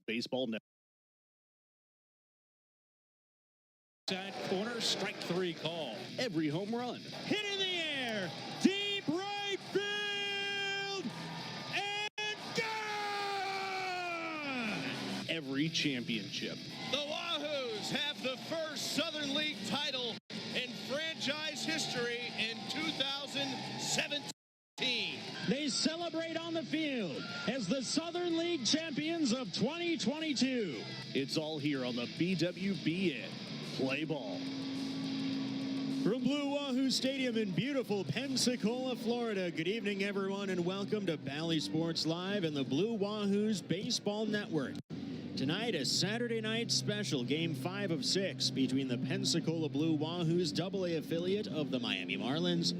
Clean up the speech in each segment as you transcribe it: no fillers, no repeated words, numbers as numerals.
Baseball Network. Side corner, strike three call. Every home run. Hit in the air, deep right field, and gone! Every championship. The Wahoos have the first Southern League title in franchise history in 2017. They celebrate on the field as the Southern League champions of 2022. It's all here on the BWBN. Play ball. From Blue Wahoo Stadium in beautiful Pensacola, Florida, good evening, everyone, and welcome to Bally Sports Live and the Blue Wahoos Baseball Network. Tonight, a Saturday night special, Game 5 of 6 between the Pensacola Blue Wahoos, AA affiliate of the Miami Marlins,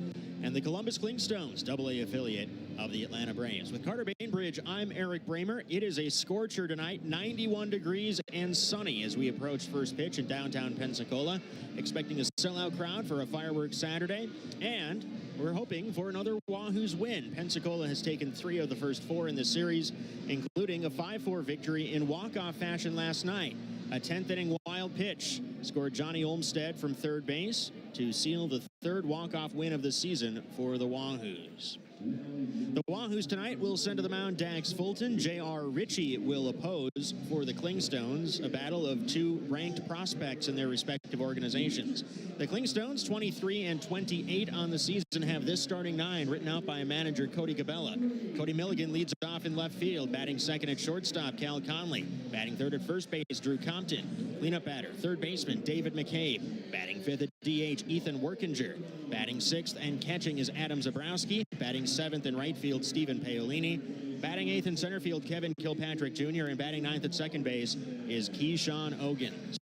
and the Columbus Clingstones, AA affiliate of the Atlanta Braves. With Carter Bainbridge, I'm Eric Bramer. It is a scorcher tonight, 91 degrees and sunny as we approach first pitch in downtown Pensacola. Expecting a sellout crowd for a fireworks Saturday, and we're hoping for another Wahoos win. Pensacola has taken 3 of the first 4 in this series, including a 5-4 victory in walk-off fashion last night. A 10th inning wild pitch scored Johnny Olmstead from third base to seal the third walk-off win of the season for the Wahoos. The Wahoos tonight will send to the mound Dax Fulton. J.R. Ritchie will oppose for the Clingstones, a battle of 2 ranked prospects in their respective organizations. The Clingstones, 23-28 on the season, have this starting 9 written out by manager Cody Cabela. Cody Milligan leads off in left field, batting second at shortstop, Cal Conley. Batting third at first base, Drew Compton. Cleanup batter, third baseman, David McCabe. Batting fifth at DH, Ethan Workinger. Batting sixth and catching is Adam Zabrowski. Batting seventh in right field, Stephen Paolini. Batting eighth in center field, Kevin Kilpatrick Jr. And batting ninth at second base is Keyshawn Ogans.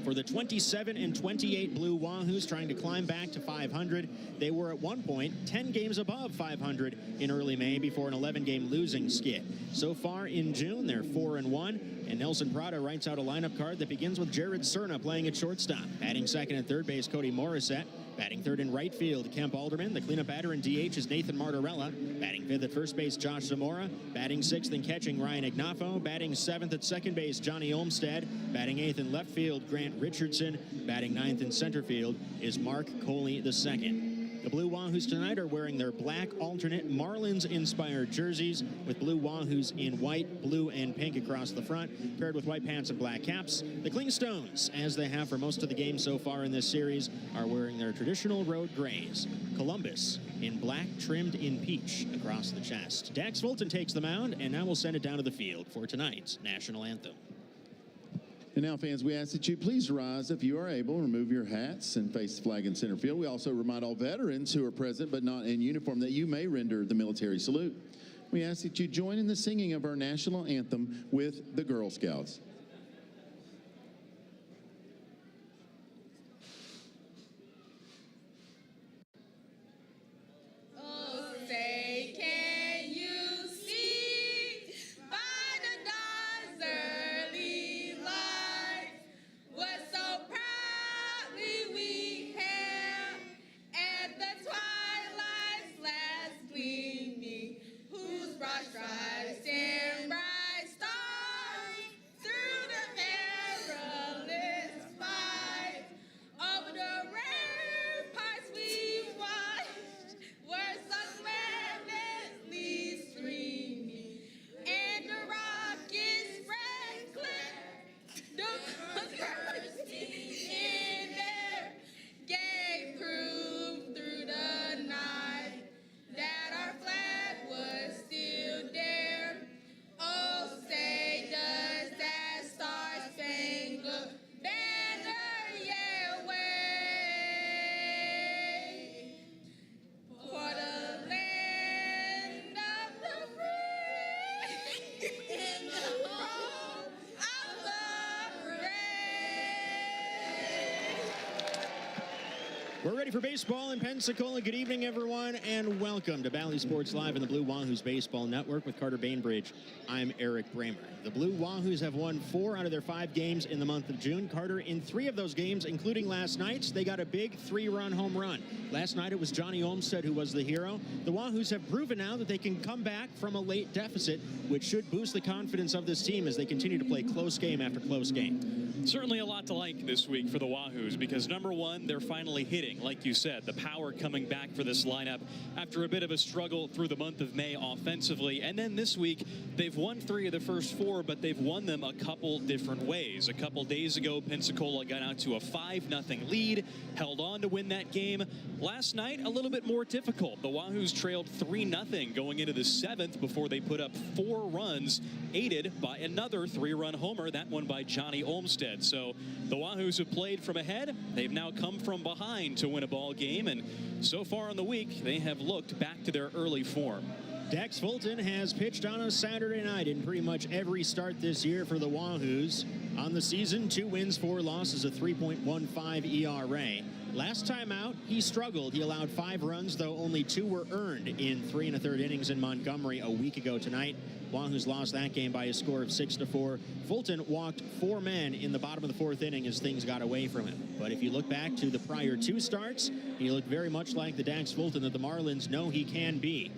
For the 27-28 Blue Wahoos trying to climb back to 500, they were at one point 10 games above 500 in early May before an 11-game losing skid. So far in June, they're 4-1, and Nelson Prada writes out a lineup card that begins with Jared Cerna playing at shortstop. Batting second and third base, Cody Morissette. Batting third in right field, Kemp Alderman. The cleanup batter in DH is Nathan Martorella. Batting fifth at first base, Josh Zamora. Batting sixth and catching, Ryan Ignafo. Batting seventh at second base, Johnny Olmstead. Batting eighth in left field, Grant Richardson. Batting ninth in center field is Mark Coley II. The Blue Wahoos tonight are wearing their black alternate Marlins-inspired jerseys with Blue Wahoos in white, blue, and pink across the front, paired with white pants and black caps. The Clingstones, as they have for most of the game so far in this series, are wearing their traditional road grays. Columbus in black, trimmed in peach across the chest. Dax Fulton takes the mound, and now we'll send it down to the field for tonight's national anthem. And now, fans, we ask that you please rise if you are able, remove your hats and face the flag in center field. We also remind all veterans who are present but not in uniform that you may render the military salute. We ask that you join in the singing of our national anthem with the Girl Scouts. Bright stars through We're ready for baseball in Pensacola. Good evening, everyone, and welcome to Bally Sports Live in the Blue Wahoos Baseball Network with Carter Bainbridge. I'm Eric Bramer. The Blue Wahoos have won 4 out of their 5 games in the month of June. Carter, in 3 of those games, including last night's, they got a big 3-run home run. Last night, it was Johnny Olmstead who was the hero. The Wahoos have proven now that they can come back from a late deficit, which should boost the confidence of this team as they continue to play close game after close game. Certainly a lot to like this week for the Wahoos because, number one, they're finally hitting, like you said, the power coming back for this lineup after a bit of a struggle through the month of May offensively. And then this week, they've won 3 of the first 4, but they've won them a couple different ways. A couple days ago, Pensacola got out to a 5-0 lead, held on to win that game. Last night, a little bit more difficult. The Wahoos trailed 3-0 going into the 7th before they put up 4 runs, aided by another 3-run homer, that one by Johnny Olmstead. So the Wahoos have played from ahead. They've now come from behind to win a ball game, and so far in the week, they have looked back to their early form. Dex Fulton has pitched on a Saturday night in pretty much every start this year for the Wahoos. On the season, 2 wins, 4 losses, a 3.15 ERA. Last time out, he struggled. He allowed 5 runs, though only 2 were earned in 3 1/3 innings in Montgomery a week ago tonight. Wahoos lost that game by a score of 6-4. Fulton walked 4 men in the bottom of the 4th inning as things got away from him. But if you look back to the prior 2 starts, he looked very much like the Dax Fulton that the Marlins know he can be.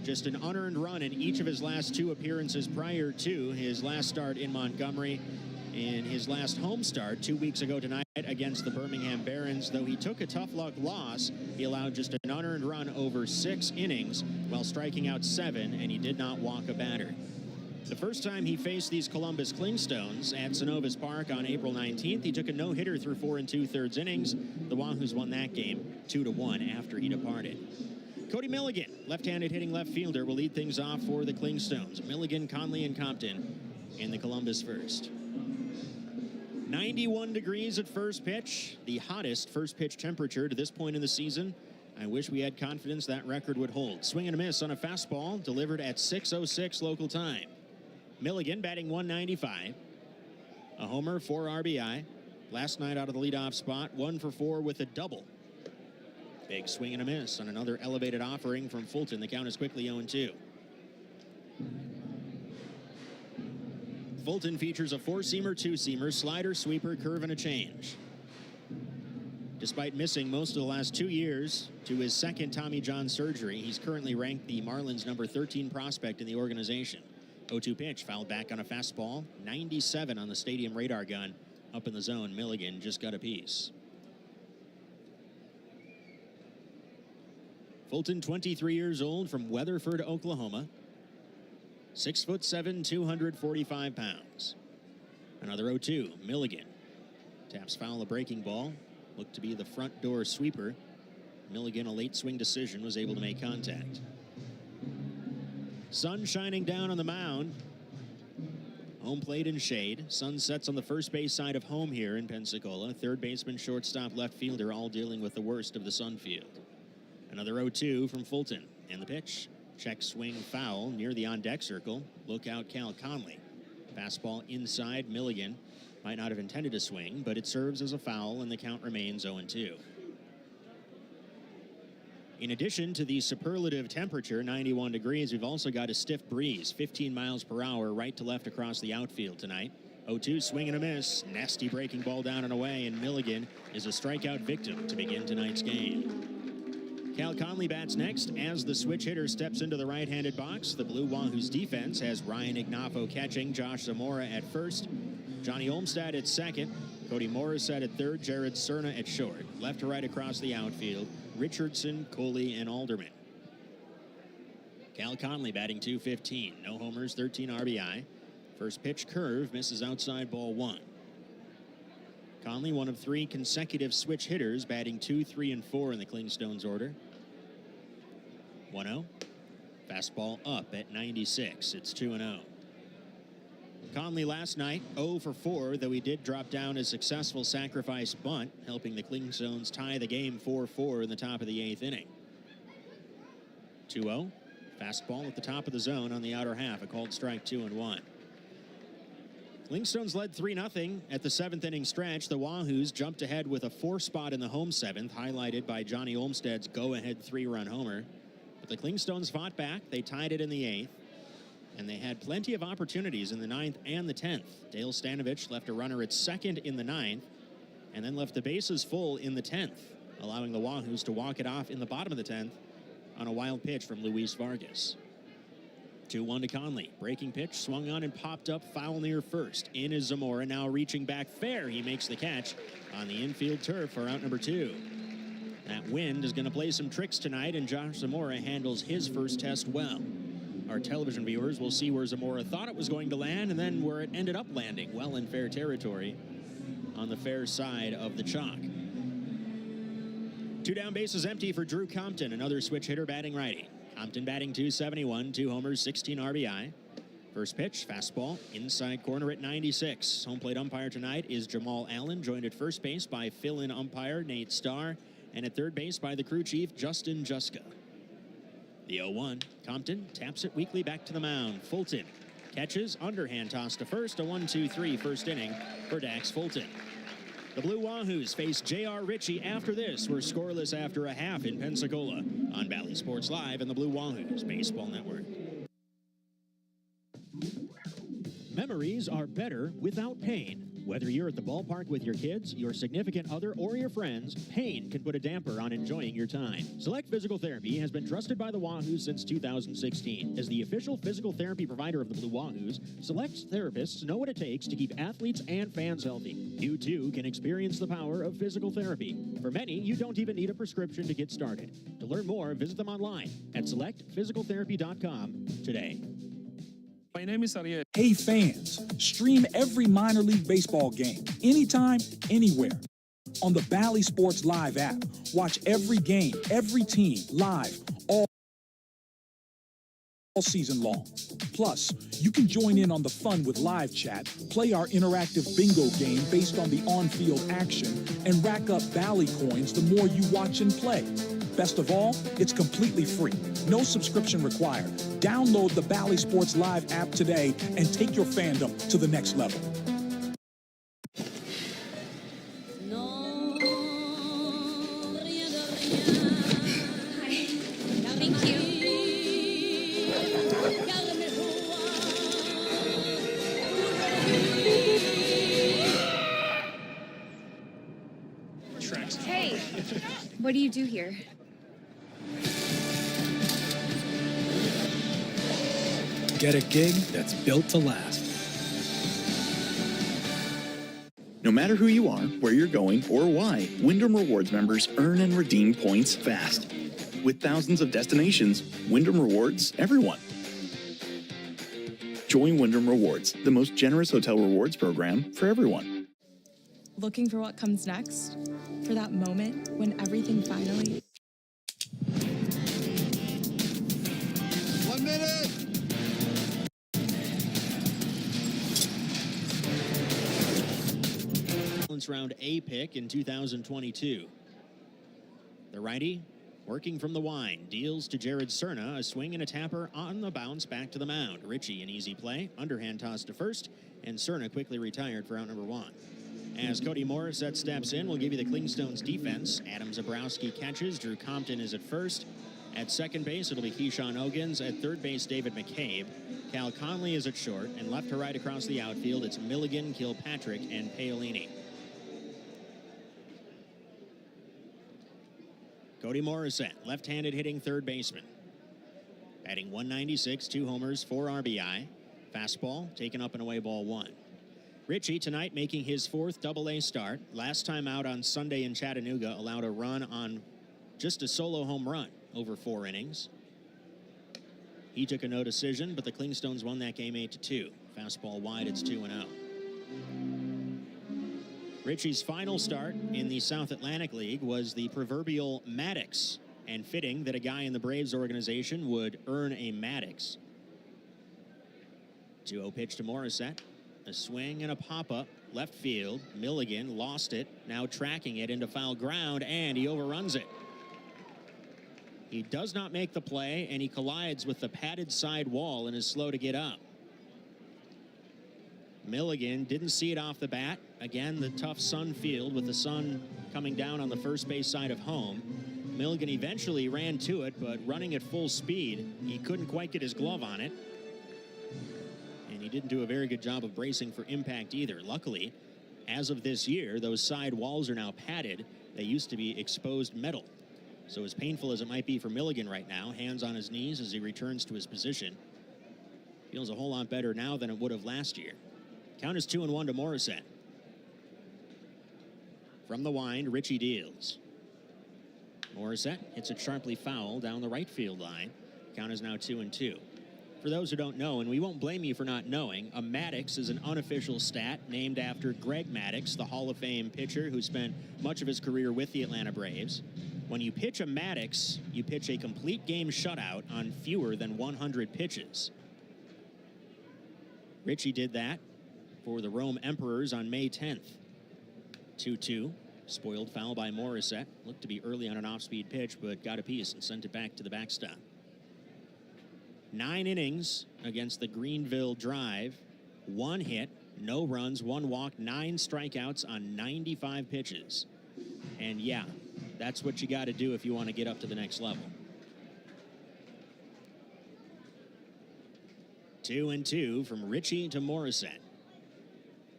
Just an unearned run in each of his last 2 appearances prior to his last start in Montgomery. In his last home start 2 weeks ago tonight against the Birmingham Barons, though he took a tough luck loss, he allowed just an unearned run over 6 innings while striking out 7, and he did not walk a batter. The first time he faced these Columbus Clingstones at Synovus Park on April 19th, he took a no-hitter through 4 2/3 innings. The Wahoos won that game 2-1 after he departed. Cody Milligan, left-handed hitting left fielder, will lead things off for the Clingstones. Milligan, Conley, and Compton in the Columbus first. 91 degrees at first pitch, the hottest first pitch temperature to this point in the season. I wish we had confidence that record would hold. Swing and a miss on a fastball delivered at 6:06 local time. Milligan batting 195. A homer, 4 RBI. Last night out of the leadoff spot, 1 for 4 with a double. Big swing and a miss on another elevated offering from Fulton. The count is quickly 0-2. Fulton features a 4-seamer, 2-seamer, slider, sweeper, curve, and a change. Despite missing most of the last 2 years to his 2nd Tommy John surgery, he's currently ranked the Marlins' number 13 prospect in the organization. 0-2 pitch, fouled back on a fastball. 97 on the stadium radar gun. Up in the zone, Milligan just got a piece. Fulton, 23 years old, from Weatherford, Oklahoma. 6'7", 245 pounds. Another 0-2. Milligan taps foul a breaking ball. Looked to be the front door sweeper. Milligan, a late swing decision, was able to make contact. Sun shining down on the mound. Home plate in shade. Sun sets on the first base side of home here in Pensacola. Third baseman, shortstop, left fielder, all dealing with the worst of the sun field. Another 0-2 from Fulton. And the pitch. Check swing foul near the on-deck circle. Look out, Cal Conley. Fastball inside. Milligan might not have intended a swing, but it serves as a foul, and the count remains 0-2. In addition to the superlative temperature, 91 degrees, we've also got a stiff breeze, 15 miles per hour, right to left across the outfield tonight. 0-2, swing and a miss. Nasty breaking ball down and away, and Milligan is a strikeout victim to begin tonight's game. Cal Conley bats next as the switch hitter steps into the right-handed box. The Blue Wahoos defense has Ryan Ignafo catching, Josh Zamora at first, Johnny Olmstead at second, Cody Morissette at third, Jared Cerna at short. Left to right across the outfield, Richardson, Coley, and Alderman. Cal Conley batting .215. No homers, 13 RBI. First pitch curve, misses outside, ball 1. Conley, one of 3 consecutive switch hitters, batting 2, 3, and 4 in the Clingstones order. 1-0. Fastball up at 96. It's 2-0. Conley last night 0 for 4, though he did drop down a successful sacrifice bunt, helping the Clingstones tie the game 4-4 in the top of the 8th inning. 2-0. Fastball at the top of the zone on the outer half. A called strike, 2-1. Clingstones led 3-0 at the 7th inning stretch. The Wahoos jumped ahead with a 4 spot in the home 7th, highlighted by Johnny Olmstead's go-ahead 3-run homer. But the Clingstones fought back. They tied it in the 8th. And they had plenty of opportunities in the 9th and the 10th. Dale Stanovich left a runner at second in the 9th and then left the bases full in the 10th, allowing the Wahoos to walk it off in the bottom of the 10th on a wild pitch from Luis Vargas. 2-1 to Conley. Breaking pitch, swung on and popped up foul near first. In is Zamora, now reaching back fair. He makes the catch on the infield turf for out number 2. That wind is going to play some tricks tonight, and Josh Zamora handles his first test well. Our television viewers will see where Zamora thought it was going to land and then where it ended up landing, well in fair territory on the fair side of the chalk. 2 down bases empty for Drew Compton, another switch hitter batting righty. Compton batting .271, 2 homers, 16 RBI. First pitch, fastball, inside corner at 96. Home plate umpire tonight is Jamal Allen, joined at first base by fill-in umpire Nate Starr, and at third base by the crew chief Justin Juska. The 0-1, Compton taps it weakly back to the mound. Fulton catches, underhand toss to first, a 1-2-3 first inning for Dax Fulton. The Blue Wahoos face J.R. Ritchie after this. We're scoreless after a half in Pensacola on Bally Sports Live and the Blue Wahoos Baseball Network. Memories are better without pain. Whether you're at the ballpark with your kids, your significant other, or your friends, pain can put a damper on enjoying your time. Select Physical Therapy has been trusted by the Wahoos since 2016. As the official physical therapy provider of the Blue Wahoos, Select therapists know what it takes to keep athletes and fans healthy. You too can experience the power of physical therapy. For many, you don't even need a prescription to get started. To learn more, visit them online at selectphysicaltherapy.com today. My name is Ariel. Hey fans, stream every minor league baseball game, anytime, anywhere. On the Bally Sports Live app, watch every game, every team, live, all season long. Plus, you can join in on the fun with live chat, play our interactive bingo game based on the on-field action, and rack up Bally coins the more you watch and play. Best of all, it's completely free. No subscription required. Download the Bally Sports Live app today and take your fandom to the next level. Thank you. Hey, what do you do here? Get a gig that's built to last. No matter who you are, where you're going, or why, Wyndham Rewards members earn and redeem points fast. With thousands of destinations, Wyndham Rewards everyone. Join Wyndham Rewards, the most generous hotel rewards program for everyone. Looking for what comes next? For that moment when everything finally... 1 minute! Round A pick in 2022. The righty working from the wind, deals to Jared Cerna, a swing and a tapper on the bounce back to the mound. Ritchie an easy play, underhand toss to first, and Cerna quickly retired for out number 1. As Cody Morissette steps in, we'll give you the Clingstones defense. Adam Zabrowski catches, Drew Compton is at first. At second base, it'll be Keyshawn Ogans. At third base, David McCabe. Cal Conley is at short, and left to right across the outfield, it's Milligan, Kilpatrick, and Paolini. Cody Morissette, left-handed hitting third baseman. Batting .196, 2 homers, 4 RBI. Fastball, taken up and away, ball 1. Ritchie tonight making his 4th Double-A start. Last time out on Sunday in Chattanooga, allowed a run on just a solo home run over 4 innings. He took a no decision, but the Clingstones won that game 8-2. Fastball wide, it's 2-0. Ritchie's final start in the South Atlantic League was the proverbial Maddox, and fitting that a guy in the Braves organization would earn a Maddox. 2-0 pitch to Morissette. A swing and a pop-up, left field. Milligan lost it, now tracking it into foul ground, and he overruns it. He does not make the play, and he collides with the padded side wall and is slow to get up. Milligan didn't see it off the bat. Again, the tough sun field with the sun coming down on the first base side of home. Milligan eventually ran to it, but running at full speed, he couldn't quite get his glove on it. And he didn't do a very good job of bracing for impact either. Luckily, as of this year, those side walls are now padded. They used to be exposed metal. So as painful as it might be for Milligan right now, hands on his knees as he returns to his position, feels a whole lot better now than it would have last year. Count is 2-1 to Morissette. From the wind, Richie deals. Morissette hits it sharply foul down the right field line. Count is now 2-2. For those who don't know, and we won't blame you for not knowing, a Maddox is an unofficial stat named after Greg Maddux, the Hall of Fame pitcher who spent much of his career with the Atlanta Braves. When you pitch a Maddox, you pitch a complete game shutout on fewer than 100 pitches. Richie did that for the Rome Emperors on May 10th. 2-2. Spoiled foul by Morissette. Looked to be early on an off-speed pitch, but got a piece and sent it back to the backstop. 9 innings against the Greenville Drive. 1 hit, no runs, 1 walk, 9 strikeouts on 95 pitches. And yeah, that's what you got to do if you want to get up to the next level. 2-2 from Richie to Morissette.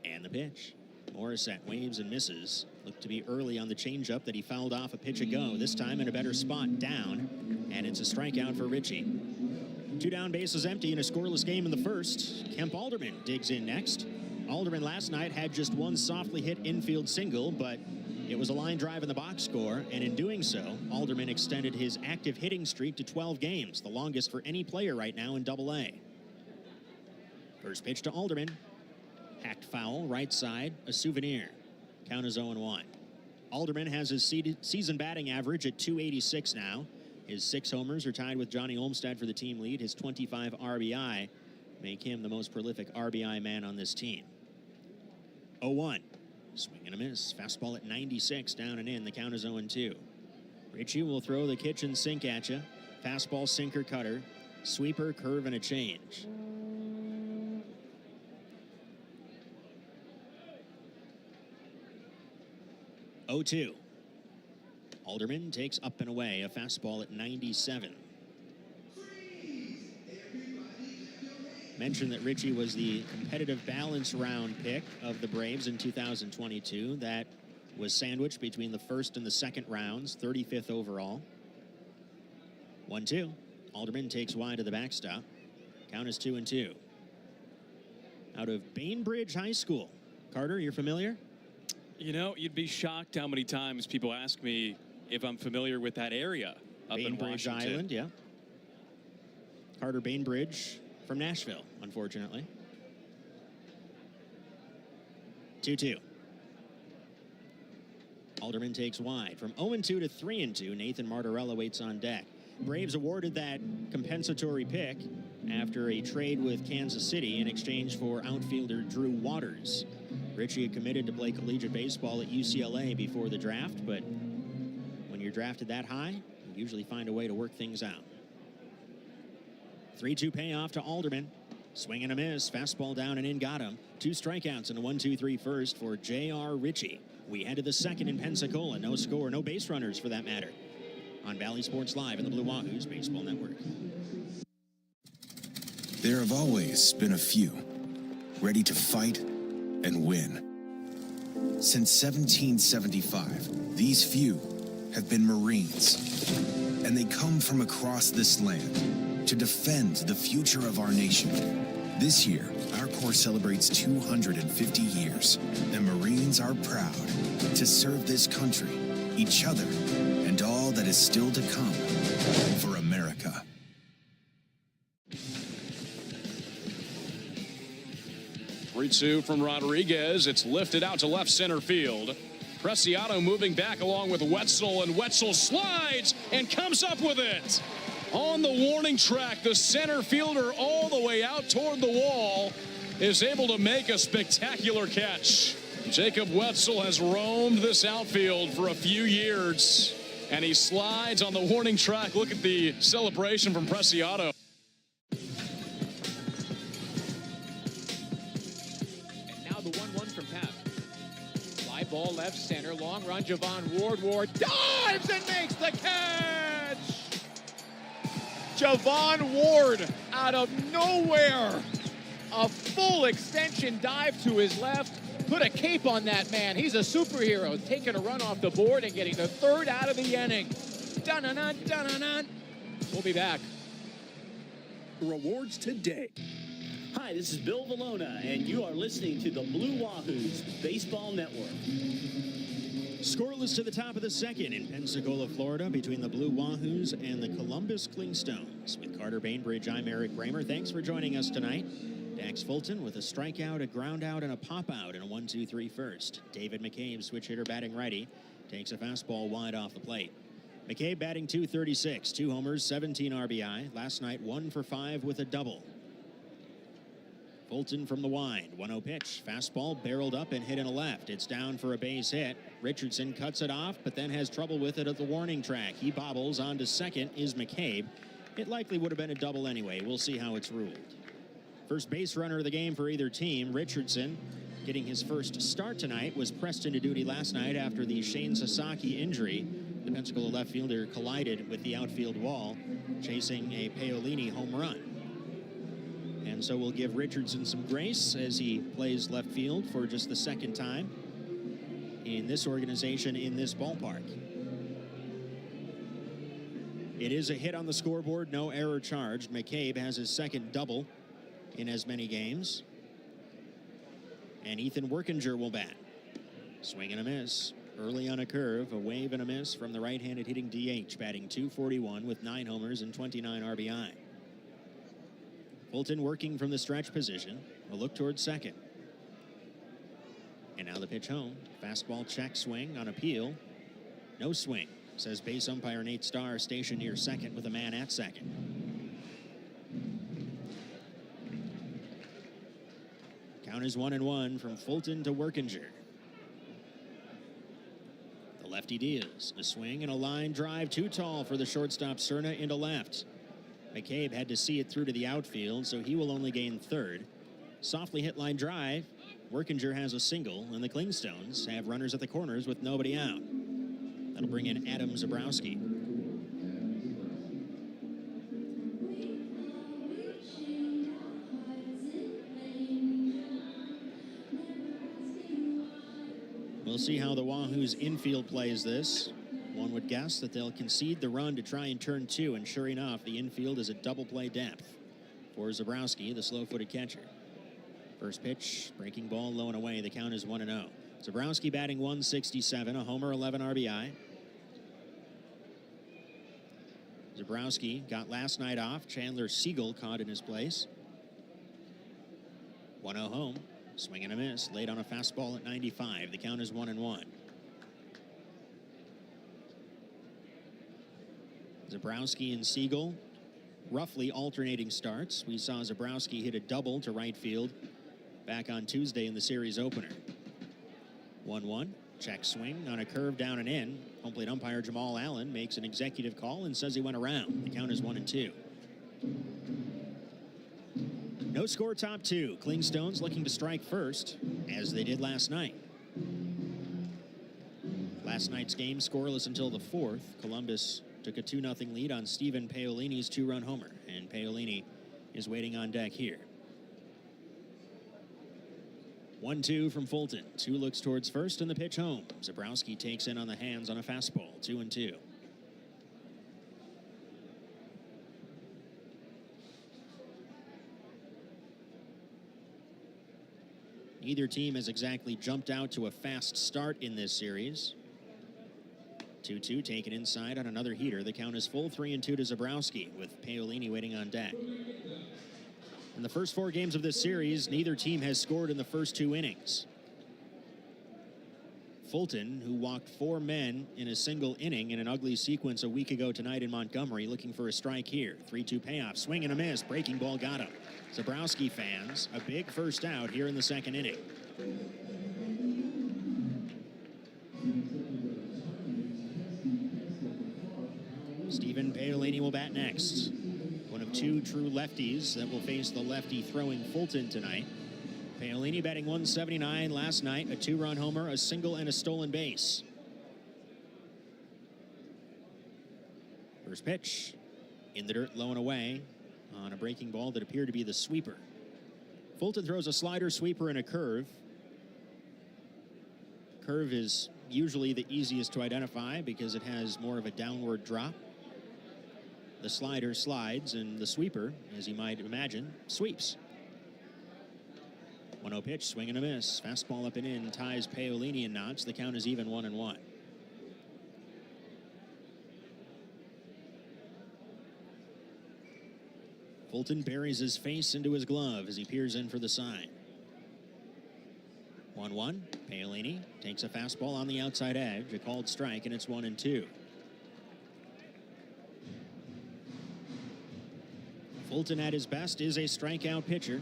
And the pitch. Morissette waves and misses. Looked to be early on the changeup that he fouled off a pitch ago. This time in a better spot down. And it's a strikeout for Richie. 2 down, bases empty in a scoreless game in the first. Kemp Alderman digs in next. Alderman last night had just 1 softly hit infield single, but it was a line drive in the box score, and in doing so, Alderman extended his active hitting streak to 12 games, the longest for any player right now in Double-A. First pitch to Alderman. Hacked foul, right side, a souvenir. Count is 0-1. Alderman has his season batting average at .286 now. His 6 homers are tied with Johnny Olmstead for the team lead. His 25 RBI make him the most prolific RBI man on this team. 0-1. Swing and a miss. Fastball at 96, down and in. The count is 0-2. Richie will throw the kitchen sink at you. Fastball, sinker, cutter, sweeper, curve, and a change. .2. Alderman takes up and away, a fastball at 97. Mentioned that Richie was the competitive balance round pick of the Braves in 2022. That was sandwiched between the first and the second rounds, 35th overall. 1-2. Alderman takes wide to the backstop. Count is 2-2. Out of Bainbridge High School. Carter, you're familiar? You know, you'd be shocked how many times people ask me if I'm familiar with that area up in Bainbridge Washington. Island, yeah. Carter Bainbridge from Nashville, unfortunately. 2-2. Alderman takes wide. From 0-2 to 3-2, Nathan Martorella waits on deck. Braves awarded that compensatory pick after a trade with Kansas City in exchange for outfielder Drew Waters. Richie had committed to play collegiate baseball at UCLA before the draft, but when you're drafted that high, you usually find a way to work things out. 3-2 payoff to Alderman. Swing and a miss. Fastball down and in, got him. 2 strikeouts and a 1-2-3 first for J.R. Richie. We head to the second in Pensacola. No score, no base runners for that matter. On Valley Sports Live and the Blue Wahoos Baseball Network. There have always been a few ready to fight and win. Since 1775, these few have been Marines, and they come from across this land to defend the future of our nation. This year, our Corps celebrates 250 years, and Marines are proud to serve this country, each other, and all that is still to come for America. Ritsu from Rodriguez. It's lifted out to left center field. Preciado moving back along with Wetzel, and Wetzel slides and comes up with it. On the warning track, the center fielder all the way out toward the wall is able to make a spectacular catch. Jacob Wetzel has roamed this outfield for a few years, and he slides on the warning track. Look at the celebration from Preciado. the 1-1 from Pat. Fly ball left center, long run, Javon Ward. Ward dives and makes the catch! Javon Ward out of nowhere. A full extension dive to his left. Put a cape on that man. He's a superhero, taking a run off the board and getting the third out of the inning. Dun-dun-dun, dun-dun-dun. We'll be back. Rewards today. Hi, this is Bill Valona, and you are listening to the Blue Wahoos Baseball Network. Scoreless to the top of the second in Pensacola, Florida, between the Blue Wahoos and the Columbus Clingstones. With Carter Bainbridge, I'm Eric Bramer. Thanks for joining us tonight. Dax Fulton with a strikeout, a ground out, and a pop out in a 1-2-3 first. David McCabe, switch hitter batting righty, takes a fastball wide off the plate. McCabe batting .236, 2 homers, 17 RBI. Last night, 1 for 5 with a double. Fulton from the wide, 1-0 pitch. Fastball barreled up and hit in a left. It's down for a base hit. Richardson cuts it off, but then has trouble with it at the warning track. He bobbles. On to second is McCabe. It likely would have been a double anyway. We'll see how it's ruled. First base runner of the game for either team, Richardson, getting his first start tonight, was pressed into duty last night after the Shane Sasaki injury. The Pensacola left fielder collided with the outfield wall, chasing a Paolini home run. And so we'll give Richardson some grace as he plays left field for just the second time in this organization, in this ballpark. It is a hit on the scoreboard, no error charged. McCabe has his second double in as many games. And Ethan Workinger will bat. Swing and a miss. Early on a curve, a wave and a miss from the right-handed hitting DH, batting .241 with 9 homers and 29 RBI. Fulton working from the stretch position. A look towards second. And now the pitch home. Fastball check swing on appeal. No swing, says base umpire Nate Starr, stationed near second with a man at second. Count is 1-1 from Fulton to Workinger. The lefty deals. A swing and a line drive too tall for the shortstop Cerna into left. McCabe had to see it through to the outfield, so he will only gain third. Softly hit line drive. Workinger has a single, and the Clingstones have runners at the corners with nobody out. That'll bring in Adam Zabrowski. We'll see how the Wahoos infield plays this. One would guess that they'll concede the run to try and turn 2, and sure enough, the infield is a double play depth for Zabrowski, the slow-footed catcher. First pitch, breaking ball low and away. The count is 1-0. Zabrowski batting .167, a homer, 11 RBI. Zabrowski got last night off. Chandler Siegel caught in his place. 1-0 home. Swing and a miss. Late on a fastball at 95. The count is 1-1. Zabrowski and Siegel, roughly alternating starts. We saw Zabrowski hit a double to right field back on Tuesday in the series opener. 1-1, check swing on a curve down and in. Home plate umpire Jamal Allen makes an executive call and says he went around. The count is 1-2. No score, top 2. Clingstones looking to strike first, as they did last night. Last night's game scoreless until the 4th. Columbus took a 2-0 lead on Stephen Paolini's 2-run homer, and Paolini is waiting on deck here. 1-2 from Fulton. 2 looks towards first, and the pitch home. Zabrowski takes in on the hands on a fastball. 2-2. Neither team has exactly jumped out to a fast start in this series. 2-2 taken inside on another heater. The count is full, 3-2 to Zabrowski, with Paolini waiting on deck. In the first 4 games of this series, neither team has scored in the first 2 innings. Fulton, who walked 4 men in a single inning in an ugly sequence a week ago tonight in Montgomery, looking for a strike here. 3-2 payoff, swing and a miss, breaking ball got him. Zabrowski fans, a big first out here in the second inning. Stephen Paolini will bat next. One of 2 true lefties that will face the lefty throwing Fulton tonight. Paolini batting 179 last night, a 2-run homer, a single, and a stolen base. First pitch in the dirt, low and away on a breaking ball that appeared to be the sweeper. Fulton throws a slider, sweeper, and a curve. Curve is usually the easiest to identify because it has more of a downward drop. The slider slides, and the sweeper, as you might imagine, sweeps. 1-0 pitch, swing and a miss. Fastball up and in, ties Paolini in knots. The count is even 1-1. Fulton buries his face into his glove as he peers in for the sign. 1-1. Paolini takes a fastball on the outside edge, a called strike, and it's 1-2. Fulton at his best is a strikeout pitcher.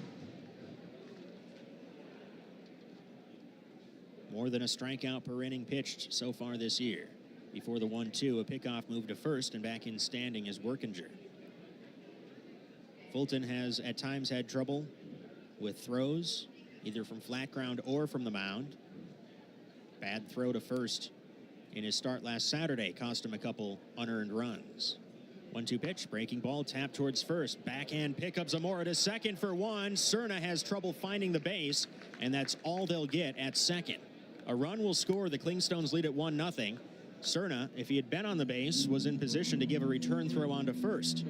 More than a strikeout per inning pitched so far this year. Before the 1-2, a pickoff move to first, and back in standing is Workinger. Fulton has at times had trouble with throws, either from flat ground or from the mound. Bad throw to first in his start last Saturday cost him a couple unearned runs. 1-2 pitch, breaking ball, tap towards first. Backhand pickup, Zamora to second for one. Cerna has trouble finding the base, and that's all they'll get at second. A run will score. The Clingstones lead at 1-0. Cerna, if he had been on the base, was in position to give a return throw onto first.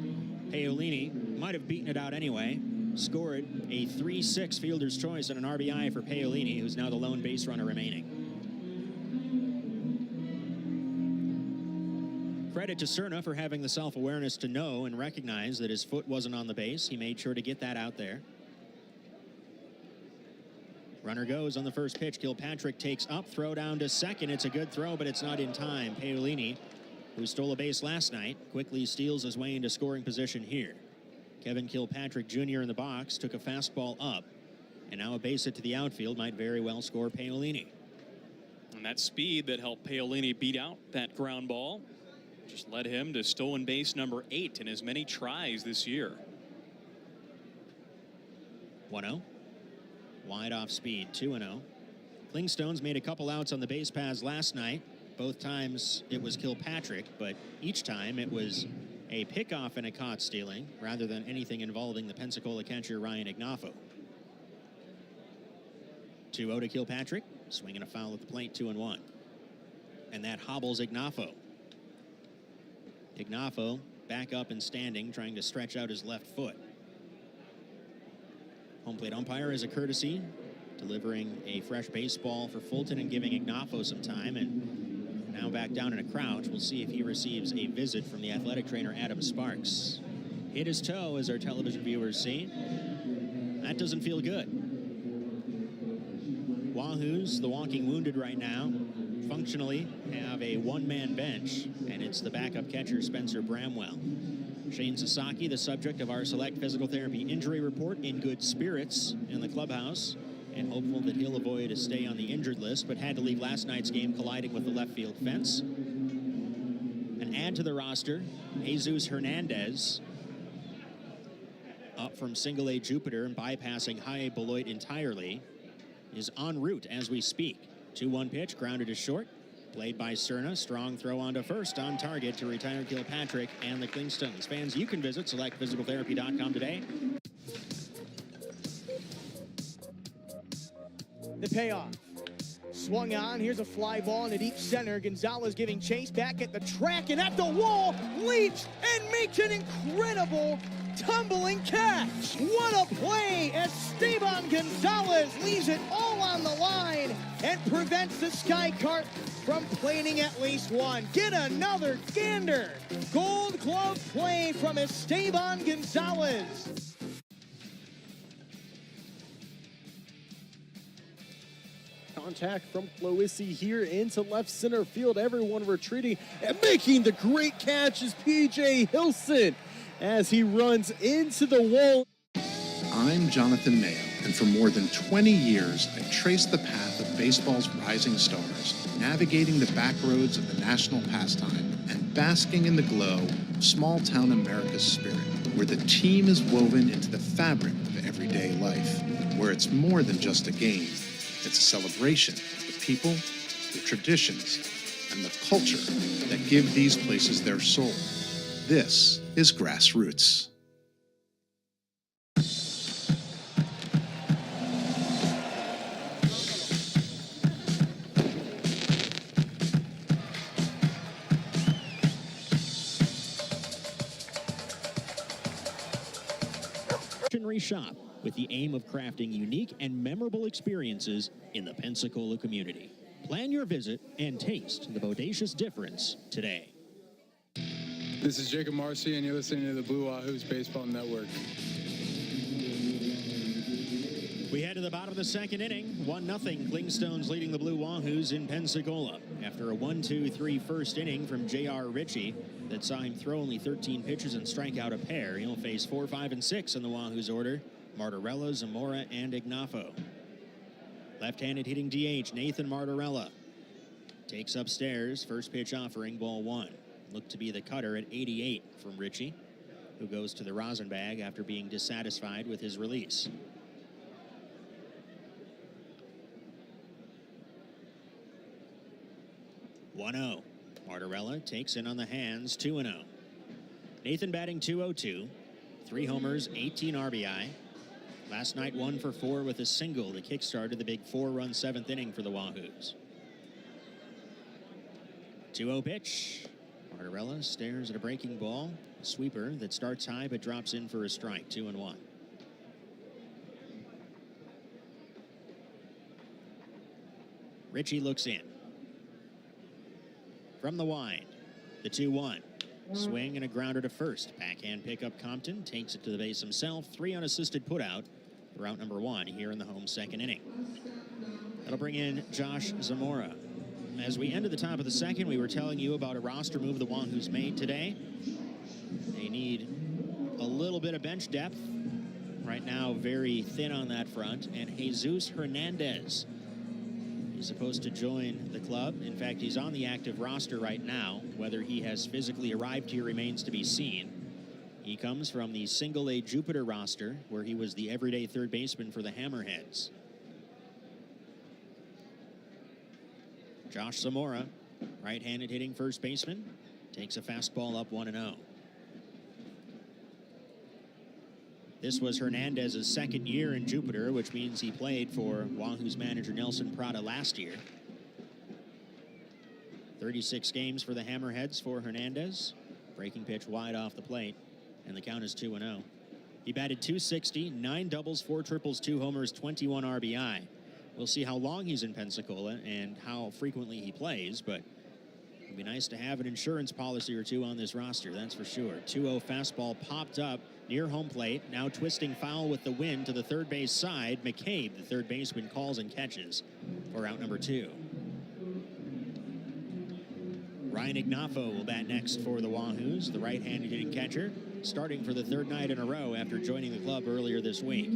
Paolini might have beaten it out anyway. Scored a 3-6 fielder's choice and an RBI for Paolini, who's now the lone base runner remaining. Credit to Cerna for having the self-awareness to know and recognize that his foot wasn't on the base. He made sure to get that out there. Runner goes on the first pitch. Kilpatrick takes up, throw down to second. It's a good throw, but it's not in time. Paolini, who stole a base last night, quickly steals his way into scoring position here. Kevin Kilpatrick Jr. in the box took a fastball up, and now a base hit to the outfield might very well score Paolini. And that speed that helped Paolini beat out that ground ball just led him to stolen base number 8 in as many tries this year. 1-0. Wide off speed, 2-0. Clingstones made a couple outs on the base paths last night. Both times it was Kilpatrick, but each time it was a pickoff and a caught stealing rather than anything involving the Pensacola catcher Ryan Ignafo. 2-0 to Kilpatrick, swinging a foul at the plate, 2-1. And that hobbles Ignafo. Ignafo back up and standing, trying to stretch out his left foot. Home plate umpire is a courtesy, delivering a fresh baseball for Fulton and giving Ignafo some time. And now back down in a crouch. We'll see if he receives a visit from the athletic trainer Adam Sparks. Hit his toe, as our television viewers see. That doesn't feel good. Wahoos, the walking wounded right now, functionally have a one-man bench, and it's the backup catcher Spencer Bramwell. Shane Sasaki, the subject of our select physical therapy injury report, in good spirits in the clubhouse and hopeful that he'll avoid a stay on the injured list, but had to leave last night's game colliding with the left field fence. An add to the roster, Jesus Hernandez, up from single A Jupiter and bypassing high Beloit entirely, is en route as we speak. 2-1 pitch, grounded to short. Played by Cerna. Strong throw onto first, on target to retire Kilpatrick and the Clingstones. Fans, you can visit selectphysicaltherapy.com today. The payoff. Swung on. Here's a fly ball into deep center. Gonzalez giving chase back at the track and at the wall. Leaps and makes an incredible tumbling catch. What a play as Esteban Gonzalez leaves it all on the line and prevents the Sky Cart from planing at least one. Get another gander. Gold Glove play from Esteban Gonzalez. Contact from Cloissy here into left center field. Everyone retreating and making the great catch is P.J. Hilson as he runs into the wall. I'm Jonathan Mayo, and for more than 20 years, I've traced the path of baseball's rising stars, navigating the back roads of the national pastime and basking in the glow of small-town America's spirit, where the team is woven into the fabric of everyday life, where it's more than just a game. It's a celebration of the people, the traditions, and the culture that give these places their soul. This is Grassroots. Shop with the aim of crafting unique and memorable experiences in the Pensacola community. Plan your visit and taste the bodacious difference today. This is Jacob Marcy, and you're listening to the Blue Wahoos Baseball Network. We head to the bottom of the second inning. 1-0. Clingstones leading the Blue Wahoos in Pensacola. After a 1-2-3 first inning from J.R. Ritchie that saw him throw only 13 pitches and strike out a pair, he'll face 4, 5, and 6 in the Wahoos order. Martorella, Zamora, and Ignafo. Left-handed hitting DH, Nathan Martorella. Takes upstairs, first pitch offering, ball 1. Looked to be the cutter at 88 from Ritchie, who goes to the rosin bag after being dissatisfied with his release. 1-0. Martorella takes in on the hands, 2-0. Nathan batting .202, 3 homers, 18 RBI. Last night 1 for 4 with a single that kickstarted the big 4-run 7th inning for the Wahoos. 2-0 pitch. Martorella stares at a breaking ball. A sweeper that starts high but drops in for a strike, 2-1. Ritchie looks in. From the wide, the 2-1. Swing and a grounder to first. Backhand pickup Compton. Takes it to the base himself. 3 unassisted putout for out number 1 here in the home second inning. That'll bring in Josh Zamora. As we ended the top of the second, we were telling you about a roster move the Wahoos made today. They need a little bit of bench depth. Right now, very thin on that front. And Jesus Hernandez is supposed to join the club. In fact, he's on the active roster right now. Whether he has physically arrived here remains to be seen. He comes from the single-A Jupiter roster, where he was the everyday third baseman for the Hammerheads. Josh Zamora, right-handed hitting first baseman, takes a fastball up 1-0. This was Hernandez's second year in Jupiter, which means he played for Wahoos manager Nelson Prada last year. 36 games for the Hammerheads for Hernandez. Breaking pitch wide off the plate, and the count is 2-0. He batted .260, 9 doubles, 4 triples, 2 homers, 21 RBI. We'll see how long he's in Pensacola and how frequently he plays, but it'd be nice to have an insurance policy or two on this roster, that's for sure. 2-0 fastball popped up near home plate, now twisting foul with the wind to the third base side. McCabe, the third baseman, calls and catches for out number 2. Ryan Ignafo will bat next for the Wahoos, the right-handed hitting catcher, starting for the 3rd night in a row after joining the club earlier this week.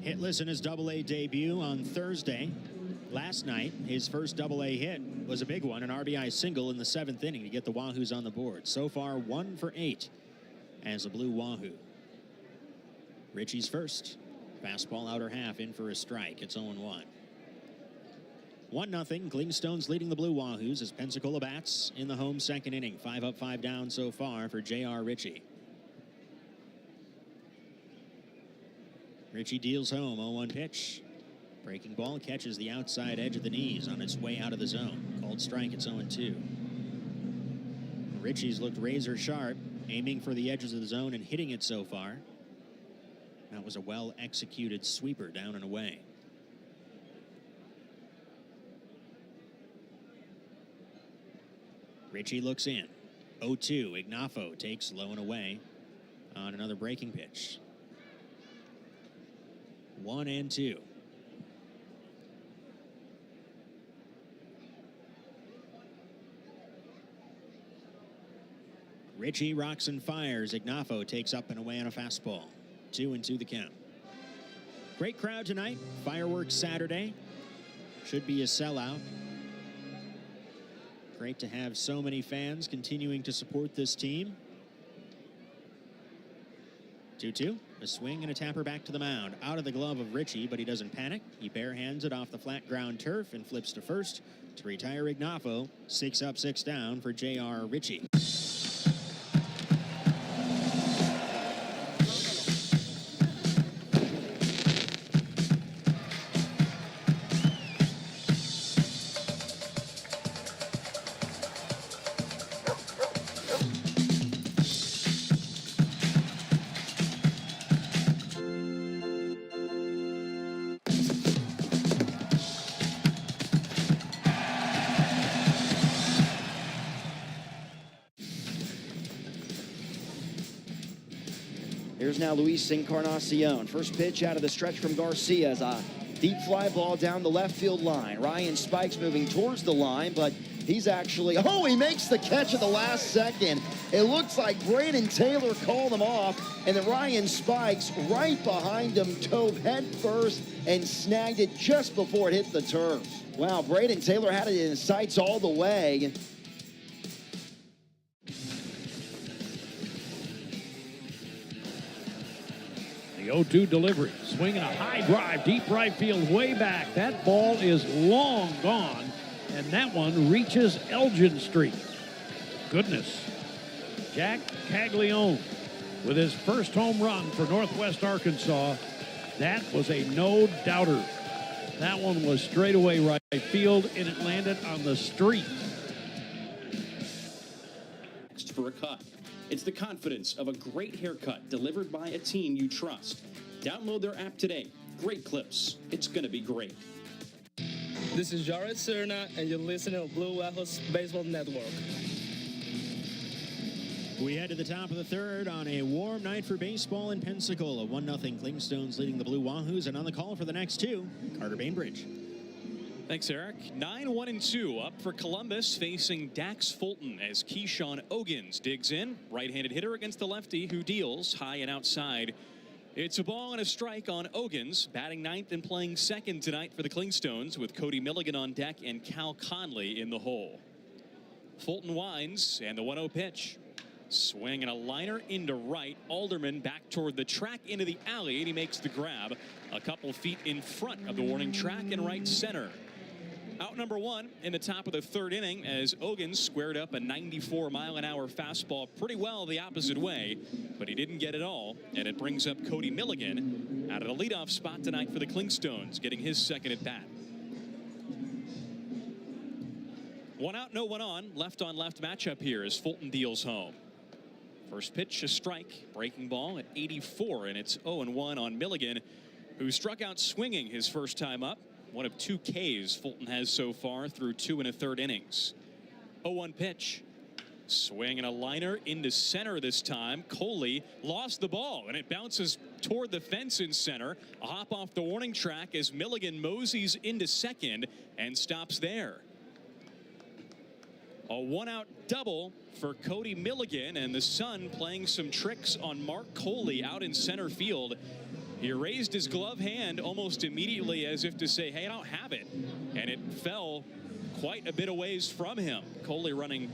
Hitless in his Double-A debut on Thursday. Last night, his first Double-A hit was a big one, an RBI single in the 7th inning to get the Wahoos on the board. So far, 1 for 8 as a Blue Wahoo. Ritchie's first. Fastball outer half in for a strike. It's 0-1. 1-0. Clingstones leading the Blue Wahoos as Pensacola bats in the home second inning. 5 up, 5 down so far for J.R. Ritchie. Ritchie deals home. 0-1 pitch. Breaking ball catches the outside edge of the knees on its way out of the zone. Called strike. It's 0-2. Ritchie's looked razor sharp, aiming for the edges of the zone and hitting it so far. That was a well-executed sweeper down and away. Ritchie looks in. 0-2. Ignafo takes low and away on another breaking pitch. 1-2. Ritchie rocks and fires. Ignafo takes up and away on a fastball. 2-2 the count. Great crowd tonight. Fireworks Saturday. Should be a sellout. Great to have so many fans continuing to support this team. 2-2. A swing and a tapper back to the mound. Out of the glove of Ritchie, but he doesn't panic. He barehands it off the flat ground turf and flips to first to retire Ignafo. 6 up, 6 down for J.R. Ritchie. Here's now Luis Encarnacion. First pitch out of the stretch from Garcia is a deep fly ball down the left field line. Ryan Spikes moving towards the line, but he's actually, oh, he makes the catch at the last second. It looks like Braden Taylor called him off, and then Ryan Spikes right behind him dove head first and snagged it just before it hit the turf. Wow, Braden Taylor had it in his sights all the way. The 0-2 delivery, swinging a high drive, deep right field, way back. That ball is long gone, and that one reaches Elgin Street. Goodness. Jack Caglione with his first home run for Northwest Arkansas. That was a no-doubter. That one was straightaway right field, and it landed on the street. Next for a cut. It's the confidence of a great haircut delivered by a team you trust. Download their app today. Great clips. It's going to be great. This is Jared Serna, and you're listening to Blue Wahoo's Baseball Network. We head to the top of the third on a warm night for baseball in Pensacola. 1-0 Clingstones leading the Blue Wahoos, and on the call for the next two, Carter Bainbridge. Thanks, Eric. 9-1-2 up for Columbus, facing Dax Fulton as Keyshawn Ogins digs in. Right-handed hitter against the lefty who deals high and outside. It's a ball and a strike on Ogins, batting ninth and playing second tonight for the Clingstones, with Cody Milligan on deck and Cal Conley in the hole. Fulton winds, and the 1-0 pitch. Swing and a liner into right. Alderman back toward the track into the alley, and he makes the grab a couple feet in front of the warning track in right center. Out number one in the top of the third inning as Ogins squared up a 94-mile-an-hour fastball pretty well the opposite way, but he didn't get it all, and it brings up Cody Milligan out of the leadoff spot tonight for the Clingstones, getting his second at bat. 1 out, no one on. Left matchup here as Fulton deals home. First pitch, a strike. Breaking ball at 84, and it's 0-1 on Milligan, who struck out swinging his first time up. One of 2 Ks Fulton has so far through 2 1/3 innings. 0-1 pitch. Swing and a liner into center this time. Coley lost the ball, and it bounces toward the fence in center. A hop off the warning track as Milligan moseys into second and stops there. A 1-out double for Cody Milligan, and the Sun playing some tricks on Mark Coley out in center field. He raised his glove hand almost immediately as if to say, hey, I don't have it. And it fell quite a bit of ways from him. Coley running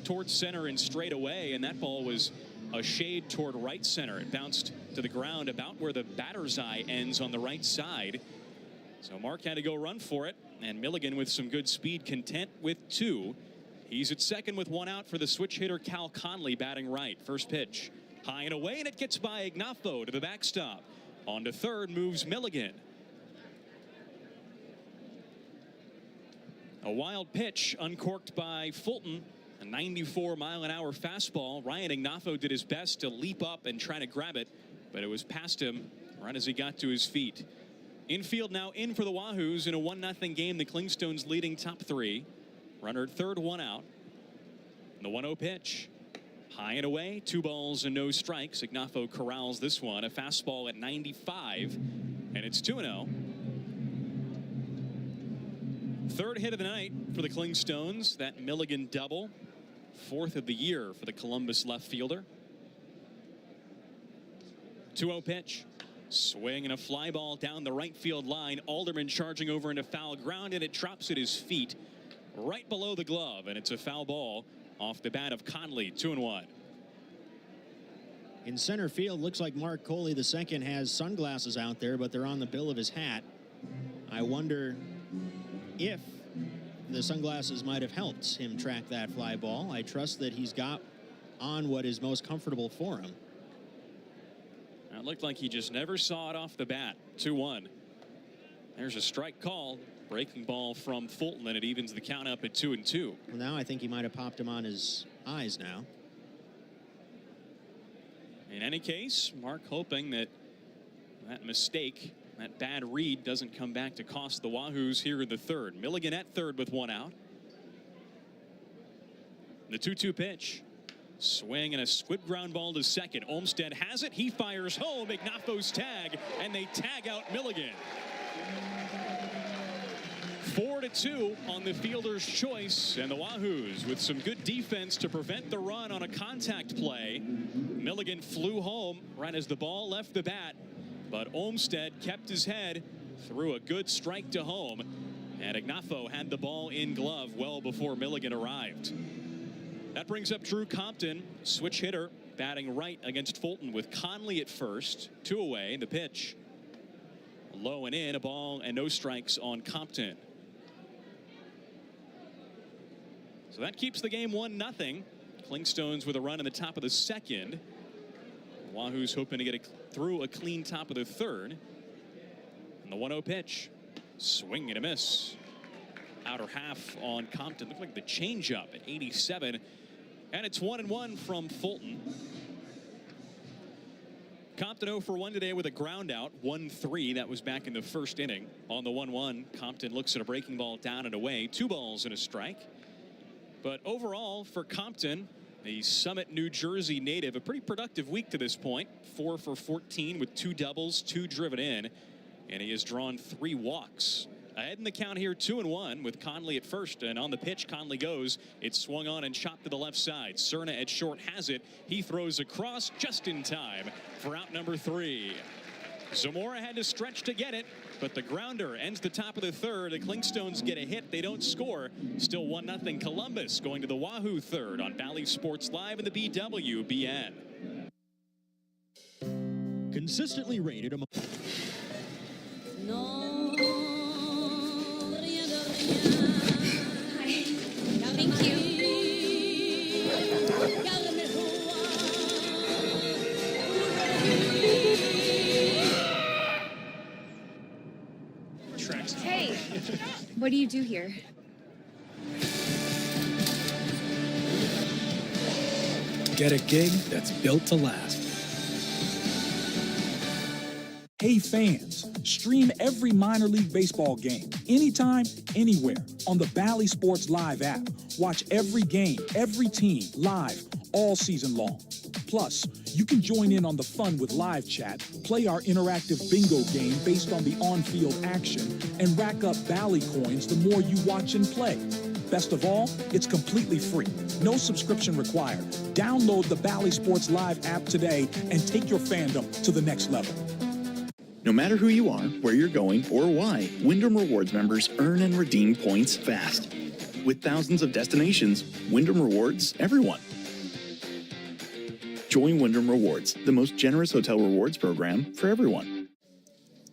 towards center and straight away, and that ball was a shade toward right center. It bounced to the ground about where the batter's eye ends on the right side. So Mark had to go run for it, and Milligan with some good speed, content with 2. He's at second with 1 out for the switch hitter Cal Conley batting right. First pitch, high and away, and it gets by Ignafo to the backstop. On to third moves Milligan. A wild pitch uncorked by Fulton. A 94-mile-an-hour fastball. Ryan Ignafo did his best to leap up and try to grab it, but it was past him right as he got to his feet. Infield now in for the Wahoos in a 1-0 game. The Clingstones leading top 3. Runner at third, 1 out. And the 1-0 pitch. High and away, 2 balls and no strikes. Ignafo corrals this one. A fastball at 95, and it's 2-0. Third hit of the night for the Clingstones. That Milligan double. 4th of the year for the Columbus left fielder. 2-0 pitch. Swing and a fly ball down the right field line. Alderman charging over into foul ground, and it drops at his feet right below the glove, and it's a foul ball off the bat of Conley. 2-1. In center field, looks like Mark Coley II has sunglasses out there, but they're on the bill of his hat. I wonder if the sunglasses might have helped him track that fly ball. I trust that he's got on what is most comfortable for him. It looked like he just never saw it off the bat. 2-1. There's a strike called. Breaking ball from Fulton, and it evens the count up at 2-2. Well, now I think he might have popped him on his eyes now. In any case, Mark hoping that that mistake, that bad read, doesn't come back to cost the Wahoos here in the third. Milligan at third with one out. The 2-2 pitch. Swing and a squib ground ball to second. Olmsted has it. He fires home. Ignafo's tag, and they tag out Milligan. 4-2 on the fielder's choice, and the Wahoos with some good defense to prevent the run on a contact play. Milligan flew home right as the ball left the bat, but Olmsted kept his head, threw a good strike to home, and Ignafo had the ball in glove well before Milligan arrived. That brings up Drew Compton, switch hitter, batting right against Fulton with Conley at first. 2 away. The pitch low and in, a ball and no strikes on Compton. So that keeps the game 1-0. Clingstones with a run in the top of the second. Wahoo's hoping to get through a clean top of the third. And the 1-0 pitch. Swing and a miss. Outer half on Compton. Looked like the changeup at 87. And it's 1-1 from Fulton. Compton 0 for 1 today with a ground out. 1-3. That was back in the first inning. On the 1-1, Compton looks at a breaking ball down and away. 2 balls and a strike. But overall, for Compton, the Summit, New Jersey native, a pretty productive week to this point. 4 for 14 with 2 doubles, 2 driven in, and he has drawn 3 walks. Ahead in the count here, 2-1 with Conley at first, and on the pitch, Conley goes. It's swung on and chopped to the left side. Cerna at short has it. He throws across just in time for out number 3. Zamora had to stretch to get it, but the grounder ends the top of the third. The Clingstones get a hit. They don't score. Still 1-0 Columbus going to the Wahoo third on Bally Sports Live in the BWBN. Consistently rated among... Thank you. Hey, what do you do here? Get a gig that's built to last. Hey fans, stream every minor league baseball game, anytime, anywhere, on the Bally Sports Live app. Watch every game, every team, live, all season long. Plus, you can join in on the fun with live chat, play our interactive bingo game based on the on-field action, and rack up Bally coins the more you watch and play. Best of all, it's completely free. No subscription required. Download the Bally Sports Live app today and take your fandom to the next level. No matter who you are, where you're going, or why, Wyndham Rewards members earn and redeem points fast. With thousands of destinations, Wyndham Rewards everyone. Join Wyndham Rewards, the most generous hotel rewards program for everyone.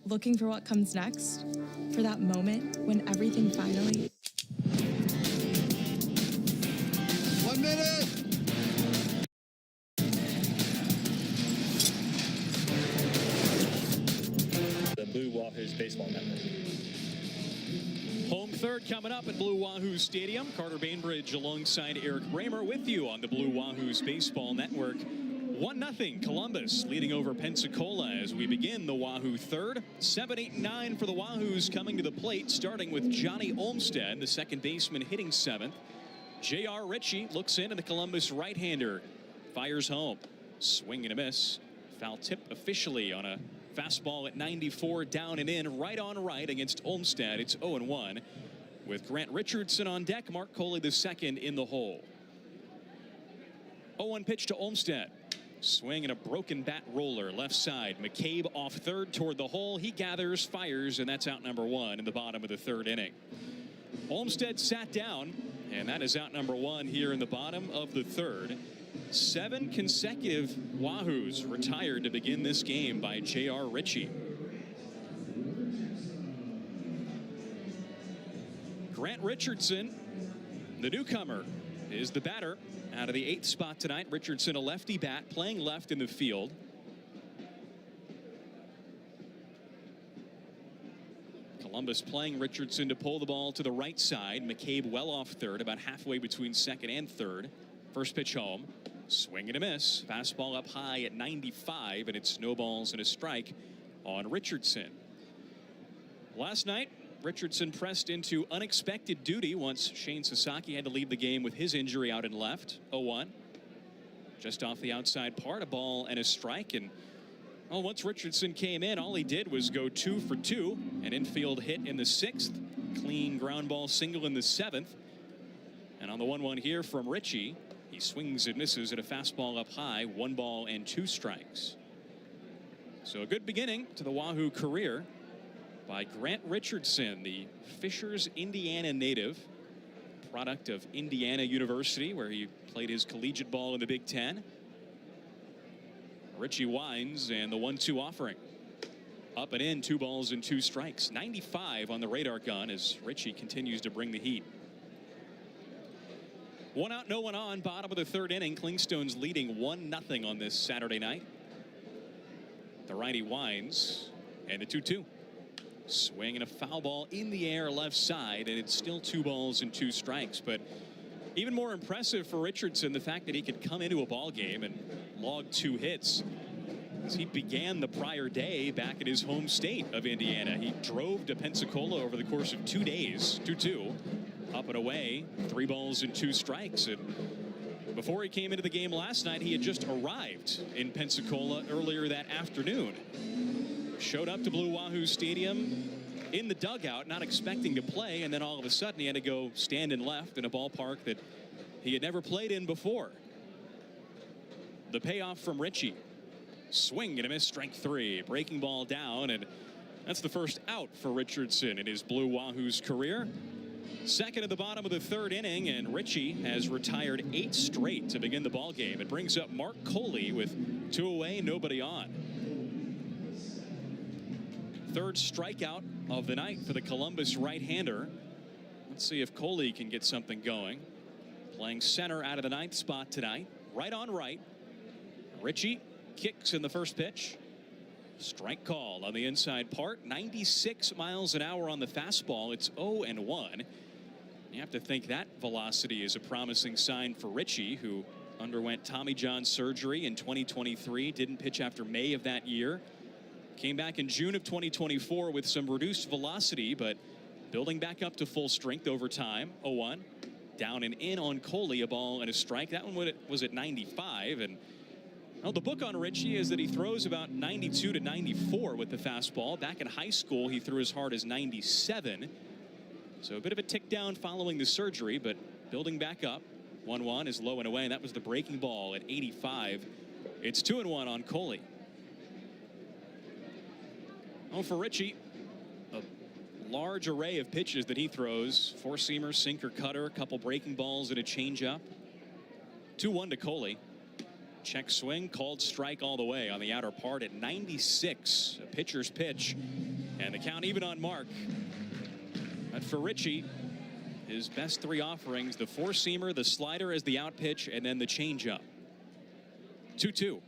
Looking for what comes next? For that moment when everything finally... 1 minute! The Blue Wahoos Baseball Network. Home third coming up at Blue Wahoo Stadium. Carter Bainbridge alongside Eric Raymer with you on the Blue Wahoos Baseball Network. 1-0 Columbus leading over Pensacola as we begin the Wahoo third. 7, 8, 9 for the Wahoos coming to the plate, starting with Johnny Olmsted, the second baseman hitting 7th. J.R. Ritchie looks in, and the Columbus right-hander fires home. Swing and a miss. Foul tip officially on a fastball at 94, down and in, right on right against Olmsted. It's 0-1 with Grant Richardson on deck. Mark Coley the second in the hole. 0-1 pitch to Olmsted. Swing and a broken bat roller left side. McCabe off third toward the hole. He gathers, fires, and that's out number 1 in the bottom of the third inning. Olmsted sat down, and that is out number 1 here in the bottom of the third. 7 consecutive Wahoos retired to begin this game by J.R. Ritchie. Grant Richardson, the newcomer, is the batter out of the 8th spot tonight. Richardson, a lefty bat, playing left in the field. Columbus playing Richardson to pull the ball to the right side. McCabe well off third, about halfway between second and third. First pitch home. Swing and a miss. Fastball up high at 95, and it snowballs and a strike on Richardson. Last night, Richardson pressed into unexpected duty once Shane Sasaki had to leave the game with his injury out in left. 0-1. Just off the outside part, a ball and a strike. And once Richardson came in, all he did was go 2 for 2. An infield hit in the 6th. Clean ground ball single in the 7th. And on the 1-1 here from Ritchie, he swings and misses at a fastball up high. 1 ball and 2 strikes. So a good beginning to the Wahoo career by Grant Richardson, the Fishers, Indiana native, product of Indiana University, where he played his collegiate ball in the Big Ten. Ritchie winds, and the 1-2 offering. Up and in, 2 balls and 2 strikes. 95 on the radar gun as Ritchie continues to bring the heat. 1 out, no one on, bottom of the 3rd inning. Clingstones leading 1-0 on this Saturday night. The righty winds, and the 2-2. Swing and a foul ball in the air left side, and it's still 2 balls and 2 strikes. But even more impressive for Richardson, the fact that he could come into a ball game and log 2 hits. As he began the prior day back in his home state of Indiana. He drove to Pensacola over the course of 2 days, 2-2, up and away, 3 balls and 2 strikes. And before he came into the game last night, he had just arrived in Pensacola earlier that afternoon. Showed up to Blue Wahoo Stadium in the dugout, not expecting to play, and then all of a sudden he had to go stand in left in a ballpark that he had never played in before. The payoff from Ritchie. Swing and a miss, strike 3. Breaking ball down, and that's the first out for Richardson in his Blue Wahoo's career. Second at the bottom of the 3rd inning, and Ritchie has retired 8 straight to begin the ball game. It brings up Mark Coley with 2 away, nobody on. 3rd strikeout of the night for the Columbus right-hander. Let's see if Coley can get something going. Playing center out of the 9th spot tonight. Right on right. Ritchie kicks in the first pitch. Strike call on the inside part. 96 miles an hour on the fastball. It's 0-1. You have to think that velocity is a promising sign for Ritchie, who underwent Tommy John surgery in 2023. Didn't pitch after May of that year. Came back in June of 2024 with some reduced velocity, but building back up to full strength over time. 0-1. Down and in on Coley, a ball and a strike. That one was at 95. And the book on Ritchie is that he throws about 92 to 94 with the fastball. Back in high school, he threw as hard as 97. So a bit of a tick down following the surgery, but building back up. 1-1 is low and away, and that was the breaking ball at 85. It's 2-1 on Coley. For Ritchie, a large array of pitches that he throws. 4-seamer, sinker, cutter, a couple breaking balls and a changeup. 2-1 to Coley. Check swing, called strike all the way on the outer part at 96. A pitcher's pitch, and the count even on Mark. But for Ritchie, his best 3 offerings, the 4-seamer, the slider as the out pitch, and then the changeup. 2-2.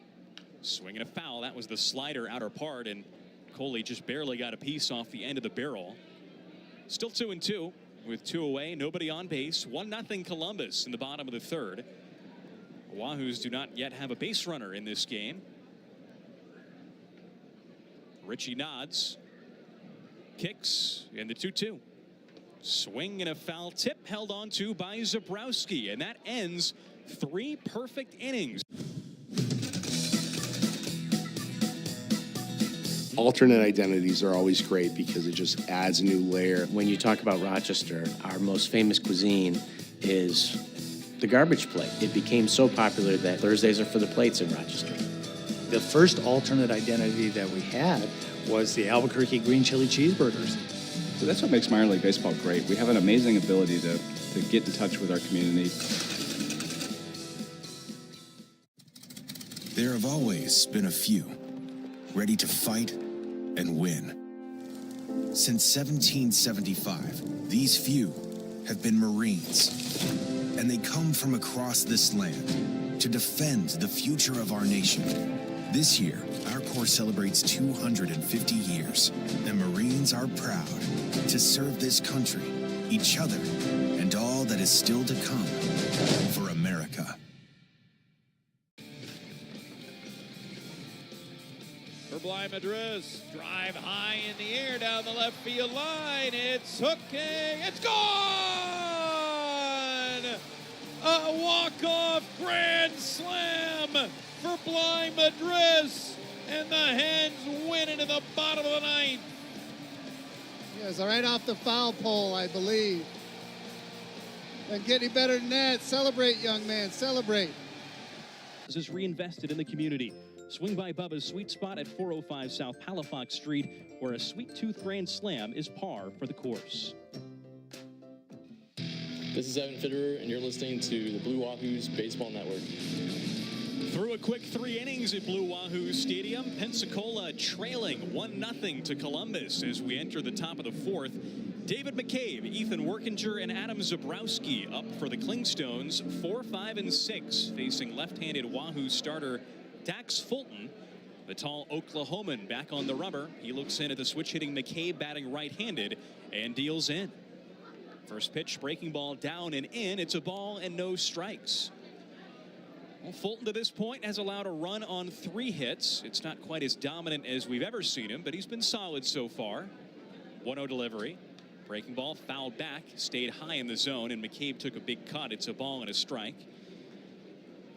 Swing and a foul. That was the slider outer part, and Coley just barely got a piece off the end of the barrel. Still 2-2 with 2 away, nobody on base. 1-0 Columbus in the bottom of the 3rd. Wahoos do not yet have a base runner in this game. Ritchie nods, kicks, and the 2-2. Swing and a foul tip held on to by Zabrowski, and that ends 3 perfect innings. Alternate identities are always great because it just adds a new layer. When you talk about Rochester, our most famous cuisine is the garbage plate. It became so popular that Thursdays are for the plates in Rochester. The first alternate identity that we had was the Albuquerque green chili cheeseburgers. So that's what makes minor league baseball great. We have an amazing ability to get in touch with our community. There have always been a few, ready to fight and win. Since 1775, these few have been Marines, and they come from across this land to defend the future of our nation. This year, our Corps celebrates 250 years, and Marines are proud to serve this country, each other, and all that is still to come for America. For Bly Madras, drive high in the air down the left field line. It's hooking. It's gone! A walk-off grand slam for Bly Madras, and the Hens win it in the bottom of the ninth. Yes, right off the foul pole, I believe. And getting better than that. Celebrate, young man, celebrate. This is reinvested in the community. Swing by Bubba's Sweet Spot at 405 South Palafox Street, where a Sweet Tooth Grand Slam is par for the course. This is Evan Fitterer, and you're listening to the Blue Wahoos Baseball Network. Through a quick 3 innings at Blue Wahoo Stadium, Pensacola trailing 1-0 to Columbus as we enter the top of the 4th. David McCabe, Ethan Workinger, and Adam Zabrowski up for the Clingstones, 4, 5, and 6, facing left-handed Wahoo starter Dax Fulton. The tall Oklahoman back on the rubber. He looks in at the switch-hitting McCabe, batting right-handed, and deals in. First pitch, breaking ball down and in. It's a ball and no strikes. Well, Fulton to this point has allowed a run on 3 hits. It's not quite as dominant as we've ever seen him, but he's been solid so far. 1-0 delivery. Breaking ball fouled back, stayed high in the zone, and McCabe took a big cut. It's a ball and a strike.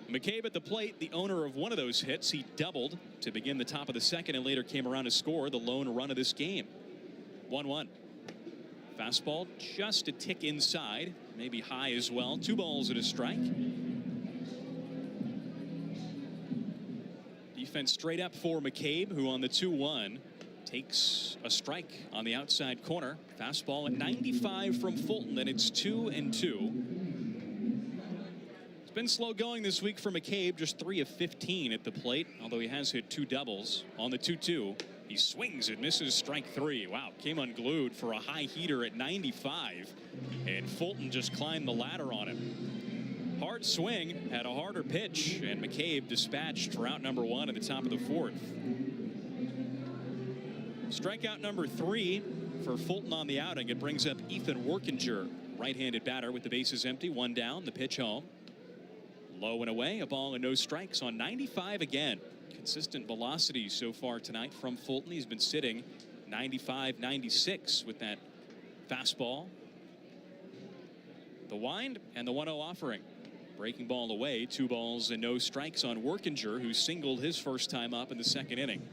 McCabe at the plate, the owner of one of those hits. He doubled to begin the top of the 2nd and later came around to score the lone run of this game. 1-1. Fastball just a tick inside, maybe high as well. 2 balls and a strike. Defense straight up for McCabe, who on the 2-1 takes a strike on the outside corner. Fastball at 95 from Fulton, and it's 2-2. It's been slow going this week for McCabe, just 3 of 15 at the plate, although he has hit 2 doubles. On the 2-2, he swings and misses strike 3. Wow, came unglued for a high heater at 95, and Fulton just climbed the ladder on him. Hard swing, had a harder pitch, and McCabe dispatched for out number 1 at the top of the 4th. Strikeout number 3 for Fulton on the outing. It brings up Ethan Workinger, right-handed batter with the bases empty. 1 down, the pitch home. Low and away, a ball and no strikes on 95 again. Consistent velocity so far tonight from Fulton. He's been sitting 95, 96 with that fastball. The wind and the 1-0 offering. Breaking ball away, 2 balls and no strikes on Workinger, who singled his first time up in the 2nd inning.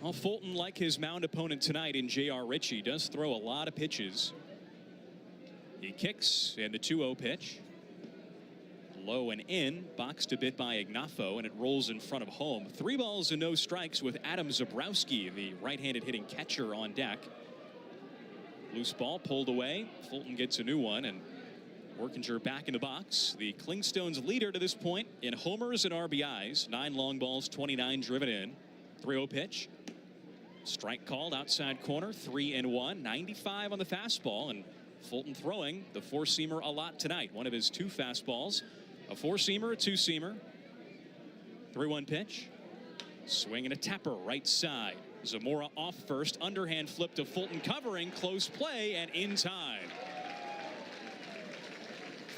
Well, Fulton, like his mound opponent tonight in J.R. Ritchie, does throw a lot of pitches. He kicks, and the 2-0 pitch. Low and in, boxed a bit by Ignafo, and it rolls in front of home. 3 balls and no strikes with Adam Zabrowski, the right-handed hitting catcher, on deck. Loose ball pulled away. Fulton gets a new one, and Workinger back in the box. The Clingstones leader to this point in homers and RBIs. 9 long balls, 29 driven in. 3-0 pitch. Strike called outside corner, 3-1. 95 on the fastball, and Fulton throwing the 4-seamer a lot tonight. One of his 2 fastballs. A 4-seamer, a 2-seamer. 3-1 pitch. Swing and a tapper right side. Zamora off first. Underhand flip to Fulton, covering. Close play and in time.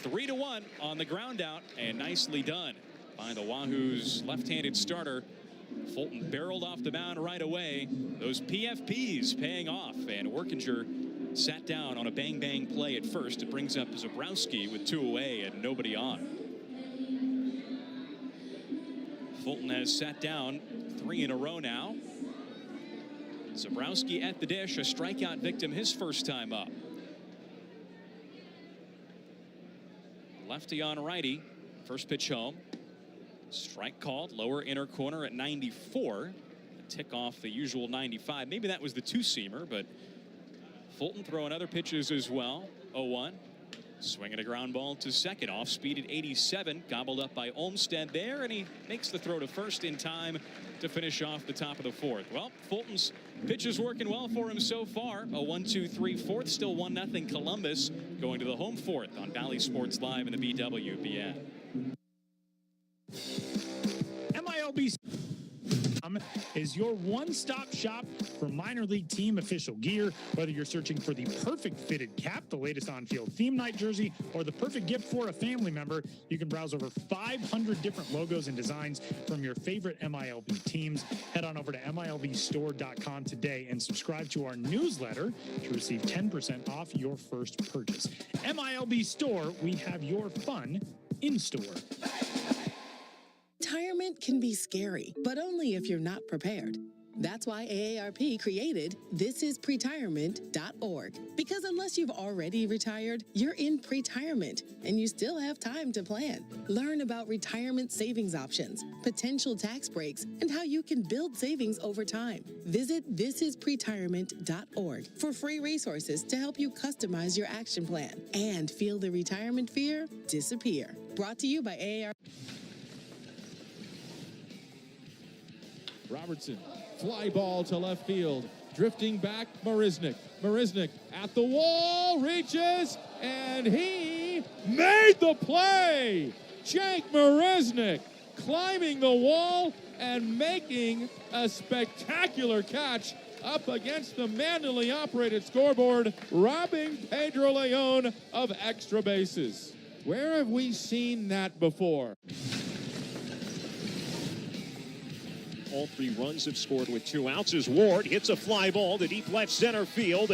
3-1 on the ground out, and nicely done by the Wahoo's left-handed starter. Fulton barreled off the mound right away. Those PFPs paying off, and Workinger sat down on a bang-bang play at first. It brings up Zabrowski with 2 away and nobody on. Fulton has sat down 3 in a row now. Zabrowski at the dish, a strikeout victim his first time up. Lefty on righty, first pitch home. Strike called, lower inner corner at 94. A tick off the usual 95. Maybe that was the 2-seamer, but Fulton throwing other pitches as well. 0-1. Swinging a ground ball to second, off speed at 87, gobbled up by Olmstead there, and he makes the throw to first in time to finish off the top of the fourth. Well, Fulton's pitch is working well for him so far. A 1-2-3 fourth, still 1-0 Columbus, going to the home fourth on Bally Sports Live in the BWBN. MILB is your one-stop shop for minor league team official gear. Whether you're searching for the perfect fitted cap, the latest on-field theme night jersey, or the perfect gift for a family member, you can browse over 500 different logos and designs from your favorite MILB teams. Head on over to MILBstore.com today and subscribe to our newsletter to receive 10% off your first purchase. MILB Store, we have your fun in store. Retirement can be scary, but only if you're not prepared. That's why AARP created thisispretirement.org. Because unless you've already retired, you're in pretirement, and you still have time to plan. Learn about retirement savings options, potential tax breaks, and how you can build savings over time. Visit thisispretirement.org for free resources to help you customize your action plan and feel the retirement fear disappear. Brought to you by AARP. Robertson, fly ball to left field, drifting back Marisnik. Marisnik at the wall, reaches, and he made the play! Jake Marisnik climbing the wall and making a spectacular catch up against the manually operated scoreboard, robbing Pedro Leon of extra bases. Where have we seen that before? All three runs have scored with 2 outs as Ward hits a fly ball to deep left center field.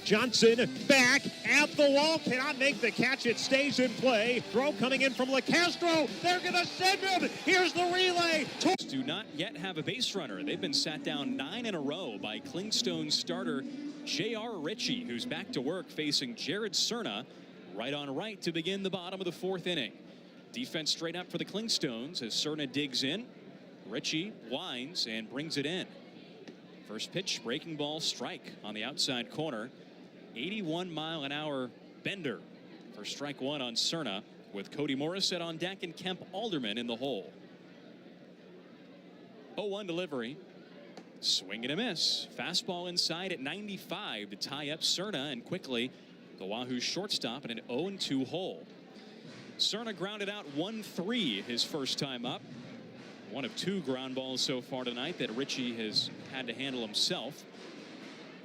Johnson back at the wall, cannot make the catch, it stays in play. Throw coming in from LeCastro, they're gonna send him, here's the relay. Do not yet have a base runner. They've been sat down 9 in a row by Clingstones starter J.R. Ritchie, who's back to work facing Jared Cerna right on right to begin the bottom of the 4th inning. Defense straight up for the Clingstones as Cerna digs in. Ritchie winds and brings it in. First pitch, breaking ball, strike on the outside corner. 81-mile-an-hour bender for strike one on Cerna, with Cody Morissette on deck and Kemp Alderman in the hole. 0-1 delivery. Swing and a miss. Fastball inside at 95 to tie up Cerna, and quickly the Wahoo shortstop in an 0-2 hole. Cerna grounded out 1-3 his first time up. One of 2 ground balls so far tonight that Ritchie has had to handle himself.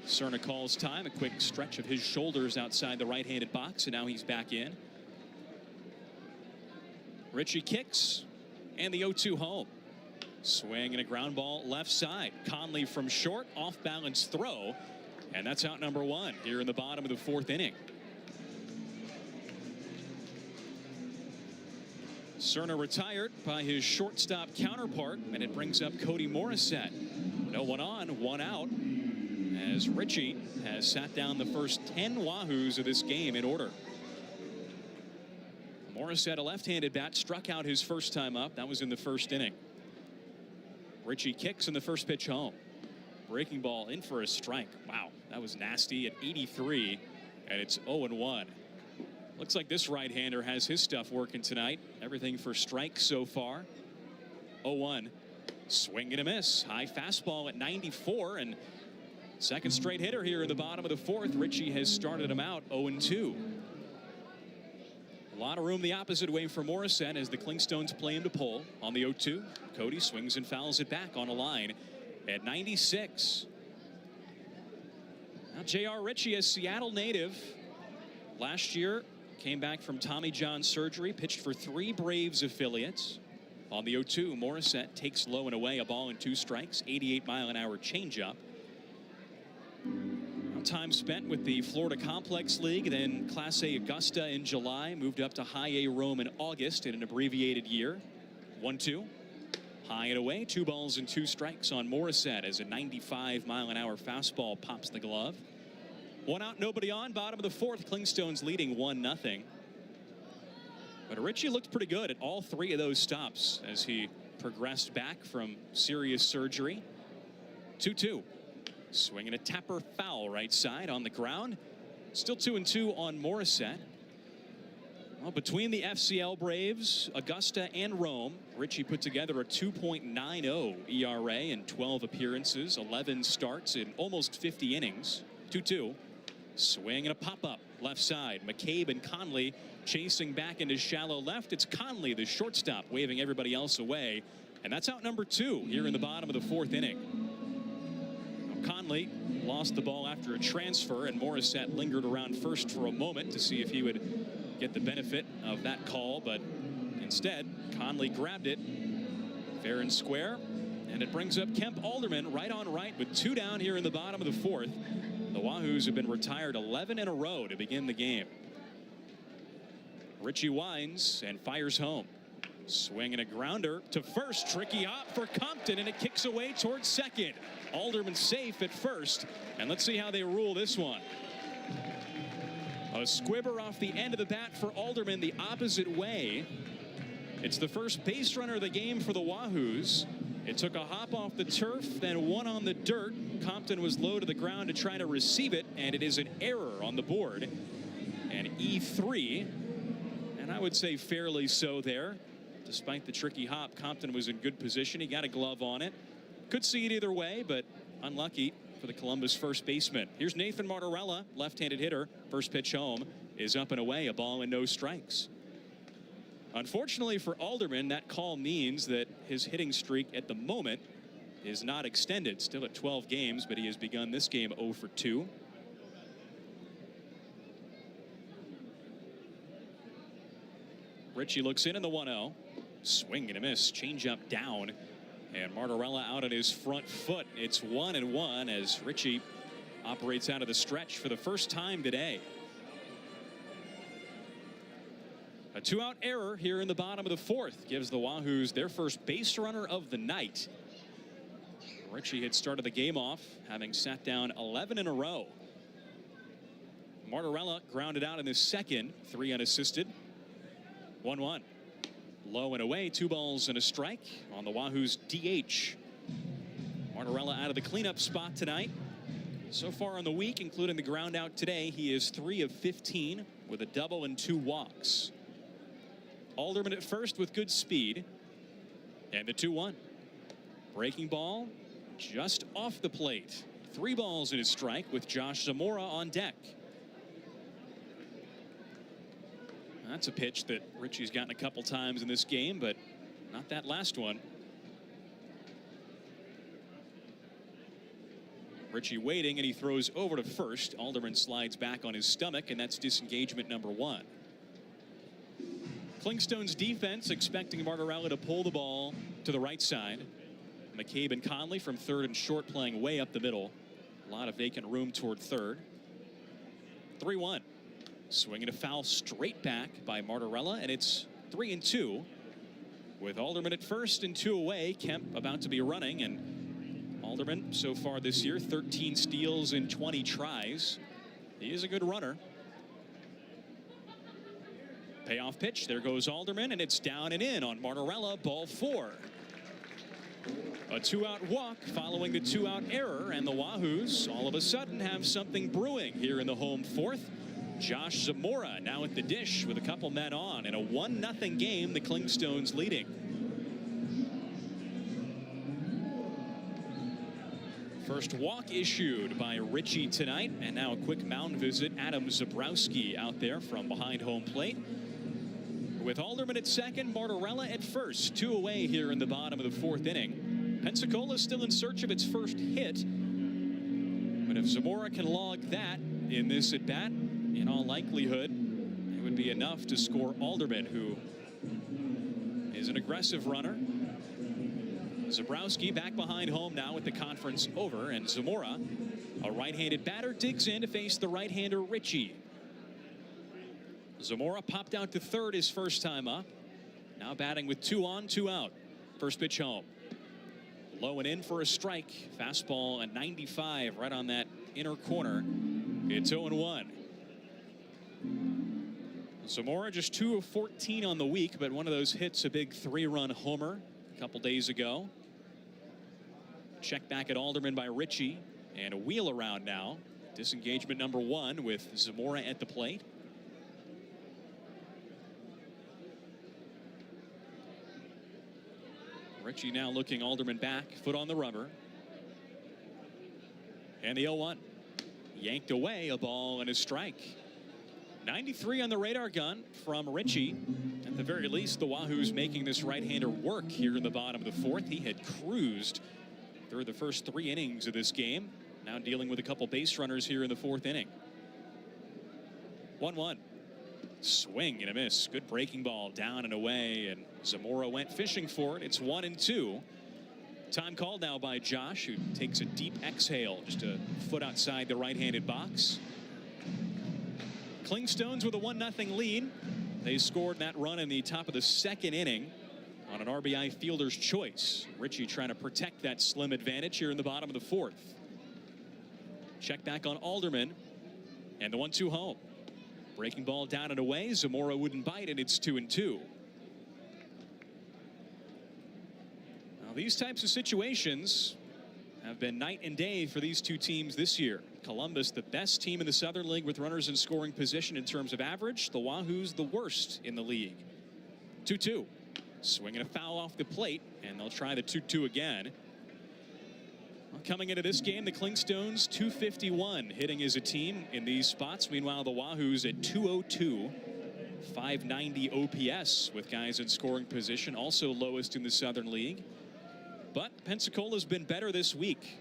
Cerna calls time, a quick stretch of his shoulders outside the right-handed box, and now he's back in. Ritchie kicks, and the 0-2 home. Swing and a ground ball left side. Conley from short, off-balance throw, and that's out number 1 here in the bottom of the 4th inning. Cerna retired by his shortstop counterpart, and it brings up Cody Morissette. No one on, 1 out, as Ritchie has sat down the first 10 Wahoos of this game in order. Morissette, a left-handed bat, struck out his first time up. That was in the 1st inning. Ritchie kicks in the first pitch home. Breaking ball in for a strike. Wow, that was nasty at 83, and it's 0-1. Looks like this right-hander has his stuff working tonight. Everything for strikes so far. 0-1. Swing and a miss. High fastball at 94, and second straight hitter here in the bottom of the 4th. Ritchie has started him out 0-2. A lot of room the opposite way for Morissette as the Clingstones play him to pull on the 0-2. Cody swings and fouls it back on a line at 96. Now J.R. Ritchie, a Seattle native, last year came back from Tommy John surgery, pitched for 3 Braves affiliates. On the 0-2, Morissette takes low and away, a ball and 2 strikes, 88-mile-an-hour changeup. Time spent with the Florida Complex League, then Class A Augusta in July, moved up to High A Rome in August in an abbreviated year. 1-2. High and away, 2 balls and 2 strikes on Morissette as a 95-mile-an-hour fastball pops the glove. 1 out, nobody on, bottom of the 4th. Clingstones leading 1-0. But Ritchie looked pretty good at all 3 of those stops as he progressed back from serious surgery. 2-2. Swinging a tapper foul right side on the ground. Still 2-2 on Morissette. Well, between the FCL Braves, Augusta, and Rome, Richie put together a 2.90 ERA in 12 appearances, 11 starts in almost 50 innings. 2-2. Swing and a pop-up left side. McCabe and Conley chasing back into shallow left. It's Conley, the shortstop, waving everybody else away. And that's out number 2 here in the bottom of the 4th inning. Conley lost the ball after a transfer, and Morissette lingered around first for a moment to see if he would get the benefit of that call, but instead Conley grabbed it fair and square, and it brings up Kemp Alderman right on right with 2 down here in the bottom of the 4th. The Wahoos have been retired 11 in a row to begin the game. Richie winds and fires home. Swing and a grounder to first. Tricky hop for Compton, and it kicks away towards second. Alderman safe at first, and let's see how they rule this one. A squibber off the end of the bat for Alderman the opposite way. It's the first base runner of the game for the Wahoos. It took a hop off the turf, then one on the dirt. Compton was low to the ground to try to receive it, and it is an error on the board. And E3, and I would say fairly so there. Despite the tricky hop, Compton was in good position. He got a glove on it. Could see it either way, but unlucky for the Columbus first baseman. Here's Nathan Martorella, left-handed hitter. First pitch home is up and away, a ball and no strikes. Unfortunately for Alderman, that call means that his hitting streak at the moment is not extended. Still at 12 games, but he has begun this game 0 for 2. Richie looks in the 1-0. Swing and a miss. Changeup down. And Martorella out on his front foot. It's 1-1 as Richie operates out of the stretch for the first time today. A 2-out error here in the bottom of the 4th gives the Wahoos their first base runner of the night. Richie had started the game off, having sat down 11 in a row. Martorella grounded out in his second, 3 unassisted. 1-1. Low and away, 2 balls and a strike on the Wahoos DH. Martorella out of the cleanup spot tonight. So far in the week, including the ground out today, he is 3 of 15 with a double and 2 walks. Alderman at first with good speed. And the 2-1. Breaking ball just off the plate. 3 balls and a strike with Josh Zamora on deck. That's a pitch that Richie's gotten a couple times in this game, but not that last one. Richie waiting, and he throws over to first. Alderman slides back on his stomach, and that's disengagement number 1. Clingstones defense expecting Martorella to pull the ball to the right side. McCabe and Conley from third and short playing way up the middle. A lot of vacant room toward third. 3-1. Swinging a foul straight back by Martorella, and it's 3-2. With Alderman at first and 2 away, Kemp about to be running, and Alderman so far this year, 13 steals in 20 tries. He is a good runner. Payoff pitch, there goes Alderman, and it's down and in on Martorella, ball 4. A 2-out walk following the 2-out error, and the Wahoos all of a sudden have something brewing here in the home 4th. Josh Zamora now at the dish with a couple men on. In a 1-0 game, the Clingstones leading. First walk issued by Richie tonight, and now a quick mound visit. Adam Zabrowski out there from behind home plate. With Alderman at second, Martorella at first. 2 away here in the bottom of the 4th inning. Pensacola still in search of its first hit. But if Zamora can log that in this at bat, in all likelihood, it would be enough to score Alderman, who is an aggressive runner. Zabrowski back behind home now with the conference over, and Zamora, a right-handed batter, digs in to face the right-hander Richie. Zamora popped out to third his first time up. Now batting with 2 on, 2 out. First pitch home. Low and in for a strike. Fastball at 95 right on that inner corner. It's 0-1. Zamora just 2 of 14 on the week, but one of those hits, a big 3-run homer a couple days ago. Check back at Alderman by Richie, and a wheel around now. Disengagement number 1 with Zamora at the plate. Richie now looking Alderman back, foot on the rubber. And the 0-1. Yanked away, a ball and a strike. 93 on the radar gun from Richie. At the very least, the Wahoos making this right-hander work here in the bottom of the fourth. He had cruised through the first 3 innings of this game. Now dealing with a couple base runners here in the 4th inning. 1-1. Swing and a miss. Good breaking ball down and away, and Zamora went fishing for it. It's 1-2. Time called now by Josh, who takes a deep exhale just a foot outside the right-handed box. Clingstones with a 1-0 lead. They scored that run in the top of the 2nd inning on an RBI fielder's choice. Richie trying to protect that slim advantage here in the bottom of the 4th. Check back on Alderman, and the 1-2 home. Breaking ball down and away. Zamora wouldn't bite, and it's 2-2. Now, these types of situations have been night and day for these two teams this year. Columbus, the best team in the Southern League with runners in scoring position in terms of average. The Wahoos, the worst in the league. 2-2. Swinging a foul off the plate, and they'll try the 2-2 again. Well, coming into this game, the Clingstones 251 hitting as a team in these spots. Meanwhile, the Wahoos at 202. 590 OPS with guys in scoring position, also lowest in the Southern League. But Pensacola's been better this week.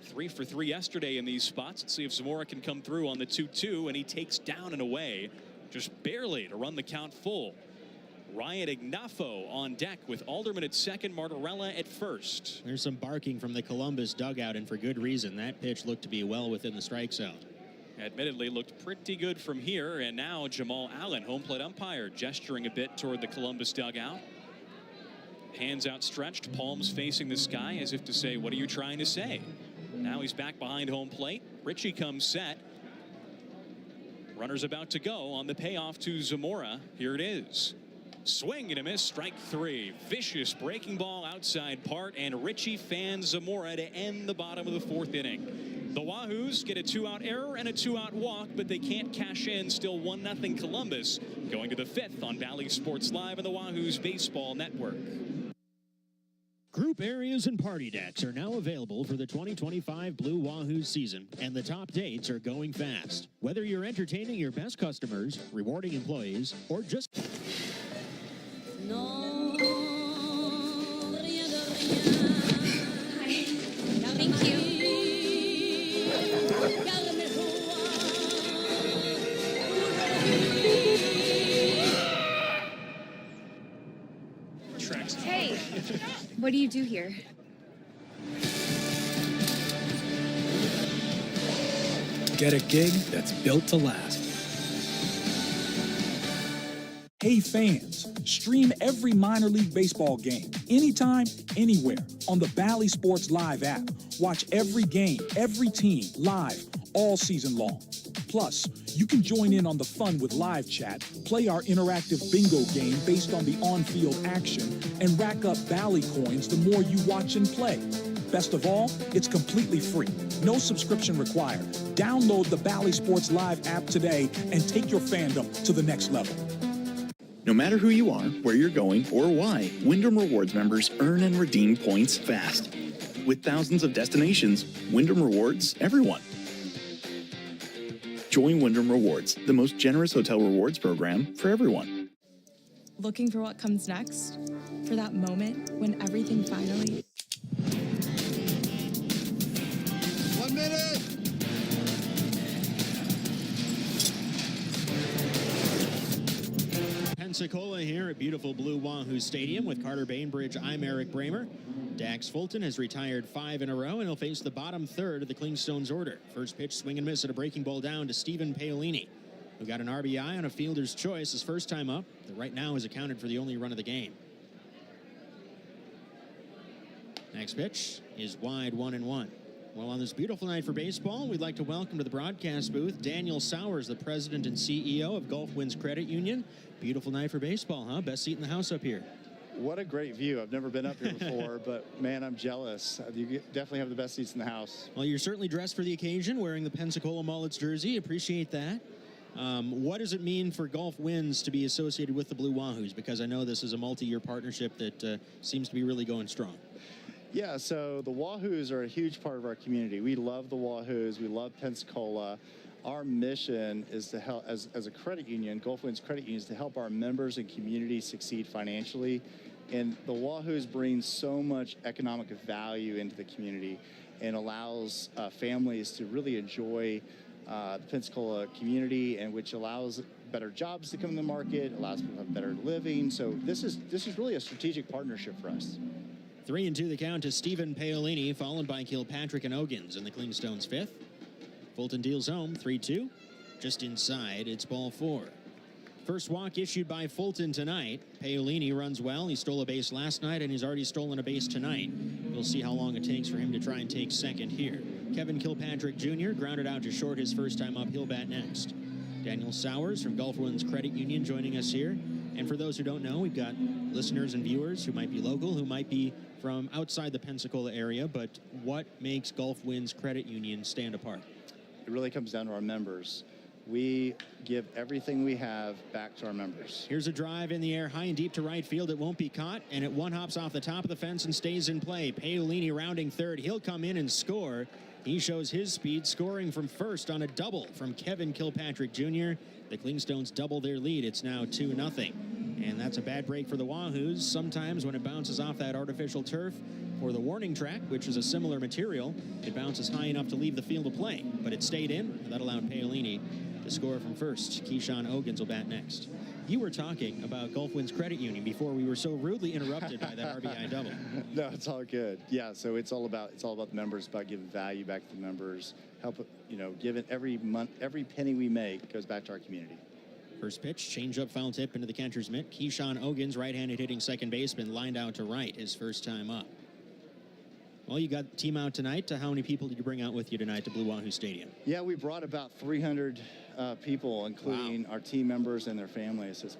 3 for 3 yesterday in these spots. Let's see if Zamora can come through on the 2-2, and he takes down and away just barely to run the count full. Ryan Ignafo on deck with Alderman at second, Martorella at first. There's some barking from the Columbus dugout, and for good reason. That pitch looked to be well within the strike zone. Admittedly looked pretty good from here, and now Jamal Allen, home plate umpire, gesturing a bit toward the Columbus dugout. Hands outstretched, palms facing the sky as if to say, what are you trying to say? Now he's back behind home plate. Richie comes set. Runner's about to go on the payoff to Zamora. Here it is. Swing and a miss, strike 3. Vicious breaking ball outside part, and Richie fans Zamora to end the bottom of the 4th inning. The Wahoos get a 2-out error and a 2-out walk, but they can't cash in. Still 1-0 Columbus. Going to the 5th on Bally Sports Live and the Wahoos Baseball Network. Group areas and party decks are now available for the 2025 Blue Wahoos season, and the top dates are going fast. Whether you're entertaining your best customers, rewarding employees, or just... Thank you. Hey, what do you do here? Get a gig that's built to last. Hey fans, stream every minor league baseball game, anytime, anywhere, on the Bally Sports Live app. Watch every game, every team, live, all season long. Plus, you can join in on the fun with live chat, play our interactive bingo game based on the on-field action, and rack up Bally coins the more you watch and play. Best of all, it's completely free. No subscription required. Download the Bally Sports Live app today and take your fandom to the next level. No matter who you are, where you're going, or why, Wyndham Rewards members earn and redeem points fast. With thousands of destinations, Wyndham rewards everyone. Join Wyndham Rewards, the most generous hotel rewards program for everyone. Looking for what comes next? For that moment when everything finally... 1 minute! Pensacola here at beautiful Blue Wahoo Stadium with Carter Bainbridge. I'm Eric Bramer. Dax Fulton has retired 5 in a row, and he'll face the bottom third of the Clingstones order. First pitch, swing and miss at a breaking ball down to Stephen Paolini, who got an RBI on a fielder's choice his first time up, that right now has accounted for the only run of the game. Next pitch is wide, 1-1. Well, on this beautiful night for baseball, we'd like to welcome to the broadcast booth Daniel Sowers, the president and CEO of Gulf Winds Credit Union. Beautiful night for baseball, huh? Best seat in the house up here. What a great view. I've never been up here before, but man, I'm jealous. You definitely have the best seats in the house. Well, you're certainly dressed for the occasion, wearing the Pensacola Mullets jersey. Appreciate that. What does it mean for Golf Wins to be associated with the Blue Wahoos? Because I know this is a multi-year partnership that seems to be really going strong. Yeah, so the Wahoos are a huge part of our community. We love the Wahoos. We love Pensacola. Our mission is to help, as a credit union, Golf Wins Credit Union, is to help our members and community succeed financially. And the Wahoos bring so much economic value into the community and allows families to really enjoy the Pensacola community, and which allows better jobs to come to the market, allows people to have better living. So this is really a strategic partnership for us. 3-2 the count to Stephen Paolini, followed by Kilpatrick and Ogins in the Clingstones 5th. Fulton deals home, 3-2. Just inside, it's ball 4. First walk issued by Fulton tonight. Paolini runs well. He stole a base last night, and he's already stolen a base tonight. We'll see how long it takes for him to try and take second here. Kevin Kilpatrick Jr. grounded out to short his first time up. He'll bat next. Daniel Sowers from Golf Wins Credit Union joining us here. And for those who don't know, we've got listeners and viewers who might be local, who might be from outside the Pensacola area, but what makes Golf Wins Credit Union stand apart? It really comes down to our members. We give everything we have back to our members. Here's a drive in the air, high and deep to right field. It won't be caught, and it one-hops off the top of the fence and stays in play. Paolini rounding third. He'll come in and score. He shows his speed, scoring from first on a double from Kevin Kilpatrick Jr. The Clingstones double their lead. It's now 2-0. And that's a bad break for the Wahoos. Sometimes when it bounces off that artificial turf or the warning track, which is a similar material, it bounces high enough to leave the field of play. But it stayed in, and that allowed Paolini to score from first. Keyshawn Ogins will bat next. You were talking about Golf Wins Credit Union before we were so rudely interrupted by that RBI double. No, it's all good. Yeah, so it's all about the members, about giving value back to the members, help, giving every month, every penny we make goes back to our community. First pitch, change-up foul tip into the catcher's mitt. Keyshawn Ogins, right-handed hitting second baseman, lined out to right his first time up. Well, you got the team out tonight. How many people did you bring out with you tonight to Blue Wahoo Stadium? Yeah, we brought about 300 people, including our team members and their families. It's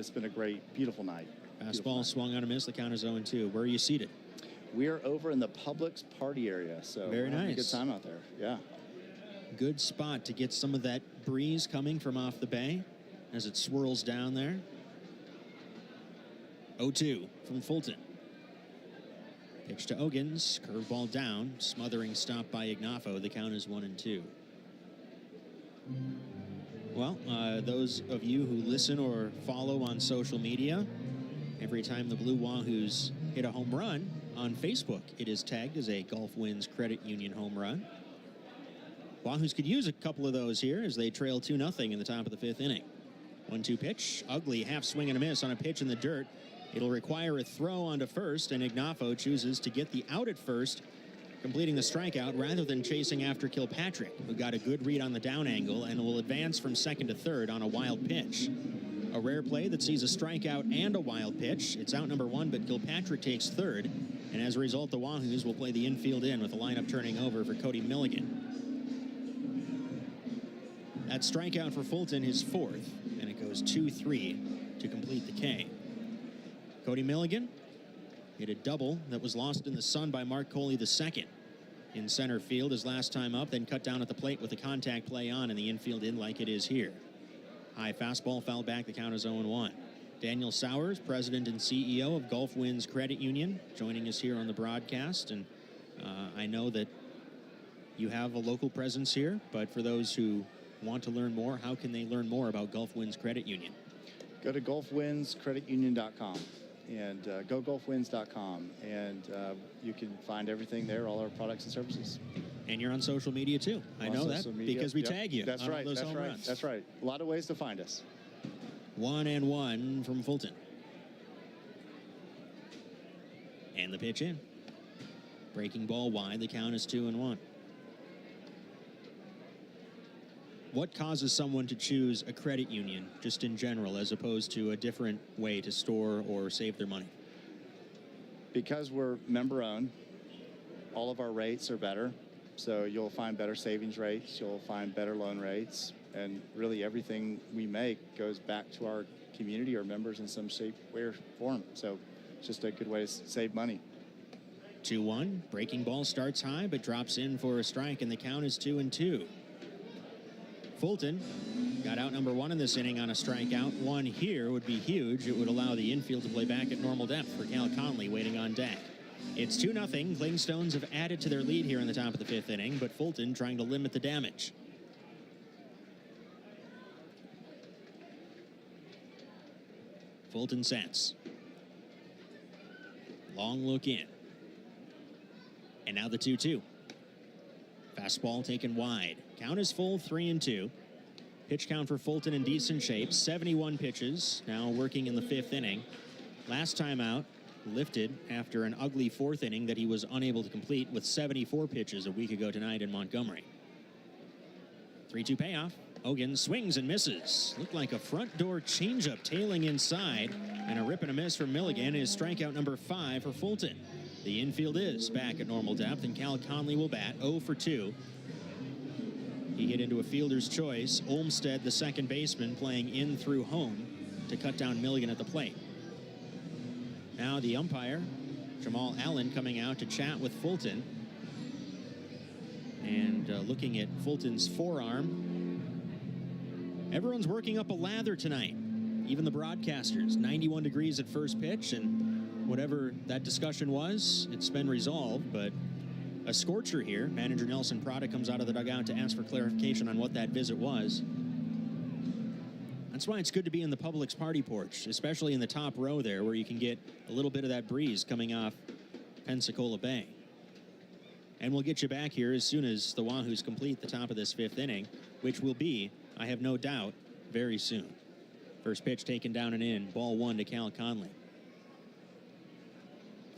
been a great, beautiful night. Fastball swung on a miss. The count is 0-2. Where are you seated? We are over in the Publix party area, so very nice. A good time out there. Yeah. Good spot to get some of that breeze coming from off the bay as it swirls down there. 0-2 from Fulton. Pitch to Ogins, curveball down, smothering stop by Ignafo. The count is 1-2. Well, those of you who listen or follow on social media, every time the Blue Wahoos hit a home run on Facebook, it is tagged as a Golf Wins Credit Union home run. Wahoos could use a couple of those here as they trail 2-0 in the top of the 5th inning. 1-2 pitch, ugly half swing and a miss on a pitch in the dirt. It'll require a throw onto first, and Ignafo chooses to get the out at first, completing the strikeout rather than chasing after Kilpatrick, who got a good read on the down angle and will advance from second to third on a wild pitch. A rare play that sees a strikeout and a wild pitch. It's out number 1, but Kilpatrick takes third, and as a result, the Wahoos will play the infield in with the lineup turning over for Cody Milligan. That strikeout for Fulton, his 4th, and it goes 2-3 to complete the K. Cody Milligan hit a double that was lost in the sun by Mark Coley II in center field his last time up, then cut down at the plate with the contact play on and the infield in like it is here. High fastball fouled back. The count is 0-1. Daniel Sowers, president and CEO of Golf Wins Credit Union, joining us here on the broadcast. And I know that you have a local presence here, but for those who want to learn more, how can they learn more about Golf Wins Credit Union? Go to golfwinscreditunion.com. and gogolfwins.com, and you can find everything there, all our products and services. And you're on social media too. I know that because we tag you. That's right. Those that's home right. runs. That's right. A lot of ways to find us. 1-1 from Fulton. And the pitch in. Breaking ball wide. The count is 2-1. What causes someone to choose a credit union, just in general, as opposed to a different way to store or save their money? Because we're member-owned, all of our rates are better. So you'll find better savings rates, you'll find better loan rates, and really everything we make goes back to our community or members in some shape, way, or form. So it's just a good way to save money. 2-1. Breaking ball starts high, but drops in for a strike, and the count is 2-2. Fulton got out number 1 in this inning on a strikeout. 1 here would be huge. It would allow the infield to play back at normal depth for Cal Conley waiting on deck. It's 2-0. Clingstones have added to their lead here in the top of the 5th inning, but Fulton trying to limit the damage. Fulton sets. Long look in. And now the 2-2. Fastball taken wide. Count is full, 3-2. Pitch count for Fulton in decent shape. 71 pitches, now working in the 5th inning. Last time out, lifted after an ugly 4th inning that he was unable to complete with 74 pitches a week ago tonight in Montgomery. 3-2 payoff. Hogan swings and misses. Looked like a front door changeup tailing inside. And a rip and a miss from Milligan is strikeout number 5 for Fulton. The infield is back at normal depth, and Cal Conley will bat 0 for 2. He hit into a fielder's choice. Olmstead, the second baseman, playing in through home to cut down Milligan at the plate. Now the umpire, Jamal Allen, coming out to chat with Fulton. And looking at Fulton's forearm. Everyone's working up a lather tonight. Even the broadcasters. 91 degrees at first pitch, and whatever that discussion was, it's been resolved, but a scorcher here. Manager Nelson Prada comes out of the dugout to ask for clarification on what that visit was. That's why it's good to be in the Publix party porch, especially in the top row there, where you can get a little bit of that breeze coming off Pensacola Bay. And we'll get you back here as soon as the Wahoos complete the top of this 5th inning, which will be, I have no doubt, very soon. First pitch taken down and in. Ball 1 to Cal Conley.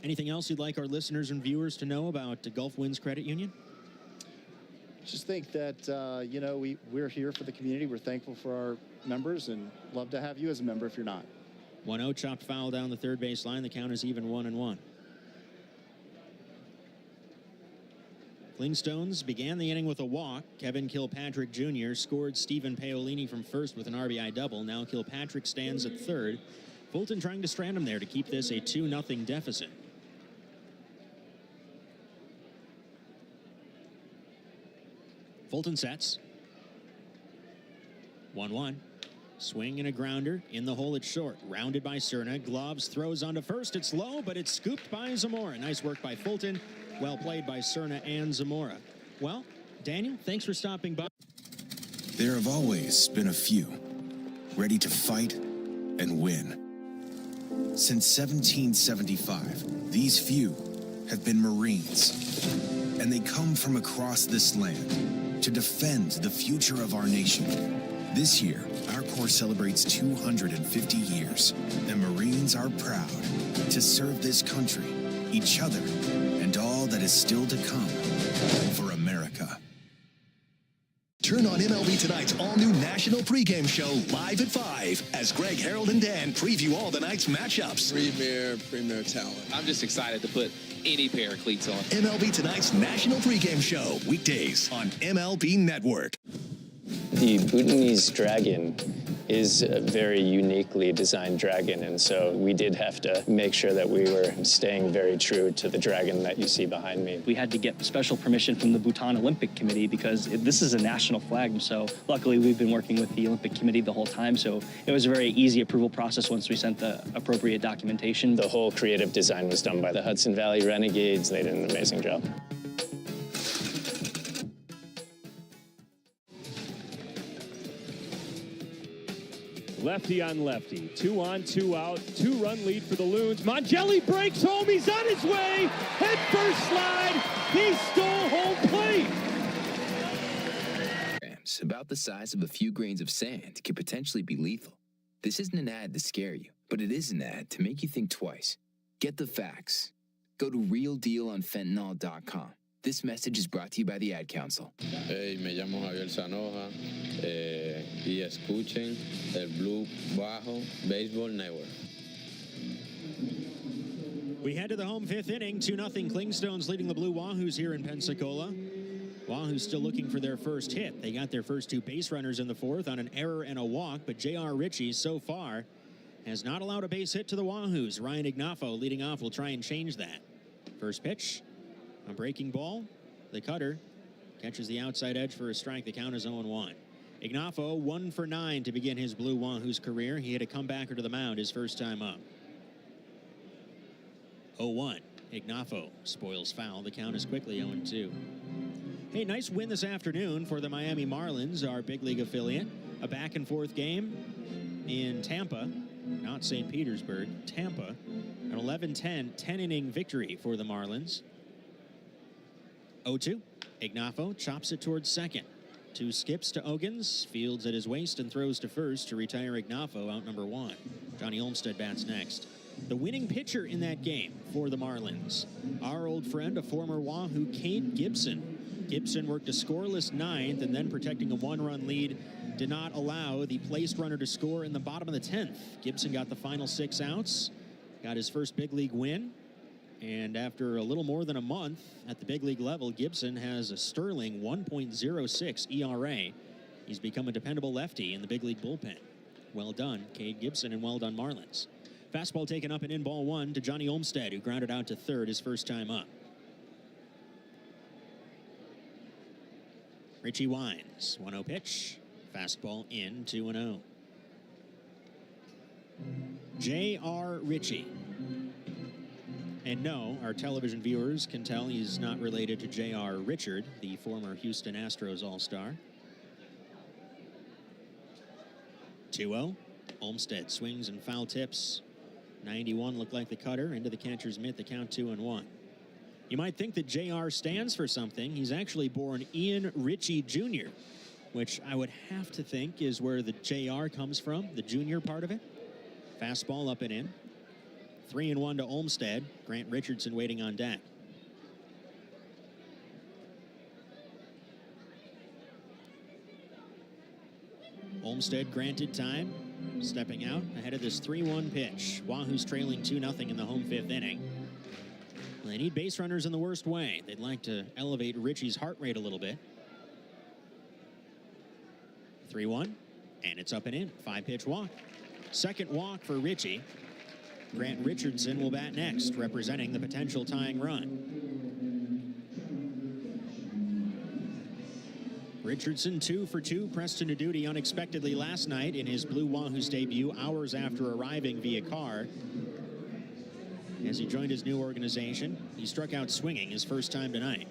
Anything else you'd like our listeners and viewers to know about Gulf Winds Credit Union? Just think that, you know, we're here for the community. We're thankful for our members and love to have you as a member if you're not. 1-0, chopped foul down the third base line. The count is even 1-1. Clingstones began the inning with a walk. Kevin Kilpatrick Jr. scored Stephen Paolini from first with an RBI double. Now Kilpatrick stands at third. Fulton trying to strand him there to keep this a 2-0 deficit. Fulton sets. 1-1. Swing and a grounder. In the hole, it's short. Rounded by Cerna. Gloves throws onto first. It's low, but it's scooped by Zamora. Nice work by Fulton. Well played by Cerna and Zamora. Well, Daniel, thanks for stopping by. There have always been a few ready to fight and win. Since 1775, these few have been Marines, and they come from across this land to defend the future of our nation. This year, our Corps celebrates 250 years, and Marines are proud to serve this country, each other, and all that is still to come for America. Turn on MLB Tonight's all-new national pregame show live at 5 as Greg, Harold, and Dan preview all the night's matchups. Premier talent. I'm just excited to put any pair of cleats on. MLB Tonight's national pregame show, weekdays on MLB Network. The Bhutanese dragon is a very uniquely designed dragon, and so we did have to make sure that we were staying very true to the dragon that you see behind me. We had to get special permission from the Bhutan Olympic Committee because this is a national flag, so luckily we've been working with the Olympic Committee the whole time, so it was a very easy approval process once we sent the appropriate documentation. The whole creative design was done by the Hudson Valley Renegades. They did an amazing job. Lefty on lefty, 2 on, 2 out, 2-run lead for the Loons. Mongelli breaks home, he's on his way, head first slide, he stole home plate. About the size of a few grains of sand could potentially be lethal. This isn't an ad to scare you, but it is an ad to make you think twice. Get the facts. Go to realdealonfentanyl.com. This message is brought to you by the Ad Council. Hey, me llamo Javier Sanoja y escuchen el Blue Bajo Baseball Network. We head to the home 5th inning. 2-0 Clingstones leading the Blue Wahoos here in Pensacola. Wahoos still looking for their first hit. They got their first 2 base runners in the 4th on an error and a walk, but J.R. Ritchie so far has not allowed a base hit to the Wahoos. Ryan Ignafo leading off will try and change that. First pitch. A breaking ball. The cutter catches the outside edge for a strike. The count is 0-1. Ignafo 1 for 9 to begin his Blue Wahoo's career. He had a comebacker to the mound his first time up. 0-1. Ignafo spoils foul. The count is quickly 0-2. Hey, nice win this afternoon for the Miami Marlins, our big league affiliate. A back-and-forth game in Tampa, not St. Petersburg, Tampa. An 11-10, 10-inning victory for the Marlins. 0-2. Ignafo chops it towards second. 2 skips to Ogans, fields at his waist and throws to first to retire Ignafo, out number 1. Johnny Olmstead bats next. The winning pitcher in that game for the Marlins, our old friend, a former Wahoo, Cade Gibson. Gibson worked a scoreless 9th, and then protecting a 1-run lead did not allow the placed runner to score in the bottom of the 10th. Gibson got the final 6 outs, got his first big league win, and after a little more than a month at the big league level, Gibson has a sterling 1.06 ERA. He's become a dependable lefty in the big league bullpen. Well done, Cade Gibson, and well done, Marlins. Fastball taken up and in, ball 1 to Johnny Olmstead, who grounded out to third his first time up. Richie Wines, 1-0 pitch. Fastball in, 2-0. J.R. Ritchie. And no, our television viewers can tell he's not related to J.R. Richard, the former Houston Astros All-Star. 2-0. Olmstead swings and foul tips. 91 looked like the cutter into the catcher's mitt. The count 2-1. You might think that JR stands for something. He's actually born Ian Ritchie Jr., which I would have to think is where the JR comes from, the junior part of it. Fastball up and in. 3-1 to Olmstead. Grant Richardson waiting on deck. Olmstead granted time, stepping out ahead of this 3-1 pitch. Wahoo's trailing 2-0 in the home 5th inning. They need base runners in the worst way. They'd like to elevate Richie's heart rate a little bit. 3-1, and it's up and in. 5-pitch walk. Second walk for Richie. Grant Richardson will bat next, representing the potential tying run. Richardson 2 for 2, pressed into duty unexpectedly last night in his Blue Wahoo's debut, hours after arriving via car. As he joined his new organization, he struck out swinging his first time tonight.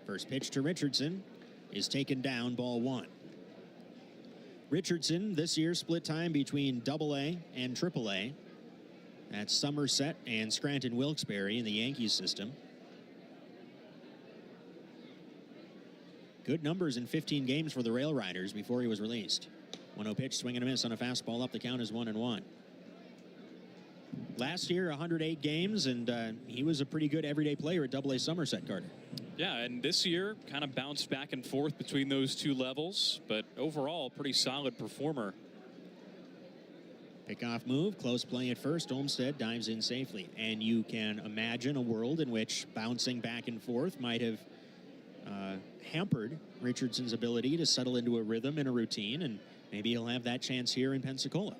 First pitch to Richardson is taken down, ball 1. Richardson this year split time between AA and AAA. That's Somerset and Scranton Wilkes-Barre in the Yankees system. Good numbers in 15 games for the Rail Riders before he was released. 1-0 pitch, swing and a miss on a fastball up. The count is 1-1. Last year, 108 games, and he was a pretty good everyday player at AA Somerset, Carter. Yeah, and this year kind of bounced back and forth between those two levels, but overall, pretty solid performer. Pickoff move, close play at first. Olmstead dives in safely. And you can imagine a world in which bouncing back and forth might have hampered Richardson's ability to settle into a rhythm and a routine, and maybe he'll have that chance here in Pensacola.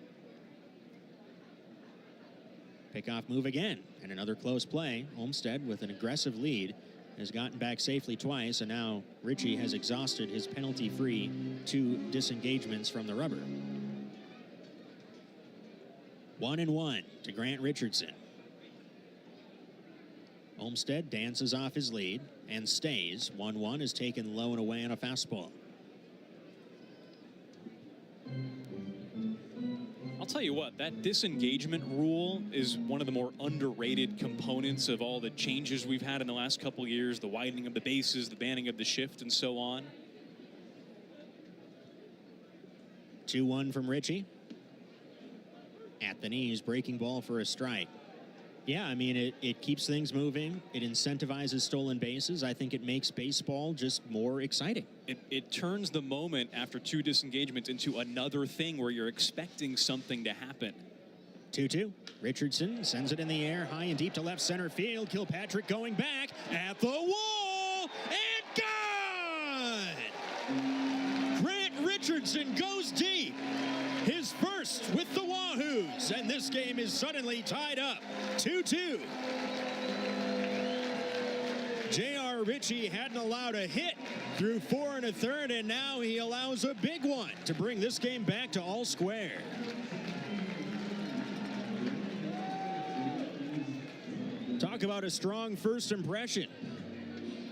Pickoff move again, and another close play. Olmstead, with an aggressive lead, has gotten back safely twice, and now Ritchie has exhausted his penalty-free 2 disengagements from the rubber. 1-1 to Grant Richardson. Olmstead dances off his lead and stays. 1-1 is taken low and away on a fastball. I'll tell you what, that disengagement rule is one of the more underrated components of all the changes we've had in the last couple years, the widening of the bases, the banning of the shift, and so on. 2-1 from Ritchie. At the knees, breaking ball for a strike. Yeah, I mean, it keeps things moving. It incentivizes stolen bases. I think it makes baseball just more exciting. It turns the moment after 2 disengagements into another thing where you're expecting something to happen. 2-2. Richardson sends it in the air, high and deep to left center field. Kilpatrick going back at the wall, and gone! Grant Richardson goes deep. His first with the Wahoos, and this game is suddenly tied up 2-2. J.R. Ritchie hadn't allowed a hit through 4 1/3, and now he allows a big one to bring this game back to all square. Talk about a strong first impression.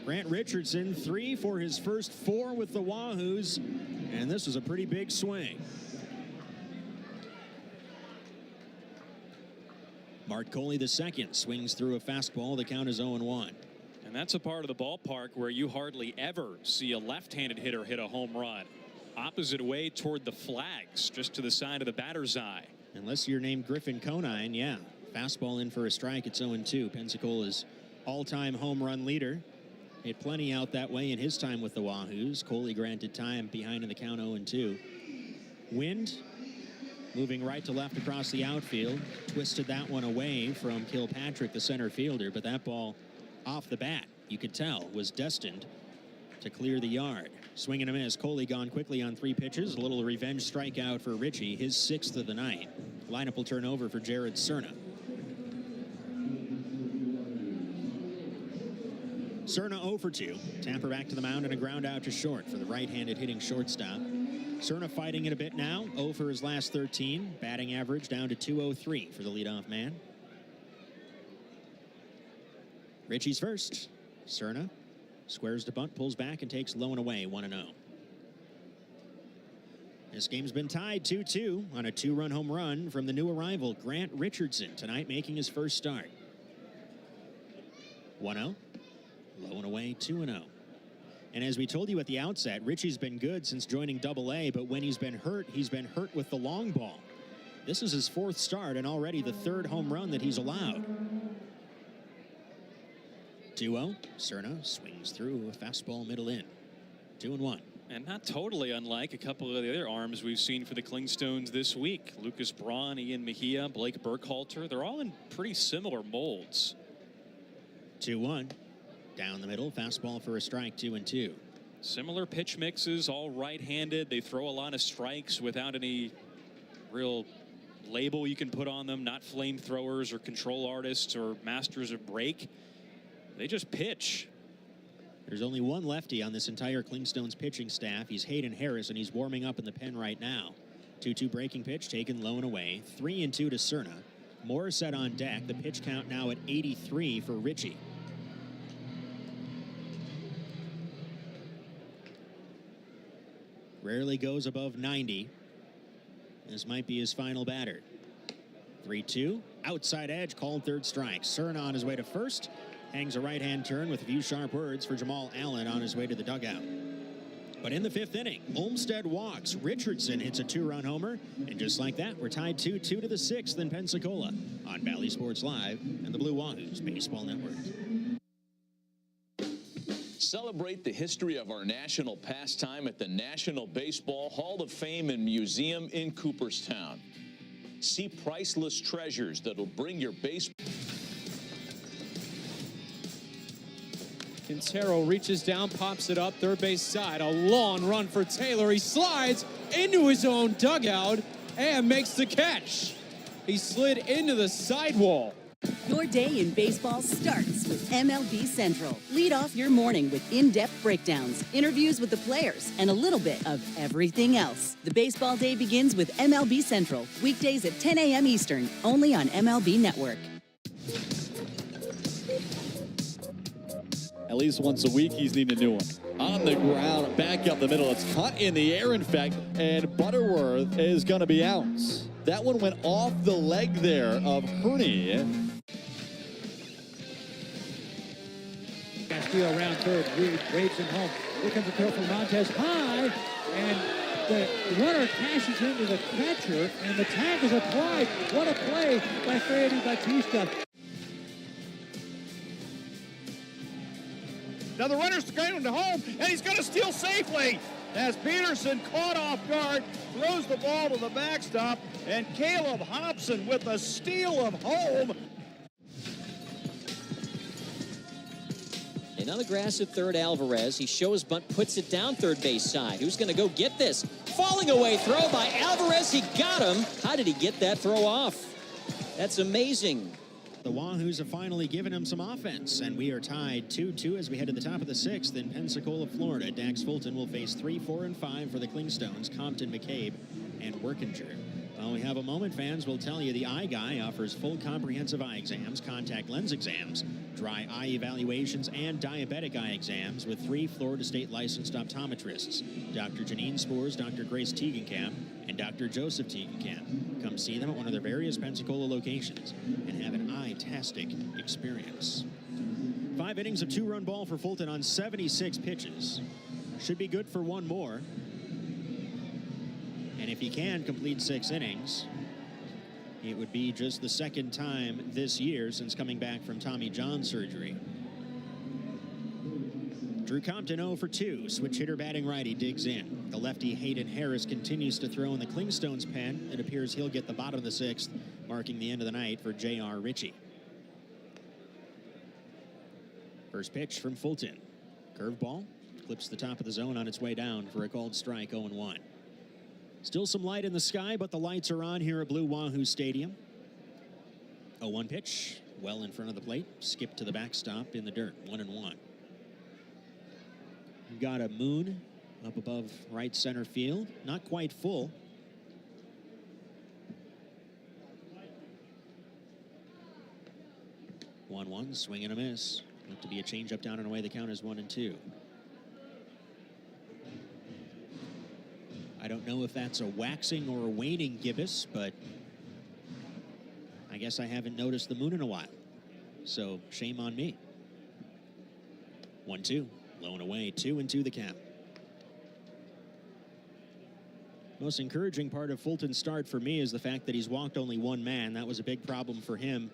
Grant Richardson, 3 for his first 4 with the Wahoos, and this was a pretty big swing. Mark Coley II swings through a fastball. The count is 0-1. And that's a part of the ballpark where you hardly ever see a left-handed hitter hit a home run. Opposite way toward the flags, just to the side of the batter's eye. Unless you're named Griffin Conine, yeah. Fastball in for a strike. It's 0-2. Pensacola's all-time home run leader. Hit plenty out that way in his time with the Wahoos. Coley granted time behind in the count 0-2. Wind moving right to left across the outfield. Twisted that one away from Kilpatrick, the center fielder, but that ball off the bat, you could tell, was destined to clear the yard. Swing and a miss. Coley gone quickly on 3 pitches. A little revenge strikeout for Ritchie, his 6th of the night. Lineup will turn over for Jared Cerna. Cerna 0 for 2. Tapper back to the mound and a ground out to short for the right-handed hitting shortstop. Cerna fighting it a bit now. 0 for his last 13. Batting average down to .203 for the leadoff man. Ritchie's first. Cerna squares to bunt, pulls back, and takes low and away, 1-0. This game's been tied 2-2 on a 2-run home run from the new arrival, Grant Richardson, tonight making his first start. 1-0. Low and away, 2-0. And as we told you at the outset, Ritchie's been good since joining Double-A, but when he's been hurt with the long ball. This is his 4th start and already the 3rd home run that he's allowed. 2-0. Cerna swings through a fastball middle in. 2-1. And not totally unlike a couple of the other arms we've seen for the Clingstones this week. Lucas Braun, Ian Mejia, Blake Burkhalter. They're all in pretty similar molds. 2-1. Down the middle, fastball for a strike, 2-2. Similar pitch mixes, all right-handed. They throw a lot of strikes without any real label you can put on them. Not flamethrowers or control artists or masters of break. They just pitch. There's only one lefty on this entire Clingstones pitching staff. He's Hayden Harris, and he's warming up in the pen right now. 2-2 breaking pitch taken low and away. 3-2 to Cerna. Morissette on deck. The pitch count now at 83 for Ritchie. Rarely goes above 90. This might be his final batter. 3-2. Outside edge, called 3rd strike. Cerna on his way to first. Hangs a right-hand turn with a few sharp words for Jamal Allen on his way to the dugout. But in the 5th inning, Olmsted walks. Richardson hits a 2-run homer. And just like that, we're tied 2-2 to the 6th in Pensacola on Bally Sports Live and the Blue Wahoos Baseball Network. Celebrate the history of our national pastime at the National Baseball Hall of Fame and Museum in Cooperstown. See priceless treasures that'll bring your baseball. Quintero reaches down, pops it up, third base side. A long run for Taylor. He slides into his own dugout and makes the catch. He slid into the sidewall. Your day in baseball starts with MLB Central. Lead off your morning with in-depth breakdowns, interviews with the players, and a little bit of everything else. The baseball day begins with MLB Central, weekdays at 10 a.m. Eastern, only on MLB Network. At least once a week, he's needing a new one. On the ground, back up the middle. It's caught in the air, in fact, and Butterworth is going to be out. That one went off the leg there of Herney. Castillo around third. Reed waves him home. Here comes a throw from Montez high, and the runner cashes into the catcher, and the tag is applied. What a play by Freddy Batista. Now the runner's going to home, and he's going to steal safely as Peterson, caught off guard, throws the ball to the backstop, and Caleb Hobson with a steal of home. And on the grass at third, Alvarez. He shows bunt, puts it down third base side. Who's going to go get this? Falling away throw by Alvarez. He got him. How did he get that throw off? That's amazing. The Wahoos have finally given him some offense, and we are tied 2-2 as we head to the top of the 6th in Pensacola, Florida. Dax Fulton will face 3, 4, and 5 for the Clingstones, Compton, McCabe, and Workinger. While we have a moment, fans will tell you the Eye Guy offers full comprehensive eye exams, contact lens exams, dry eye evaluations, and diabetic eye exams with 3 Florida State licensed optometrists, Dr. Janine Spores, Dr. Grace Teagenkamp, and Dr. Joseph Teagenkamp. Come see them at one of their various Pensacola locations and have an eye-tastic experience. 5 innings of 2-run ball for Fulton on 76 pitches. Should be good for 1 more. And if he can complete 6 innings, it would be just the 2nd time this year since coming back from Tommy John surgery. Drew Compton 0 for 2. Switch hitter batting righty digs in. The lefty Hayden Harris continues to throw in the Clingstones pen. It appears he'll get the bottom of the 6th, marking the end of the night for J.R. Ritchie. First pitch from Fulton. Curveball. Clips the top of the zone on its way down for a called strike, 0-1. Still some light in the sky, but the lights are on here at Blue Wahoo Stadium. 0-1 pitch, well in front of the plate. Skip to the backstop in the dirt, 1-1. We've got a moon up above right center field. Not quite full. One, swing and a miss. Look to be a changeup down and away. The count is 1-2. I don't know if that's a waxing or a waning gibbous, but I guess I haven't noticed the moon in a while. So shame on me. 1-2, low and away, 2-2 the count. Most encouraging part of Fulton's start for me is the fact that he's walked only 1 man. That was a big problem for him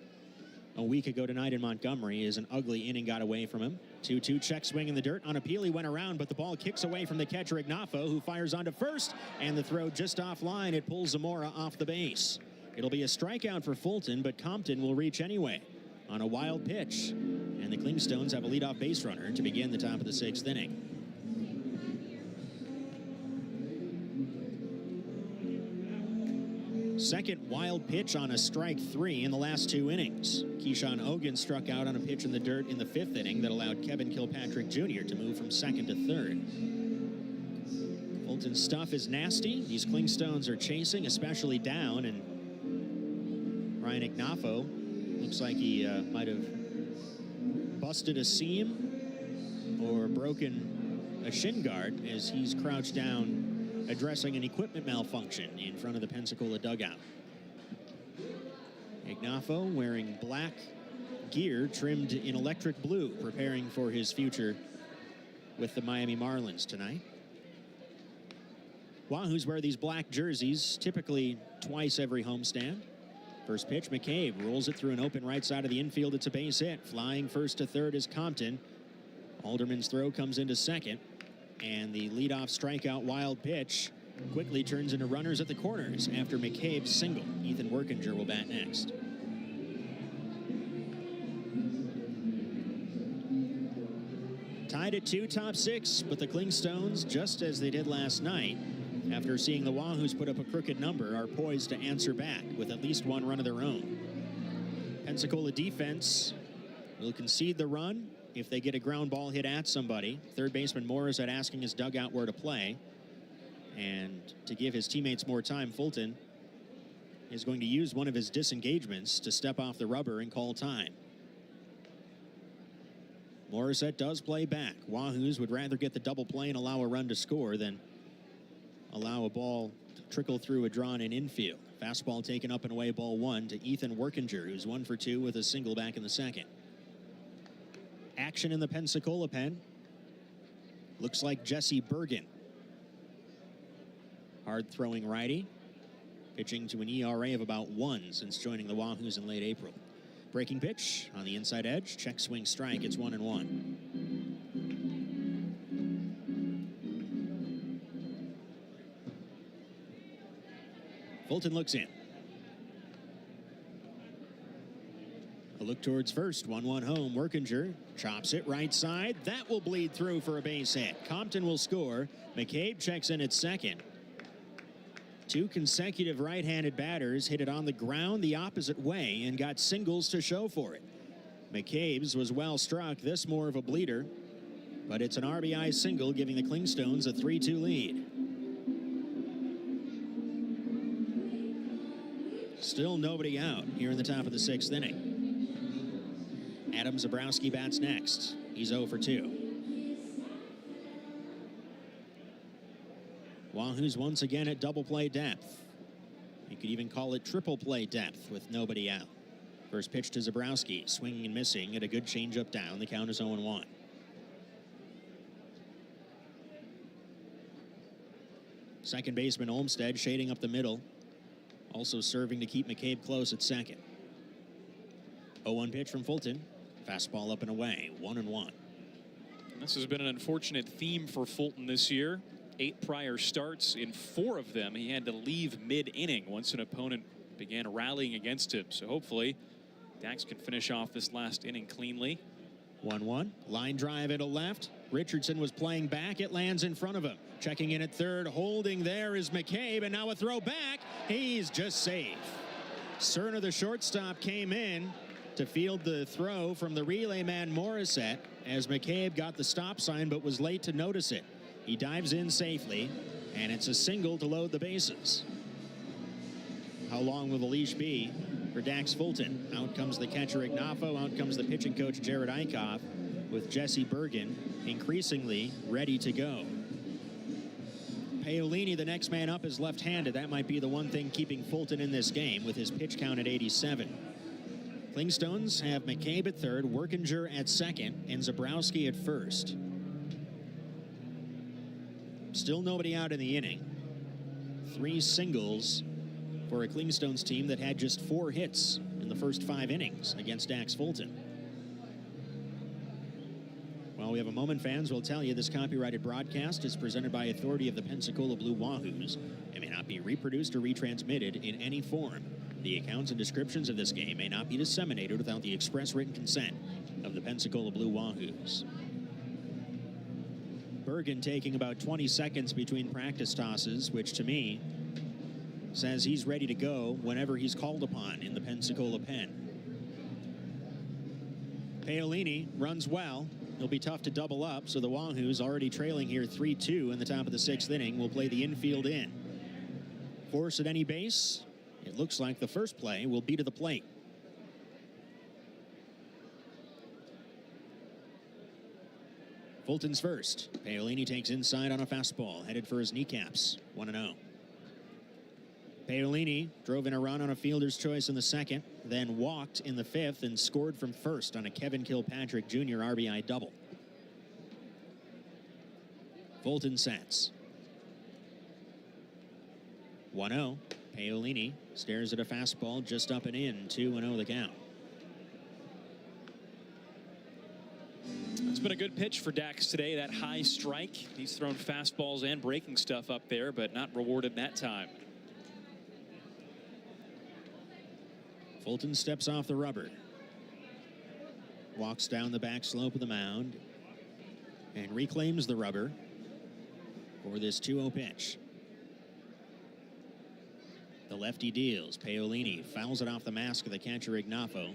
a week ago tonight in Montgomery, as an ugly inning got away from him. 2-2 check swing in the dirt. On appeal, he went around, but the ball kicks away from the catcher, Ignafo, who fires onto first, and the throw just offline. It pulls Zamora off the base. It'll be a strikeout for Fulton, but Compton will reach anyway on a wild pitch. And the Clingstones have a leadoff base runner to begin the top of the 6th inning. Second wild pitch on a strike 3 in the last 2 innings. Keyshawn Ogun struck out on a pitch in the dirt in the 5th inning that allowed Kevin Kilpatrick Jr. to move from 2nd to 3rd. Fulton's stuff is nasty. These Clingstones are chasing, especially down, and Ryan Ignafo looks like he might have busted a seam or broken a shin guard as he's crouched down addressing an equipment malfunction in front of the Pensacola dugout. Ignafo wearing black gear trimmed in electric blue, preparing for his future with the Miami Marlins tonight. Wahoos wear these black jerseys typically twice every homestand. First pitch, McCabe rolls it through an open right side of the infield. It's a base hit. Flying first to 3rd is Compton. Alderman's throw comes into 2nd. And the leadoff strikeout wild pitch quickly turns into runners at the corners after McCabe's single. Ethan Workinger will bat next. Tied at 2, top 6, but the Clingstones, just as they did last night, after seeing the Wahoos put up a crooked number, are poised to answer back with at least 1 run of their own. Pensacola defense will concede the run if they get a ground ball hit at somebody. Third baseman Morissette asking his dugout where to play. And to give his teammates more time, Fulton is going to use one of his disengagements to step off the rubber and call time. Morissette does play back. Wahoos would rather get the double play and allow a run to score than allow a ball to trickle through a drawn-in infield. Fastball taken up and away, ball 1 to Ethan Workinger, who's 1 for 2 with a single back in the 2nd. Action in the Pensacola pen. Looks like Jesse Bergen. Hard-throwing righty. Pitching to an ERA of about 1 since joining the Wahoos in late April. Breaking pitch on the inside edge. Check swing strike. It's 1-1. Fulton looks in. A look towards first, 1-1 home. Workinger chops it right side. That will bleed through for a base hit. Compton will score. McCabe checks in at 2nd. Two consecutive right-handed batters hit it on the ground the opposite way and got singles to show for it. McCabe's was well struck, this more of a bleeder, but it's an RBI single giving the Clingstones a 3-2 lead. Still nobody out here in the top of the 6th inning. Adam Zabrowski bats next. He's 0 for 2. Wahoos once again at double play depth. You could even call it triple play depth with nobody out. First pitch to Zabrowski, swinging and missing at a good changeup down. The count is 0-1. Second baseman Olmstead shading up the middle, also serving to keep McCabe close at second. 0-1 pitch from Fulton. Fastball up and away, 1-1. This has been an unfortunate theme for Fulton this year. 8 prior starts. In 4 of them, he had to leave mid-inning once an opponent began rallying against him. So hopefully, Dax can finish off this last inning cleanly. 1-1. Line drive into left. Richardson was playing back. It lands in front of him. Checking in at third. Holding there is McCabe. And now a throw back. He's just safe. Cerner, the shortstop, came in to field the throw from the relay man Morissette as McCabe got the stop sign but was late to notice it. He dives in safely, and it's a single to load the bases. How long will the leash be for Dax Fulton? Out comes the catcher Ignafo, out comes the pitching coach Jared Eichhoff, with Jesse Bergen increasingly ready to go. Paolini, the next man up, is left-handed. That might be the one thing keeping Fulton in this game with his pitch count at 87. Clingstones have McCabe at third, Workinger at second, and Zabrowski at first. Still nobody out in the inning. 3 singles for a Clingstones team that had just 4 hits in the first 5 innings against Dax Fulton. While we have a moment, fans will tell you this copyrighted broadcast is presented by authority of the Pensacola Blue Wahoos and may not be reproduced or retransmitted in any form. The accounts and descriptions of this game may not be disseminated without the express written consent of the Pensacola Blue Wahoos. Bergen taking about 20 seconds between practice tosses, which to me says he's ready to go whenever he's called upon in the Pensacola pen. Paolini runs well. He'll be tough to double up, so the Wahoos, already trailing here 3-2 in the top of the 6th inning, will play the infield in. Force at any base. It looks like the first play will be to the plate. Fulton's first. Paolini takes inside on a fastball, headed for his kneecaps. 1-0. Paolini drove in a run on a fielder's choice in the second, then walked in the 5th and scored from first on a Kevin Kilpatrick Jr. RBI double. Fulton sets. 1-0. Paolini stares at a fastball just up and in. 2-0 the count. It's been a good pitch for Dax today, that high strike. He's thrown fastballs and breaking stuff up there, but not rewarded that time. Fulton steps off the rubber. Walks down the back slope of the mound and reclaims the rubber for this 2-0 pitch. The lefty deals. Paolini fouls it off the mask of the catcher Ignafo.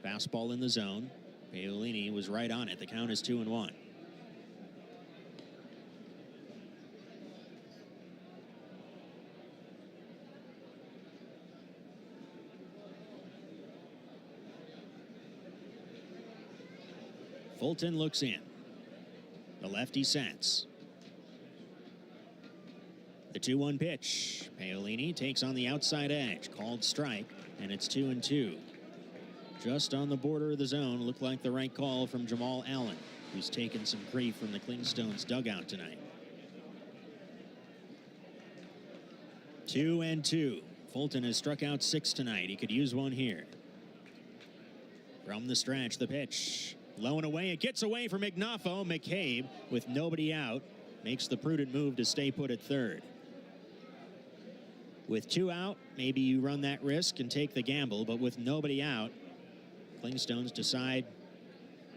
Fastball in the zone. Paolini was right on it. The count is 2-1. Fulton looks in. The lefty sets. The 2-1 pitch. Paolini takes on the outside edge. Called strike, and it's 2-2. Just on the border of the zone. Looked like the right call from Jamal Allen, who's taken some grief from the Clingstones dugout tonight. 2-2. Fulton has struck out 6 tonight. He could use one here. From the stretch, the pitch. Low and away. It gets away from Ignafo. McCabe, with nobody out, makes the prudent move to stay put at third. With 2 out, maybe you run that risk and take the gamble, but with nobody out, Clingstones decide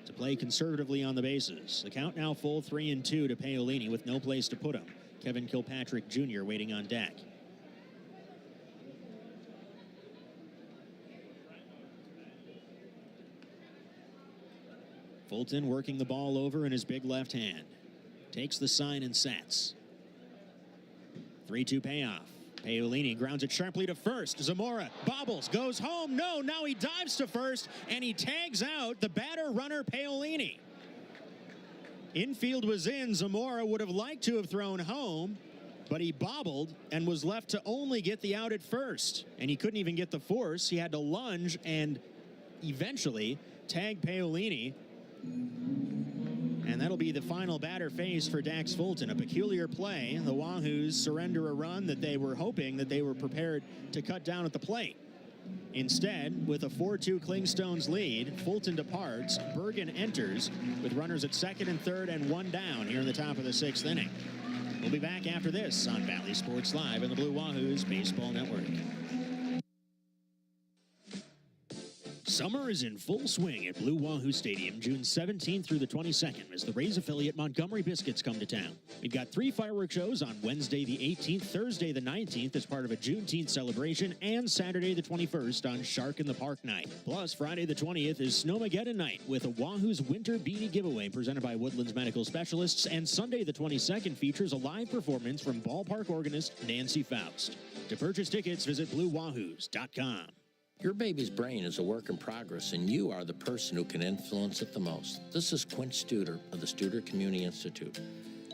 to play conservatively on the bases. The count now full, 3-2 to Paolini with no place to put him. Kevin Kilpatrick Jr. waiting on deck. Fulton working the ball over in his big left hand. Takes the sign and sets. 3-2 payoff. Paolini grounds it sharply to first. Zamora bobbles, goes home. No, now he dives to first, and he tags out the batter runner Paolini. Infield was in. Zamora would have liked to have thrown home, but he bobbled and was left to only get the out at first. And he couldn't even get the force. He had to lunge and eventually tag Paolini. And that'll be the final batter phase for Dax Fulton. A peculiar play. The Wahoos surrender a run that they were hoping that they were prepared to cut down at the plate. Instead, with a 4-2 Clingstones lead, Fulton departs. Bergen enters with runners at second and third and one down here in the top of the sixth inning. We'll be back after this on Valley Sports Live and the Blue Wahoos Baseball Network. Summer is in full swing at Blue Wahoo Stadium, June 17th through the 22nd, as the Rays affiliate Montgomery Biscuits come to town. We've got 3 fireworks shows on Wednesday the 18th, Thursday the 19th as part of a Juneteenth celebration, and Saturday the 21st on Shark in the Park night. Plus, Friday the 20th is Snowmageddon night with a Wahoo's Winter Beanie giveaway presented by Woodlands Medical Specialists, and Sunday the 22nd features a live performance from ballpark organist Nancy Faust. To purchase tickets, visit BlueWahoos.com. Your baby's brain is a work in progress, and you are the person who can influence it the most. This is Quint Studer of the Studer Community Institute.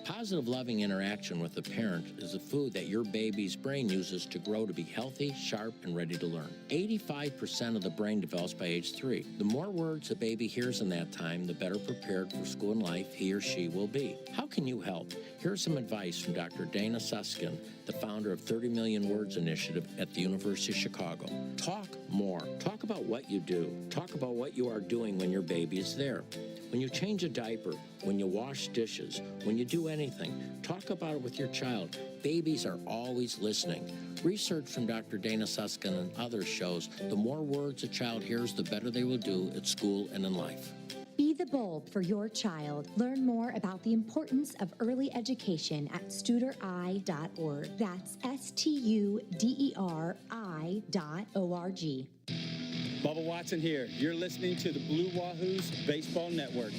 Positive, loving interaction with a parent is the food that your baby's brain uses to grow to be healthy, sharp, and ready to learn. 85% of the brain develops by age 3. The more words a baby hears in that time, the better prepared for school and life he or she will be. How can you help? Here's some advice from Dr. Dana Susskind, the founder of 30 Million Words Initiative at the University of Chicago. Talk more. Talk about what you do. Talk about what you are doing when your baby is there. When you change a diaper, when you wash dishes, when you do anything, talk about it with your child. Babies are always listening. Research from Dr. Dana Susskind and others shows the more words a child hears, the better they will do at school and in life. Be the bulb for your child. Learn more about the importance of early education at studeri.org. That's STUDERI.org. Bubba Watson here. You're listening to the Blue Wahoos Baseball Network.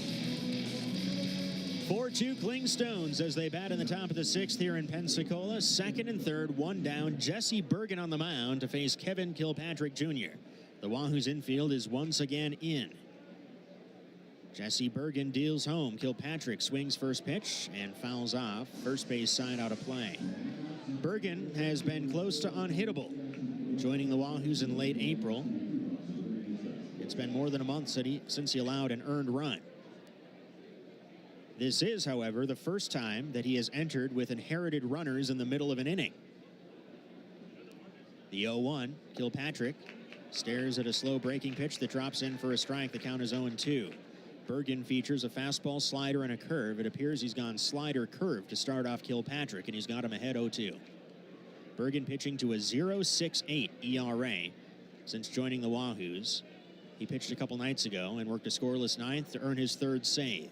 4-2 Clingstones as they bat in the top of the sixth here in Pensacola. Second and third, one down. Jesse Bergen on the mound to face Kevin Kilpatrick Jr. The Wahoos infield is once again in. Jesse Bergen deals home. Kilpatrick swings first pitch and fouls off. First base side out of play. Bergen has been close to unhittable, joining the Wahoos in late April. It's been more than a month since he allowed an earned run. This is, however, the first time that he has entered with inherited runners in the middle of an inning. The 0-1, Kilpatrick stares at a slow breaking pitch that drops in for a strike. The count is 0-2. Bergen features a fastball, slider, and a curve. It appears he's gone slider curve to start off Kilpatrick, and he's got him ahead 0-2. Bergen pitching to a 0.68 ERA since joining the Wahoos. He pitched a couple nights ago and worked a scoreless ninth to earn his third save.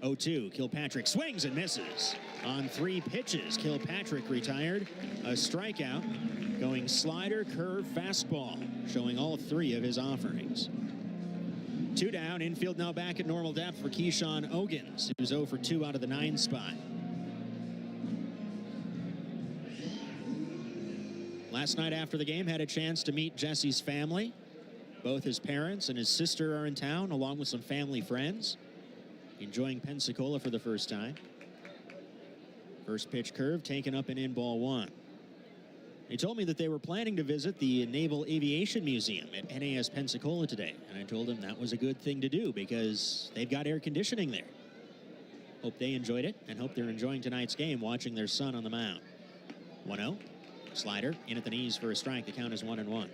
0-2, Kilpatrick swings and misses. On 3 pitches, Kilpatrick retired. A strikeout, going slider, curve, fastball, showing all 3 of his offerings. 2 down, infield now back at normal depth for Keyshawn Ogans, who's 0 for 2 out of the 9 spot. Last night after the game, had a chance to meet Jesse's family. Both his parents and his sister are in town, along with some family friends. Enjoying Pensacola for the first time. First pitch curve taken up and in, ball 1. They told me that they were planning to visit the Naval Aviation Museum at NAS Pensacola today. And I told them that was a good thing to do because they've got air conditioning there. Hope they enjoyed it and hope they're enjoying tonight's game watching their son on the mound. 1-0. Slider in at the knees for a strike. The count is 1-1.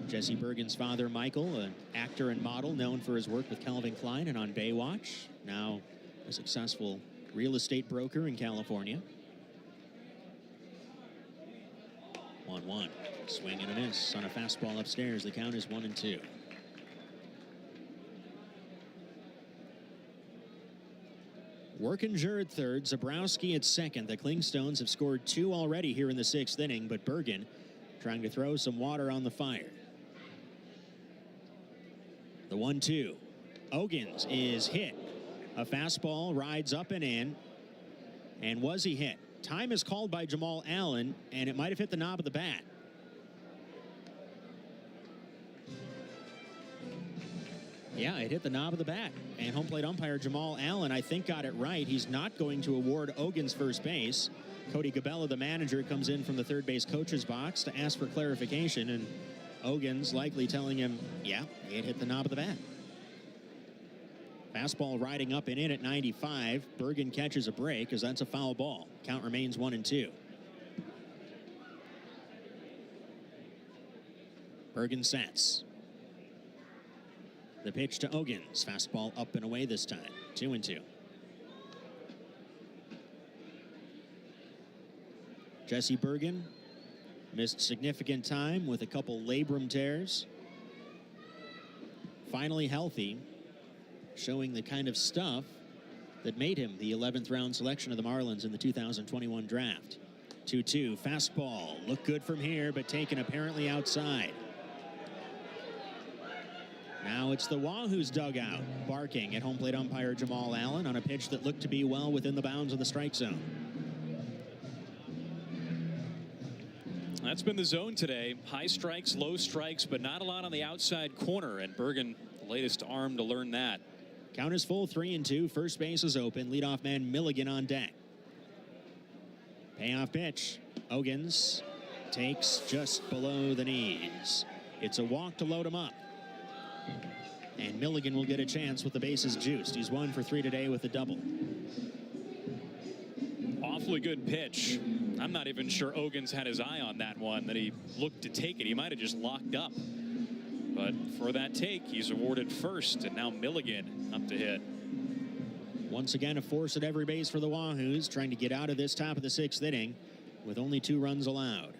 Jesse Bergen's father, Michael, an actor and model known for his work with Calvin Klein and on Baywatch, now a successful real estate broker in California. 1-1. Swing and a miss on a fastball upstairs. The count is 1-2. Workinger at third, Zabrowski at second. The Clingstones have scored 2 already here in the 6th inning, but Bergen trying to throw some water on the fire. The 1-2. Ogins is hit. A fastball rides up and in. And was he hit? Time is called by Jamal Allen, and it might have hit the knob of the bat. Yeah, it hit the knob of the bat. And home plate umpire Jamal Allen, I think, got it right. He's not going to award Ogins first base. Cody Gabella, the manager, comes in from the third base coach's box to ask for clarification, and Ogins likely telling him, yeah, it hit the knob of the bat. Fastball riding up and in at 95. Bergen catches a break as that's a foul ball. Count remains 1-2. Bergen sets. The pitch to Ogins. Fastball up and away this time. 2-2. Jesse Bergen missed significant time with a couple labrum tears. Finally healthy, showing the kind of stuff that made him the 11th round selection of the Marlins in the 2021 draft. 2-2, fastball. Looked good from here, but taken apparently outside. Now it's the Wahoo's dugout, barking at home plate umpire Jamal Allen on a pitch that looked to be well within the bounds of the strike zone. That's been the zone today. High strikes, low strikes, but not a lot on the outside corner. And Bergen, the latest arm to learn that. Count is full, 3-2. First base is open. Leadoff man Milligan on deck. Payoff pitch. Ogins takes just below the knees. It's a walk to load him up. And Milligan will get a chance with the bases juiced. He's 1 for 3 today with a double. Awfully good pitch. I'm not even sure Ogins had his eye on that one, that he looked to take it. He might have just locked up. But for that take, he's awarded first, and now Milligan up to hit. Once again, a force at every base for the Wahoos, trying to get out of this top of the 6th inning with only 2 runs allowed.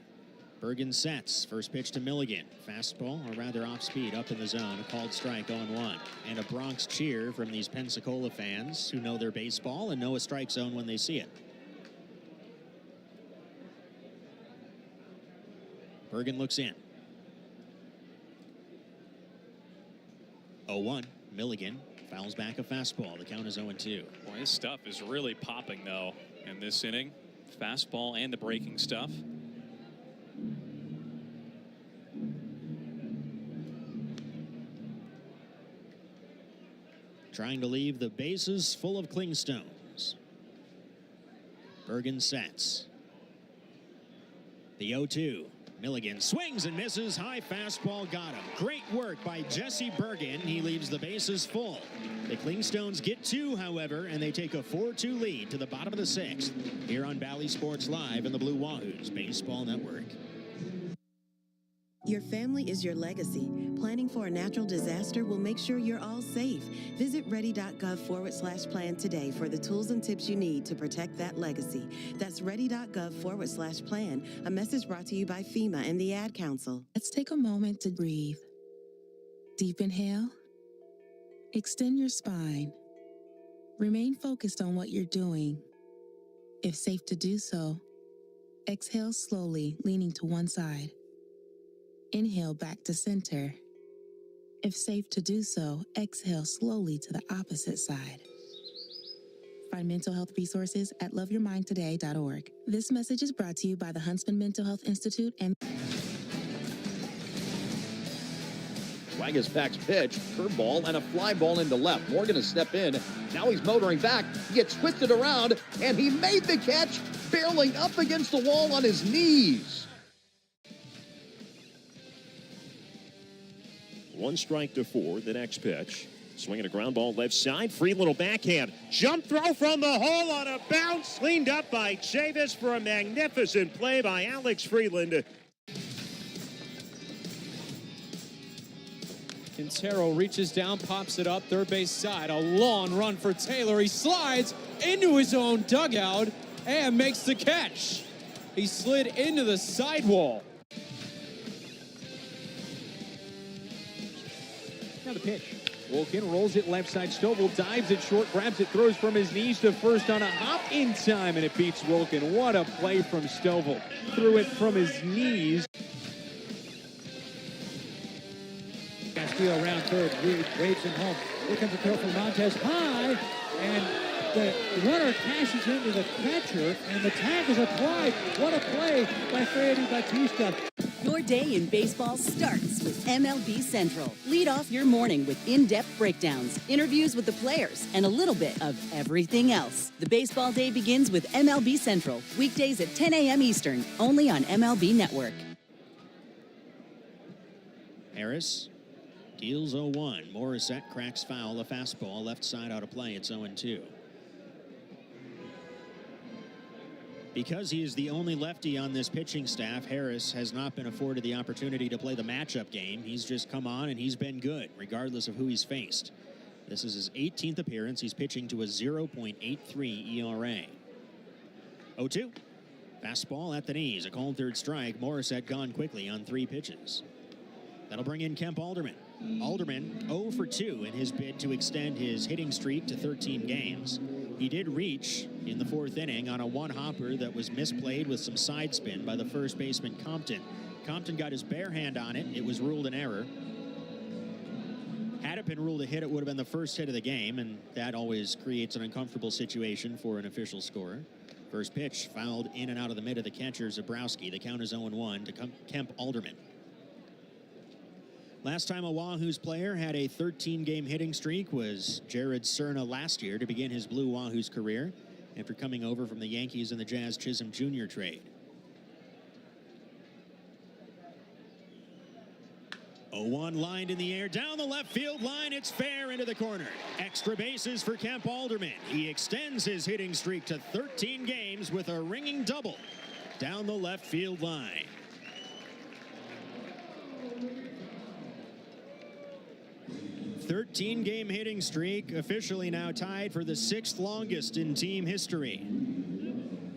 Bergen sets. First pitch to Milligan. Fastball, or rather off speed, up in the zone. A called strike, 0-1. And a Bronx cheer from these Pensacola fans who know their baseball and know a strike zone when they see it. Bergen looks in. 0-1. Milligan fouls back a fastball. The count is 0-2. Boy, his stuff is really popping, though, in this inning. Fastball and the breaking stuff. Trying to leave the bases full of Clingstones. Bergen sets. The 0-2. Milligan swings and misses. High fastball got him. Great work by Jesse Bergen. He leaves the bases full. The Clingstones get 2, however, and they take a 4-2 lead to the bottom of the 6th here on Bally Sports Live and the Blue Wahoos Baseball Network. Your family is your legacy. Planning for a natural disaster will make sure you're all safe. Visit ready.gov/plan today for the tools and tips you need to protect that legacy. That's ready.gov/plan. A message brought to you by FEMA and the Ad Council. Let's take a moment to breathe. Deep inhale. Extend your spine. Remain focused on what you're doing. If safe to do so, exhale slowly, leaning to one side. Inhale back to center. If safe to do so, exhale slowly to the opposite side. Find mental health resources at loveyourmindtoday.org. This message is brought to you by the Huntsman Mental Health Institute and Wagaspack's pitch, curveball, and a fly ball into left. Morgan to step in. Now he's motoring back. He gets twisted around, and he made the catch, barreling up against the wall on his knees. 1 strike to 4. The next pitch. Swinging a ground ball left side. Free little backhand. Jump throw from the hole on a bounce. Cleaned up by Chavis for a magnificent play by Alex Freeland. Quintero reaches down, pops it up, third base side. A long run for Taylor. He slides into his own dugout and makes the catch. He slid into the sidewall. Now the pitch. Wilkin rolls it left side. Stovall dives it short, grabs it, throws from his knees to first on a hop in time, and it beats Wilkin. What a play from Stovall. Threw it from his knees. steal around third. Reed waves him home. Here comes a throw from Montez high, and the runner cashes into the catcher, and the tag is applied. What a play by Freddy Batista. Your day in baseball starts with MLB Central. Lead off your morning with in-depth breakdowns, interviews with the players, and a little bit of everything else. The baseball day begins with MLB Central, weekdays at 10 a.m. Eastern, only on MLB Network. Harris deals 0-1. Morissette cracks foul. A fastball left side out of play. It's 0-2. Because he is the only lefty on this pitching staff, Harris has not been afforded the opportunity to play the matchup game. He's just come on and he's been good, regardless of who he's faced. This is his 18th appearance. He's pitching to a 0.83 ERA. 0-2. Fastball at the knees. A called third strike. Morissette gone quickly on 3 pitches. That'll bring in Kemp Alderman. Alderman 0 for 2 in his bid to extend his hitting streak to 13 games. He did reach in the 4th inning on a one-hopper that was misplayed with some side spin by the first baseman, Compton. Compton got his bare hand on it. It was ruled an error. Had it been ruled a hit, it would have been the first hit of the game, and that always creates an uncomfortable situation for an official scorer. First pitch fouled in and out of the mid of the catcher, Zabrowski. The count is 0-1 to Kemp Alderman. Last time a Wahoos player had a 13-game hitting streak was Jared Cerna last year to begin his Blue Wahoos career after coming over from the Yankees and the Jazz Chisholm Jr. trade. 0-1 lined in the air, down the left field line, it's fair into the corner. Extra bases for Kemp Alderman. He extends his hitting streak to 13 games with a ringing double down the left field line. Thirteen-game hitting streak, officially now tied for the 6th longest in team history.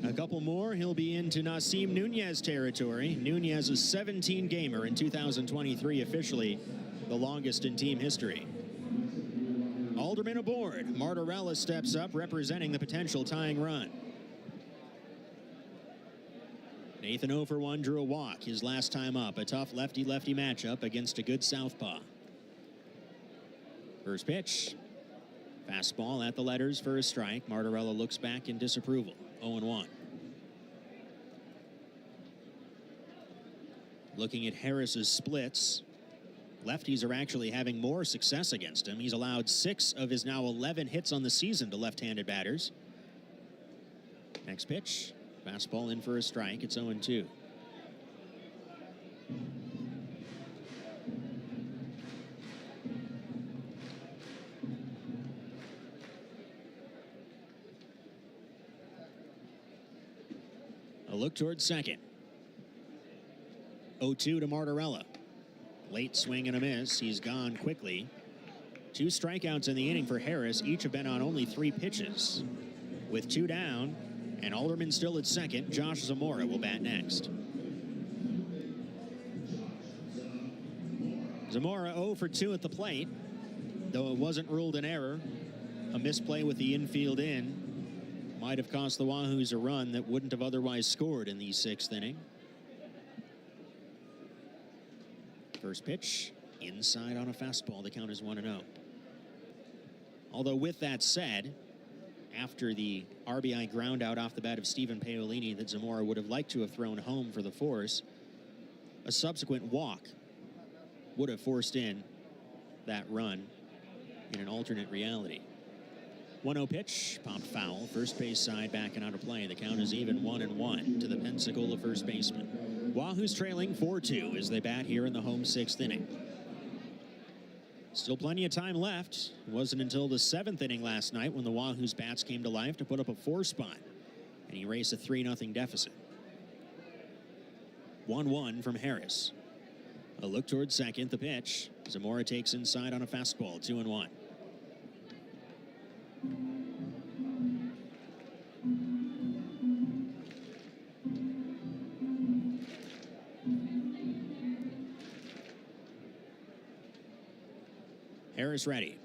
A couple more, he'll be into Nasim Nunez territory. Nunez, a 17-gamer in 2023, officially the longest in team history. Alderman aboard. Martorella steps up, representing the potential tying run. Nathan 0 for 1 drew a walk his last time up. A tough lefty-lefty matchup against a good southpaw. First pitch. Fastball at the letters for a strike. Martorella looks back in disapproval. 0-1. Looking at Harris's splits, lefties are actually having more success against him. He's allowed 6 of his now 11 hits on the season to left-handed batters. Next pitch. Fastball in for a strike. It's 0-2. A look towards second. 0-2 to Martorella. Late swing and a miss. He's gone quickly. 2 strikeouts in the inning for Harris. Each have been on only 3 pitches. With 2 down, and Alderman still at second, Josh Zamora will bat next. Zamora 0 for 2 at the plate, though it wasn't ruled an error. A misplay with the infield in might have cost the Wahoos a run that wouldn't have otherwise scored in the 6th inning. First pitch, inside on a fastball. The count is 1-0. Although with that said, after the RBI ground out off the bat of Stephen Paolini that Zamora would have liked to have thrown home for the force, a subsequent walk would have forced in that run in an alternate reality. 1-0 pitch, popped foul. First base side back and out of play. The count is even 1-1 to the Pensacola first baseman. Wahoos trailing 4-2 as they bat here in the home 6th inning. Still plenty of time left. It wasn't until the 7th inning last night when the Wahoos bats came to life to put up a 4 spot and erase a 3-0 deficit. 1-1 from Harris. A look towards second. The pitch. Zamora takes inside on a fastball. 2-1. Harris ready.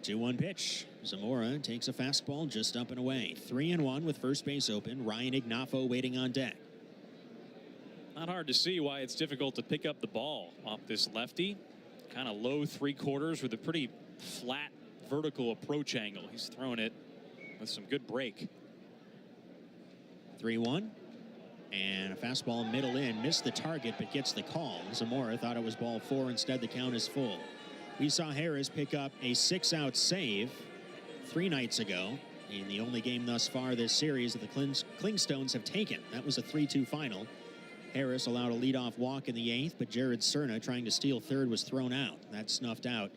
2-1 pitch. Zamora takes a fastball just up and away. 3-1 with first base open. Ryan Ignafo waiting on deck. Not hard to see why it's difficult to pick up the ball off this lefty. Kind of low 3/4 with a pretty flat vertical approach angle. He's throwing it with some good break. 3-1. And a fastball middle in, missed the target but gets the call. Zamora thought it was ball 4. Instead, the count is full. We saw Harris pick up a 6-out save 3 nights ago in the only game thus far this series that the Clingstones have taken. That was a 3-2 final. Harris allowed a leadoff walk in the 8th, but Jared Cerna, trying to steal third, was thrown out. That snuffed out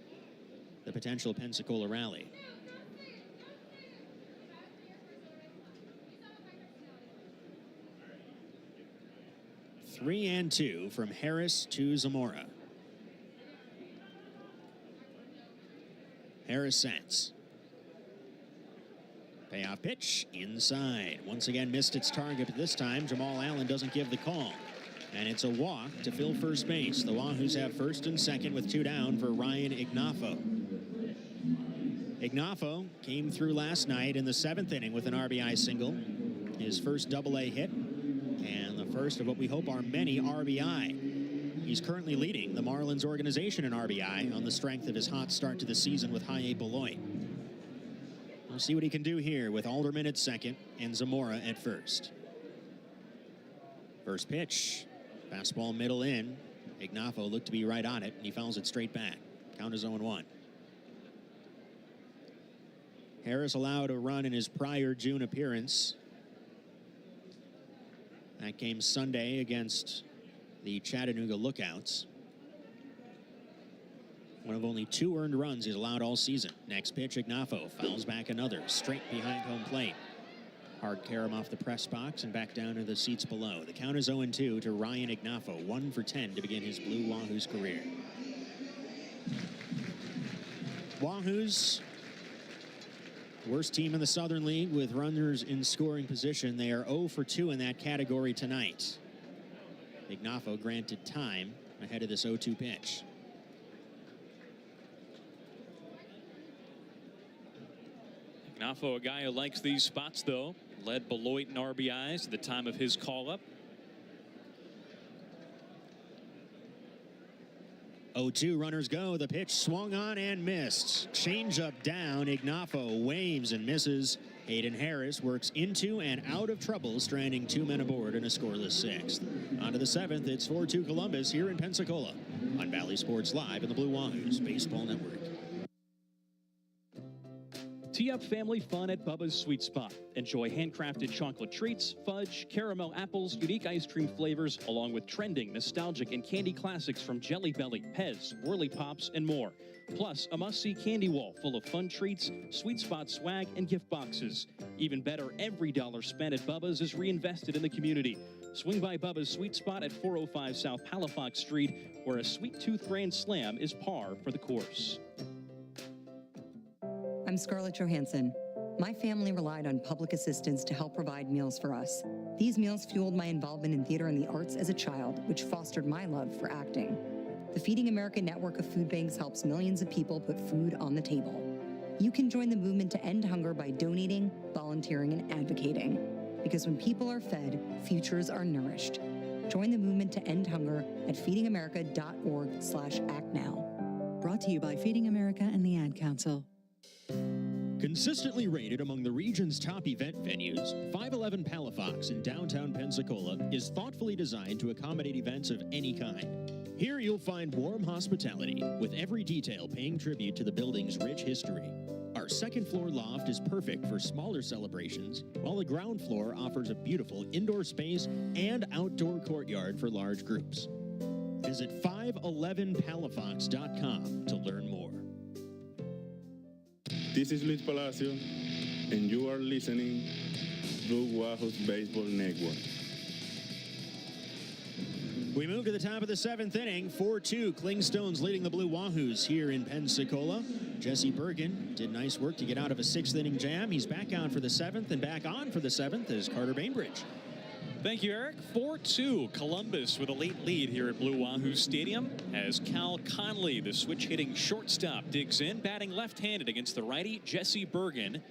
the potential Pensacola rally. Three and 2 from Harris to Zamora. Harris sets. Payoff pitch inside. Once again missed its target, but this time Jamal Allen doesn't give the call. And it's a walk to fill first base. The Wahoos have first and second with 2 down for Ryan Ignafo. Ignafo came through last night in the 7th inning with an RBI single. His first double-A hit and the first of what we hope are many RBI. He's currently leading the Marlins organization in RBI on the strength of his hot start to the season with High-A Beloit. We'll see what he can do here with Alderman at second and Zamora at first. First pitch, fastball middle in. Ignafo looked to be right on it, and he fouls it straight back. Count is 0-1. Harris allowed a run in his prior June appearance. That game Sunday against the Chattanooga Lookouts. One of only 2 earned runs he's allowed all season. Next pitch, Ignafo fouls back another, straight behind home plate. Hard carry him off the press box and back down to the seats below. The count is 0-2 to Ryan Ignafo, 1 for 10 to begin his Blue Wahoos career. Wahoos, worst team in the Southern League with runners in scoring position. They are 0 for 2 in that category tonight. Ignafo granted time ahead of this 0-2 pitch. Ignafo, a guy who likes these spots, though. Led Beloit in RBIs at the time of his call-up. 0-2, runners go. The pitch swung on and missed. Changeup down. Ignafo waves and misses. Hayden Harris works into and out of trouble, stranding 2 men aboard in a scoreless 6th. On to the 7th. It's 4-2 Columbus here in Pensacola on Valley Sports Live and the Blue Wahoos Baseball Network. Tee up family fun at Bubba's Sweet Spot. Enjoy handcrafted chocolate treats, fudge, caramel apples, unique ice cream flavors, along with trending, nostalgic, and candy classics from Jelly Belly, Pez, Whirly Pops, and more. Plus, a must-see candy wall full of fun treats, Sweet Spot swag, and gift boxes. Even better, every dollar spent at Bubba's is reinvested in the community. Swing by Bubba's Sweet Spot at 405 South Palafox Street, where a Sweet Tooth Grand Slam is par for the course. I'm Scarlett Johansson. My family relied on public assistance to help provide meals for us. These meals fueled my involvement in theater and the arts as a child, which fostered my love for acting. The Feeding America network of food banks helps millions of people put food on the table. You can join the movement to end hunger by donating, volunteering, and advocating. Because when people are fed, futures are nourished. Join the movement to end hunger at feedingamerica.org/actnow. Brought to you by Feeding America and the Ad Council. Consistently rated among the region's top event venues, 511 Palafox in downtown Pensacola is thoughtfully designed to accommodate events of any kind. Here you'll find warm hospitality, with every detail paying tribute to the building's rich history. Our second-floor loft is perfect for smaller celebrations, while the ground floor offers a beautiful indoor space and outdoor courtyard for large groups. Visit 511palafox.com to learn more. This is Luis Palacio, and you are listening Blue Wahoos Baseball Network. We move to the top of the 7th inning. 4-2, Clingstones leading the Blue Wahoos here in Pensacola. Jesse Bergen did nice work to get out of a 6th inning jam. He's back out for the 7th, and back on for the 7th is Carter Bainbridge. Thank you, Eric. 4-2, Columbus with a late lead here at Blue Wahoo Stadium as Cal Conley, the switch-hitting shortstop, digs in, batting left-handed against the righty Jesse Bergen.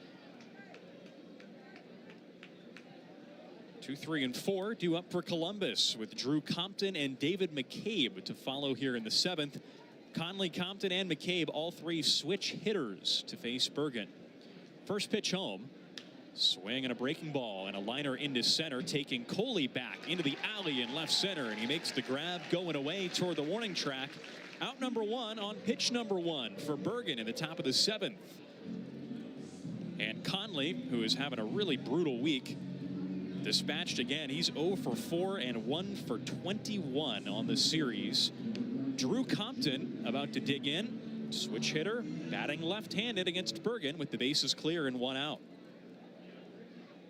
2, 3, and 4 due up for Columbus with Drew Compton and David McCabe to follow here in the 7th. Conley, Compton, and McCabe, all three switch hitters to face Bergen. First pitch home. Swing and a breaking ball and a liner into center, taking Coley back into the alley in left center, and he makes the grab going away toward the warning track. Out number 1 on pitch number 1 for Bergen in the top of the 7th. And Conley, who is having a really brutal week, dispatched again. He's 0 for 4 and 1 for 21 on the series. Drew Compton about to dig in. Switch hitter, batting left-handed against Bergen with the bases clear and 1 out.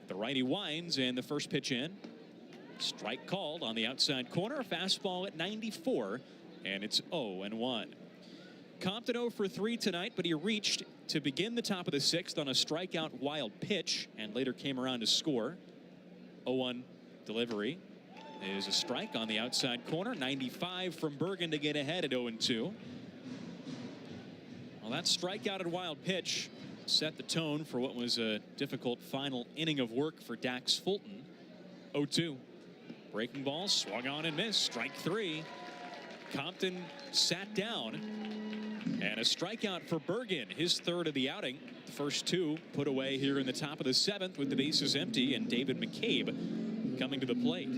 The righty winds and the first pitch in. Strike called on the outside corner. Fastball at 94, and it's 0-1. Compton 0 for 3 tonight, but he reached to begin the top of the 6th on a strikeout wild pitch and later came around to score. 0-1 delivery is a strike on the outside corner. 95 from Bergen to get ahead at 0-2. Well, that strikeout and wild pitch set the tone for what was a difficult final inning of work for Dax Fulton. 0-2. Breaking ball, swung on and missed. Strike 3. Compton sat down. And a strikeout for Bergen, his 3rd of the outing. The first 2 put away here in the top of the 7th with the bases empty and David McCabe coming to the plate.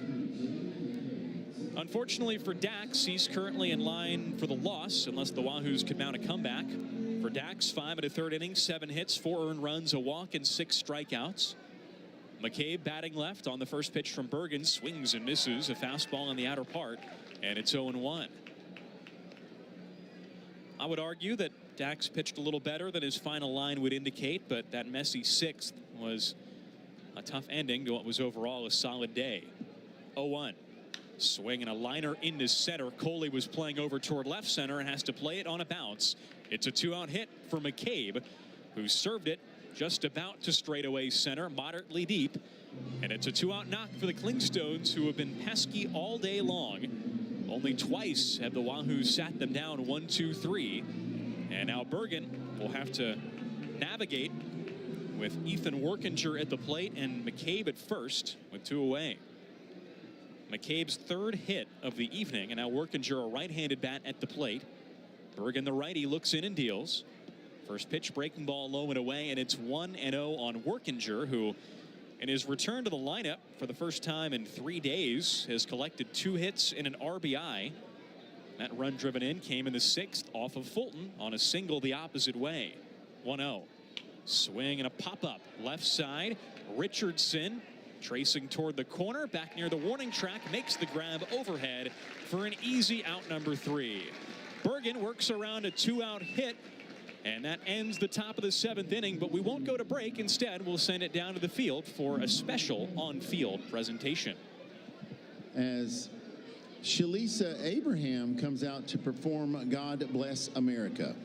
Unfortunately for Dax, he's currently in line for the loss unless the Wahoos could mount a comeback. For Dax, 5 1/3 innings, 7 hits, 4 earned runs, a walk, and 6 strikeouts. McCabe batting left on the first pitch from Bergen, swings and misses, a fastball on the outer part, and it's 0-1. I would argue that Dax pitched a little better than his final line would indicate, but that messy 6th was a tough ending to what was overall a solid day. 0-1. Swing and a liner into center. Coley was playing over toward left center and has to play it on a bounce. It's a 2-out hit for McCabe, who served it just about to straightaway center, moderately deep. And it's a 2-out knock for the Clingstones, who have been pesky all day long. Only twice have the Wahoos sat them down 1, 2, 3. And now Bergen will have to navigate with Ethan Workinger at the plate and McCabe at first with 2 away. McCabe's 3rd hit of the evening, and now Workinger, a right-handed bat at the plate. Bergen, the righty, looks in and deals. First pitch, breaking ball low and away, and it's 1-0 on Workinger, who in his return to the lineup for the first time in 3 days has collected 2 hits and an RBI. That run driven in came in the 6th off of Fulton on a single the opposite way. 1-0. Swing and a pop-up left side. Richardson tracing toward the corner, back near the warning track, makes the grab overhead for an easy out number 3. Bergen works around a 2-out hit, and that ends the top of the 7th inning, but we won't go to break. Instead, we'll send it down to the field for a special on-field presentation. As Shalisa Abraham comes out to perform God Bless America.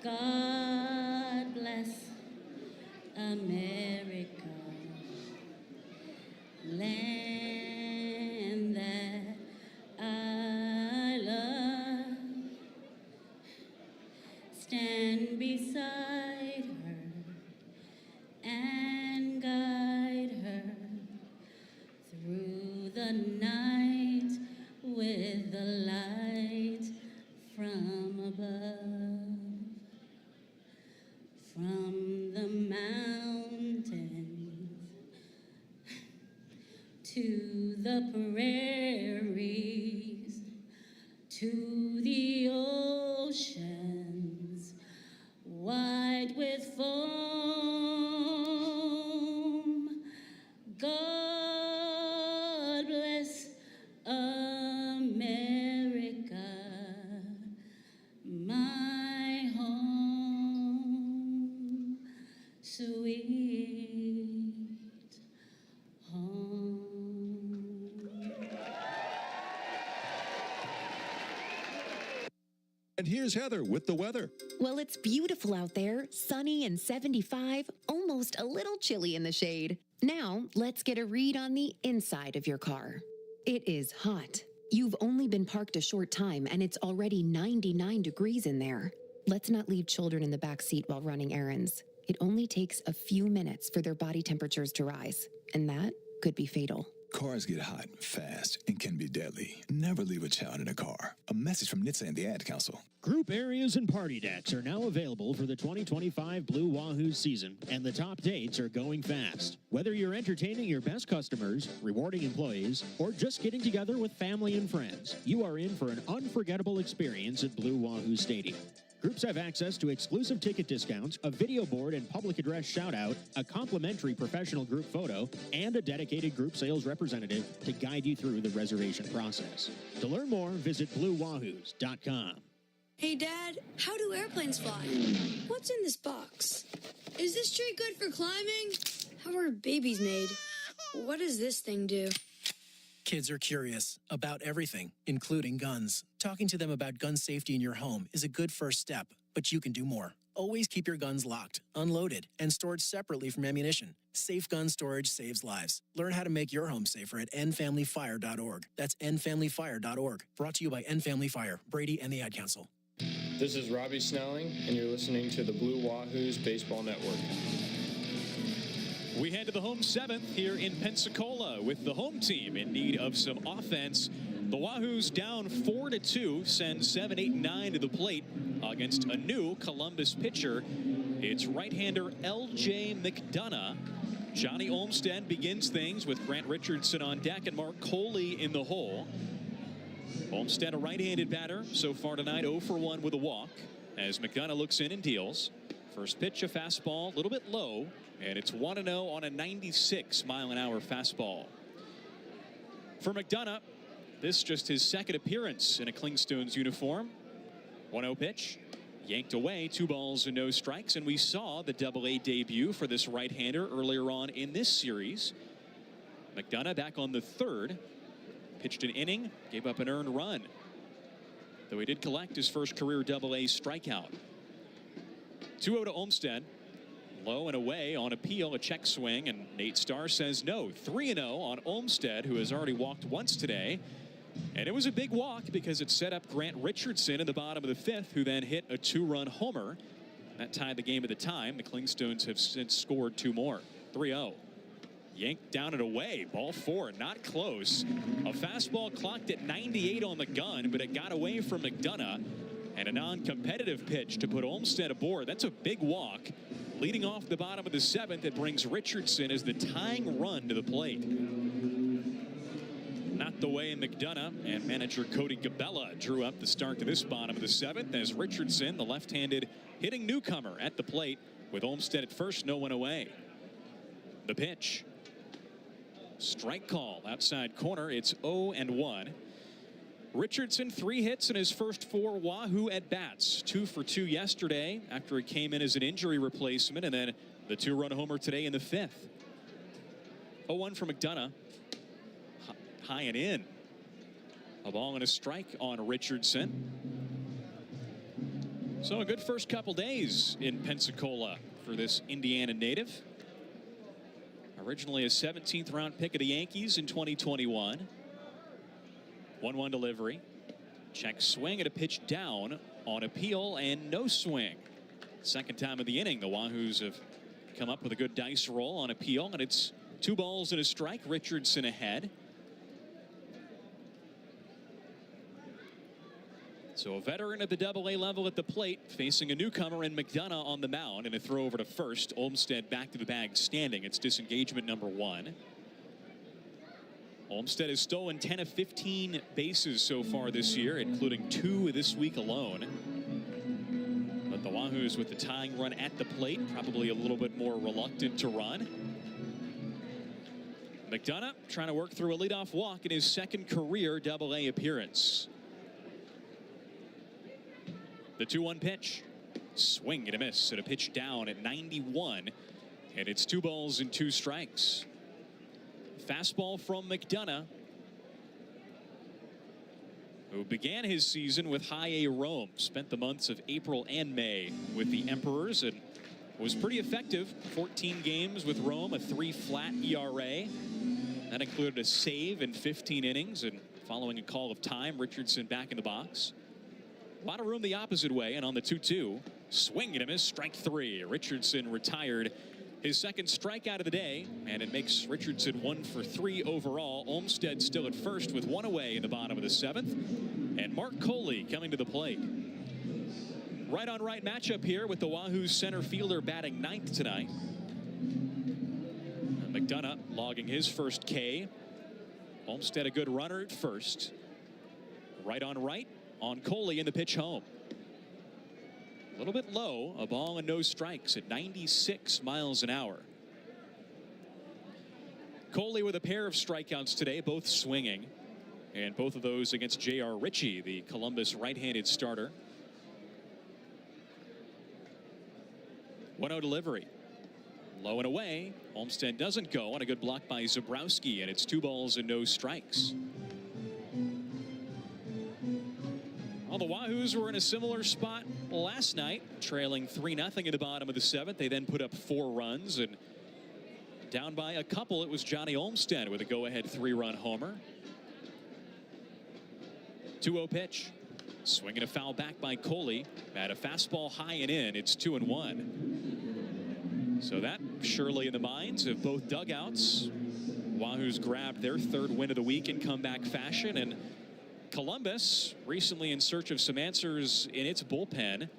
God bless America, land that I love. Stand beside her and guide her through the night with the light from above. From the mountains to the prairies to the oceans wide with foam. God bless America, my home, sweet home. And here's Heather with the weather. Well, it's beautiful out there, sunny and 75, almost a little chilly in the shade. Now, let's get a read on the inside of your car. It is hot. You've only been parked a short time and it's already 99 degrees in there. Let's not leave children in the back seat while running errands. It only takes a few minutes for their body temperatures to rise, and that could be fatal. Cars get hot fast and can be deadly. Never leave a child in a car. A message from NHTSA and the Ad Council. Group areas and party decks are now available for the 2025 Blue Wahoo season, and the top dates are going fast. Whether you're entertaining your best customers, rewarding employees, or just getting together with family and friends, you are in for an unforgettable experience at Blue Wahoo Stadium. Groups have access to exclusive ticket discounts, a video board and public address shout-out, a complimentary professional group photo, and a dedicated group sales representative to guide you through the reservation process. To learn more, visit BlueWahoos.com. Hey, Dad, how do airplanes fly? What's in this box? Is this tree good for climbing? How are babies made? What does this thing do? Kids are curious about everything, including guns. Talking to them about gun safety in your home is a good first step, but you can do more. Always keep your guns locked, unloaded, and stored separately from ammunition. Safe gun storage saves lives. Learn how to make your home safer at endfamilyfire.org. That's endfamilyfire.org. Brought to you by End Family Fire, Brady, and the Ad Council. This is Robbie Snelling, and you're listening to the Blue Wahoos Baseball Network. We head to the home seventh here in Pensacola with the home team in need of some offense. The Wahoos down 4-2, send 7, 8, 9 to the plate against a new Columbus pitcher. It's right-hander L.J. McDonough. Johnny Olmstead begins things with Grant Richardson on deck and Mark Coley in the hole. Olmstead, a right-handed batter, so far tonight 0 for 1 with a walk as McDonough looks in and deals. First pitch, a fastball, a little bit low, and it's 1-0 on a 96-mile-an-hour fastball. For McDonough, this just his second appearance in a Clingstones uniform. 1-0 pitch, yanked away, 2 balls and no strikes, and we saw the Double-A debut for this right-hander earlier on in this series. McDonough back on the third, pitched an inning, gave up an earned run, though he did collect his first career Double-A strikeout. 2-0 to Olmstead. Low and away on appeal, a check swing, and Nate Starr says no. 3-0 on Olmstead, who has already walked once today. And it was a big walk because it set up Grant Richardson in the bottom of the fifth, who then hit a 2-run homer. That tied the game at the time. The Clingstones have since scored 2 more. 3-0. Yanked down and away. Ball 4, not close. A fastball clocked at 98 on the gun, but it got away from McDonough. And a non-competitive pitch to put Olmstead aboard. That's a big walk. Leading off the bottom of the seventh, it brings Richardson as the tying run to the plate. Not the way McDonough and manager Cody Gabella drew up the start to this bottom of the seventh, as Richardson, the left-handed hitting newcomer, at the plate with Olmstead at first, no one away. The pitch. Strike call outside corner. It's 0-1. Richardson, 3 hits in his first 4 Wahoo at-bats. 2 for 2 yesterday after he came in as an injury replacement, and then the 2-run homer today in the fifth. 0-1 for McDonough. High and in. A ball and a strike on Richardson. So a good first couple days in Pensacola for this Indiana native. Originally a 17th round pick of the Yankees in 2021. 1-1 delivery. Check swing and a pitch down on appeal and no swing. Second time of the inning, the Wahoos have come up with a good dice roll on appeal, and it's 2 balls and a strike. Richardson ahead. So a veteran at the Double-A level at the plate, facing a newcomer in McDonough on the mound, and a throw over to first. Olmstead back to the bag standing. It's disengagement number 1. Olmstead has stolen 10 of 15 bases so far this year, including 2 this week alone. But the Wahoos with the tying run at the plate, probably a little bit more reluctant to run. McDonough trying to work through a leadoff walk in his second career Double-A appearance. The 2-1 pitch. Swing and a miss, and a pitch down at 91. And it's 2 balls and 2 strikes. Fastball from McDonough, who began his season with High A Rome. Spent the months of April and May with the Emperors and was pretty effective. 14 games with Rome, a 3 flat ERA. That included a save in 15 innings, and following a call of time, Richardson back in the box. A lot of room the opposite way, and on the 2-2, swing and a miss, strike 3. Richardson retired his second strikeout of the day, and it makes Richardson 1 for 3 overall. Olmstead still at first with 1 away in the bottom of the 7th, and Mark Coley coming to the plate. Right on right matchup here with the Wahoo center fielder batting 9th tonight. McDonough logging his first K. Olmstead a good runner at first. Right on Coley in the pitch home. A little bit low, a ball and no strikes at 96 miles an hour. Coley with a pair of strikeouts today, both swinging, and both of those against J.R. Ritchie, the Columbus right-handed starter. 1-0 delivery. Low and away. Olmstead doesn't go on a good block by Zabrowski, and it's 2 balls and no strikes. Well, the Wahoos were in a similar spot last night, trailing 3-0 in the bottom of the 7th. They then put up 4 runs, and down by a couple, it was Johnny Olmstead with a go-ahead 3-run homer. 2-0 pitch. Swinging a foul back by Coley. At a fastball high and in, it's 2-1. So that surely in the minds of both dugouts. Wahoos grabbed their 3rd win of the week in comeback fashion, and Columbus recently in search of some answers in its bullpen.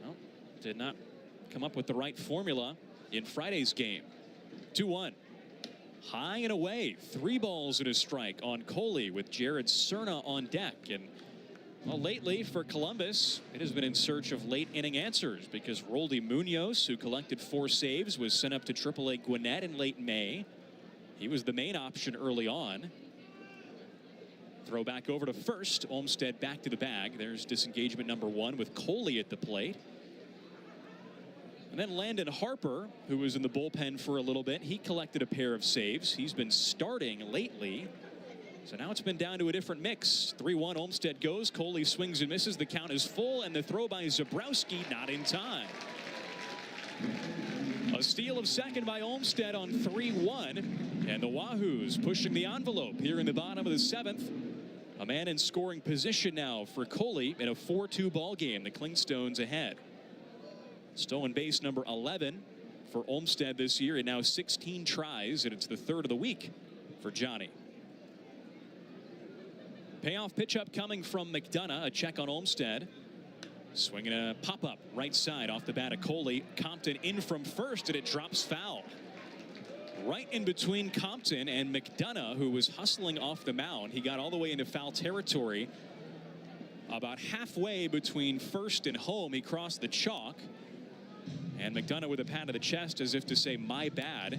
Well, did not come up with the right formula in Friday's game. 2-1. High and away. 3 balls and a strike on Coley with Jared Cerna on deck. And well, lately for Columbus, it has been in search of late inning answers because Roldy Munoz, who collected 4 saves, was sent up to AAA Gwinnett in late May. He was the main option early on. Throw back over to first. Olmstead back to the bag. There's disengagement number 1 with Coley at the plate. And then Landon Harper, who was in the bullpen for a little bit, he collected a pair of saves. He's been starting lately. So now it's been down to a different mix. 3-1, Olmstead goes. Coley swings and misses. The count is full, and the throw by Zabrowski not in time. A steal of second by Olmstead on 3-1. And the Wahoos pushing the envelope here in the bottom of the 7th. A man in scoring position now for Coley in a 4-2 ball game. The Clingstones ahead. Stolen base number 11 for Olmstead this year, and now 16 tries, and it's the 3rd of the week for Johnny. Payoff pitch up coming from McDonough. A check on Olmstead. Swinging a pop-up right side off the bat of Coley. Compton in from first, and it drops foul. Right in between Compton and McDonough, who was hustling off the mound. He got all the way into foul territory. About halfway between first and home, he crossed the chalk. And McDonough with a pat of the chest as if to say, my bad.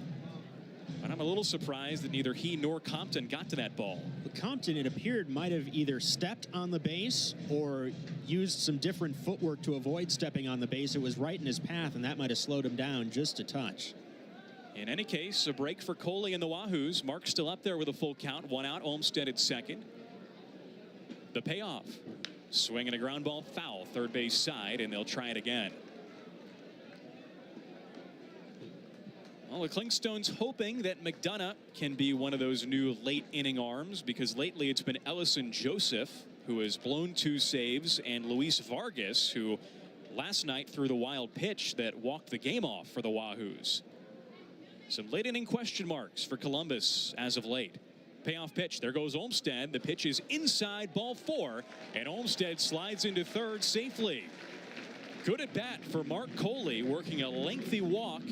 But I'm a little surprised that neither he nor Compton got to that ball. But Compton, it appeared, might have either stepped on the base or used some different footwork to avoid stepping on the base. It was right in his path, and that might have slowed him down just a touch. In any case, a break for Coley and the Wahoos. Mark still up there with a full count. 1 out, Olmstead at second. The payoff. Swing and a ground ball foul, third base side, and they'll try it again. Well, the Clingstones hoping that McDonough can be one of those new late inning arms, because lately it's been Ellison Joseph, who has blown 2 saves, and Luis Vargas, who last night threw the wild pitch that walked the game off for the Wahoos. Some late inning question marks for Columbus as of late. Payoff pitch. There goes Olmstead. The pitch is inside, ball 4, and Olmstead slides into third safely. Good at bat for Mark Coley, working a lengthy walk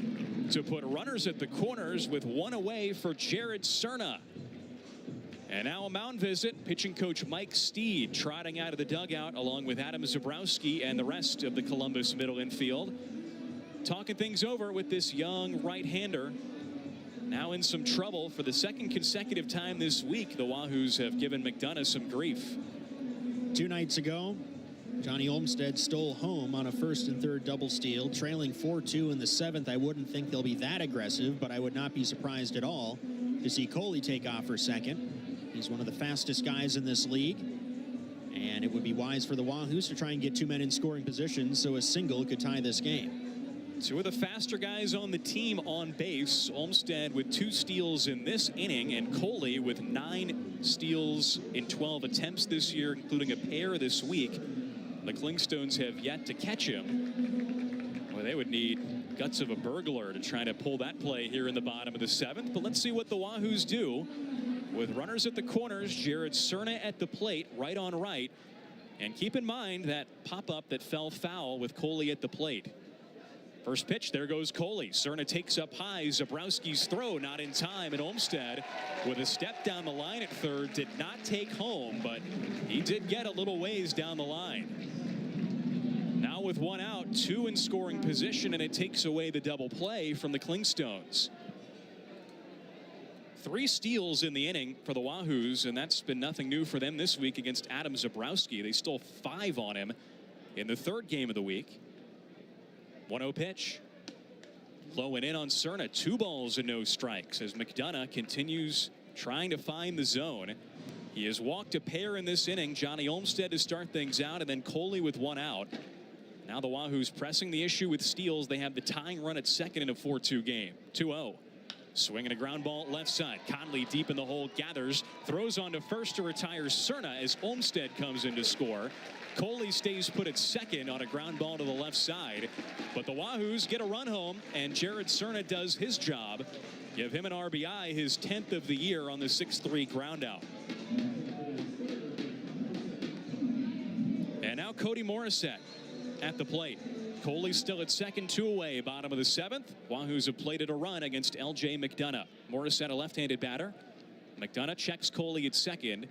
to put runners at the corners with 1 away for Jared Cerna. And now a mound visit. Pitching coach Mike Steed trotting out of the dugout along with Adam Zabrowski and the rest of the Columbus middle infield. Talking things over with this young right-hander. Now in some trouble for the 2nd consecutive time this week. The Wahoos have given McDonough some grief. 2 nights ago, Johnny Olmstead stole home on a 1st and 3rd double steal, trailing 4-2 in the 7th. I wouldn't think they'll be that aggressive, but I would not be surprised at all to see Coley take off for second. He's one of the fastest guys in this league, and it would be wise for the Wahoos to try and get 2 men in scoring position so a single could tie this game. Two of the faster guys on the team on base. Olmstead with 2 steals in this inning, and Coley with 9 steals in 12 attempts this year, including a pair this week. The Clingstones have yet to catch him. Well, they would need guts of a burglar to try to pull that play here in the bottom of the 7th. But let's see what the Wahoos do. With runners at the corners, Jared Cerna at the plate, right on right. And keep in mind that pop-up that fell foul with Coley at the plate. First pitch, there goes Coley. Cerna takes up high. Zabrowski's throw not in time, and Olmstead with a step down the line at third did not take home, but he did get a little ways down the line. Now with 1 out, 2 in scoring position, and it takes away the double play from the Clingstones. 3 steals in the inning for the Wahoos, and that's been nothing new for them this week against Adam Zabrowski. They stole 5 on him in the 3rd game of the week. 1-0 pitch. Low and in on Cerna. 2 balls and no strikes as McDonough continues trying to find the zone. He has walked a pair in this inning. Johnny Olmstead to start things out, and then Coley with 1 out. Now the Wahoos pressing the issue with steals. They have the tying run at second in a 4-2 game. 2-0. Swinging a ground ball left side. Conley deep in the hole, gathers, throws on to first to retire Cerna as Olmstead comes in to score. Coley stays put at second on a ground ball to the left side. But the Wahoos get a run home, and Jared Cerna does his job. Give him an RBI, his 10th of the year on the 6-3 ground out. And now Cody Morissette at the plate. Coley still at second, 2 away, bottom of the 7th. Wahoos have plated a run against L.J. McDonough. Morissette, a left-handed batter. McDonough checks Coley at second,